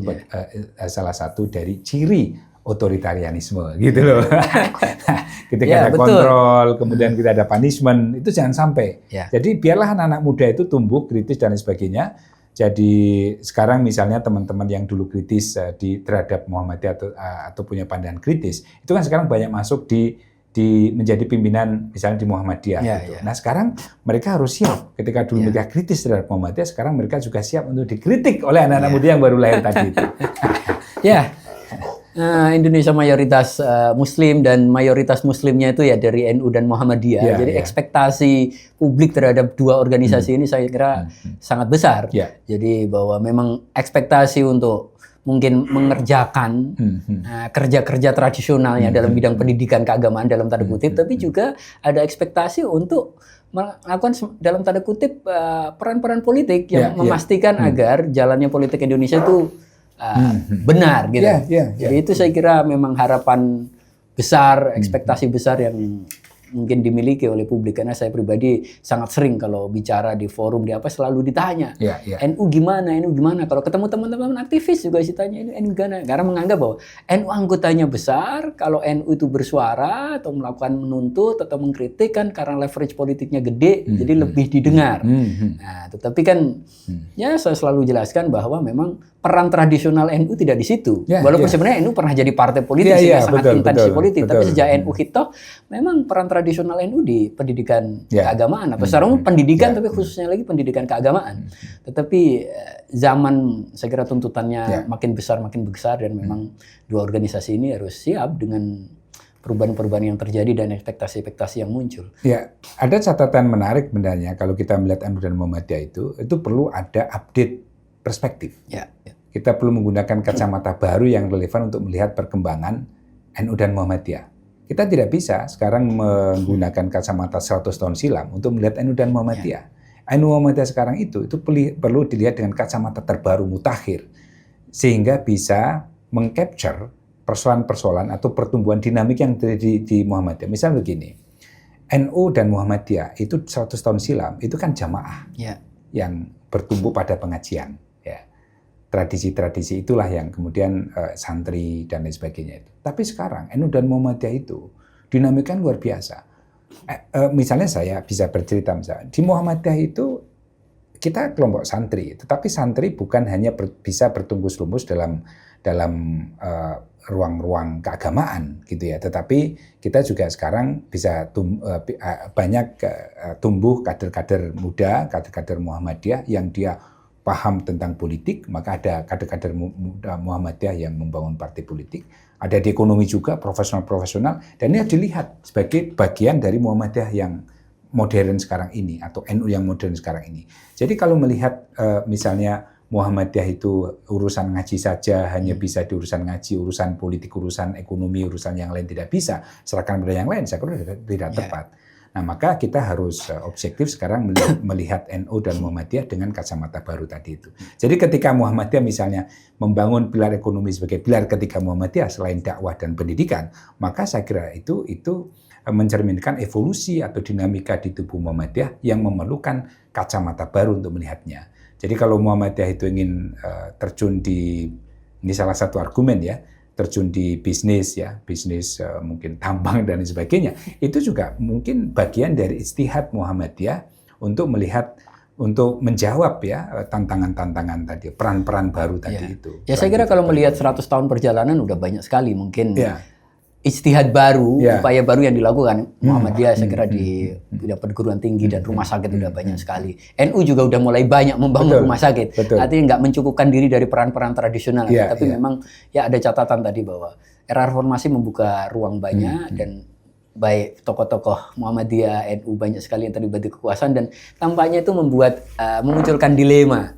salah satu dari ciri otoritarianisme gitu loh. Ketika ada kontrol, kemudian kita ada punishment, itu jangan sampai. Jadi biarlah anak-anak muda itu tumbuh kritis dan sebagainya. Jadi sekarang misalnya teman-teman yang dulu kritis terhadap Muhammadiyah atau punya pandangan kritis, itu kan sekarang banyak masuk di menjadi pimpinan misalnya di Muhammadiyah gitu. Nah, sekarang mereka harus siap. Ketika dulu mereka kritis terhadap Muhammadiyah, sekarang mereka juga siap untuk dikritik oleh anak-anak muda yang baru lahir tadi itu. Indonesia mayoritas Muslim, dan mayoritas Muslimnya itu ya dari NU dan Muhammadiyah. Jadi ekspektasi publik terhadap dua organisasi ini saya kira sangat besar. Jadi bahwa memang ekspektasi untuk mungkin mengerjakan kerja-kerja tradisionalnya dalam bidang pendidikan keagamaan dalam tanda kutip, tapi juga ada ekspektasi untuk melakukan dalam tanda kutip peran-peran politik yang memastikan agar jalannya politik Indonesia itu benar gitu. Jadi itu saya kira memang harapan besar, ekspektasi besar yang mungkin dimiliki oleh publik, karena saya pribadi sangat sering kalau bicara di forum di apa selalu ditanya NU gimana. Kalau ketemu teman-teman aktivis juga ditanya NU gimana, karena menganggap bahwa NU anggotanya besar, kalau NU itu bersuara atau melakukan menuntut atau mengkritik kan karena leverage politiknya gede, jadi lebih didengar. Nah, tetapi kan saya selalu jelaskan bahwa memang peran tradisional NU tidak di situ. Walaupun sebenarnya NU pernah jadi partai politik sehingga sangat intens di politik, tapi sejak NU hitoh memang peran tradisional NU di pendidikan keagamaan atau secara umum pendidikan, tapi khususnya lagi pendidikan keagamaan. Tetapi zaman saya kira tuntutannya makin besar dan memang dua organisasi ini harus siap dengan perubahan-perubahan yang terjadi dan ekspektasi-ekspektasi yang muncul. Ada catatan menarik sebenarnya kalau kita melihat NU dan Muhammadiyah itu perlu ada update perspektif. Kita perlu menggunakan kacamata baru yang relevan untuk melihat perkembangan NU dan Muhammadiyah. Kita tidak bisa sekarang menggunakan kacamata 100 tahun silam untuk melihat NU dan Muhammadiyah. NU Muhammadiyah sekarang itu perlu dilihat dengan kacamata terbaru mutakhir, sehingga bisa mengcapture persoalan-persoalan atau pertumbuhan dinamik yang terjadi di Muhammadiyah. Misalnya begini, NU dan Muhammadiyah itu 100 tahun silam itu kan jamaah yang bertumbuh pada pengajian. Tradisi-tradisi itulah yang kemudian santri dan lain sebagainya itu. Tapi sekarang NU dan Muhammadiyah itu dinamika luar biasa. Misalnya saya bisa bercerita misalnya di Muhammadiyah itu kita kelompok santri, tetapi santri bukan hanya bisa bertumbuh lumus dalam ruang-ruang keagamaan gitu ya, tetapi kita juga sekarang bisa banyak tumbuh kader-kader muda, kader-kader Muhammadiyah yang dia paham tentang politik, maka ada kader-kader muda Muhammadiyah yang membangun partai politik. Ada di ekonomi juga profesional-profesional, dan ini dilihat sebagai bagian dari Muhammadiyah yang modern sekarang ini atau NU yang modern sekarang ini. Jadi kalau melihat misalnya Muhammadiyah itu urusan ngaji saja, hanya bisa di urusan ngaji, urusan politik, urusan ekonomi, urusan yang lain tidak bisa, serahkan pada yang lain, saya kira tidak tepat. Nah, maka kita harus objektif sekarang melihat NU dan Muhammadiyah dengan kacamata baru tadi itu. Jadi ketika Muhammadiyah misalnya membangun pilar ekonomi sebagai pilar ketiga Muhammadiyah selain dakwah dan pendidikan, maka saya kira itu mencerminkan evolusi atau dinamika di tubuh Muhammadiyah yang memerlukan kacamata baru untuk melihatnya. Jadi kalau Muhammadiyah itu ingin terjun ini salah satu argumen ya, terjun di bisnis ya, bisnis mungkin tambang dan sebagainya, itu juga mungkin bagian dari ijtihad Muhammadiyah untuk melihat, untuk menjawab ya tantangan-tantangan tadi, peran-peran baru tadi itu. Ya saya kira kalau melihat 100 tahun perjalanan udah banyak sekali mungkin ijtihad baru, upaya baru yang dilakukan Muhammadiyah saya kira di perguruan tinggi dan rumah sakit udah banyak sekali. NU juga udah mulai banyak membangun rumah sakit. Artinya nggak mencukupkan diri dari peran-peran tradisional, tapi memang ya ada catatan tadi bahwa era reformasi membuka ruang banyak dan baik tokoh-tokoh Muhammadiyah, NU banyak sekali yang terlibat di kekuasaan, dan tampaknya itu memunculkan dilema.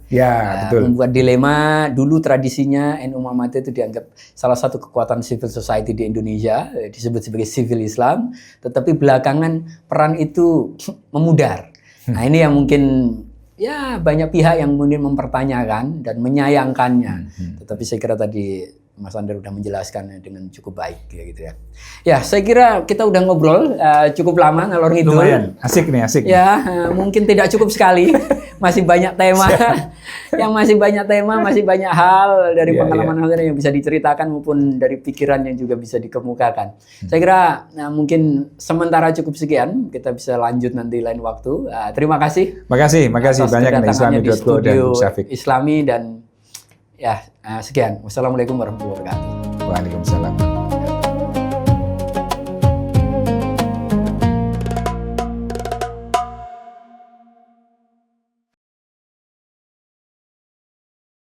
Membuat dilema. Dulu tradisinya NU Muhammadiyah itu dianggap salah satu kekuatan civil society di Indonesia, disebut sebagai civil Islam, tetapi belakangan peran itu memudar. Nah, ini yang mungkin ya banyak pihak yang kemudian mempertanyakan dan menyayangkannya. Tetapi saya kira tadi Mas Ander udah menjelaskan dengan cukup baik gitu ya. Ya, saya kira kita udah ngobrol cukup lama ngalor ngidul. Lumayan, asik nih. Ya, mungkin tidak cukup sekali. Masih banyak tema. Masih banyak hal dari pengalaman Ander yang bisa diceritakan maupun dari pikiran yang juga bisa dikemukakan. Saya kira mungkin sementara cukup sekian, kita bisa lanjut nanti lain waktu. Terima kasih. Makasih banyak nih Islami.co dan Bung Syafiq. Islami dan ya, sekian. Wassalamualaikum warahmatullahi wabarakatuh. Waalaikumsalam.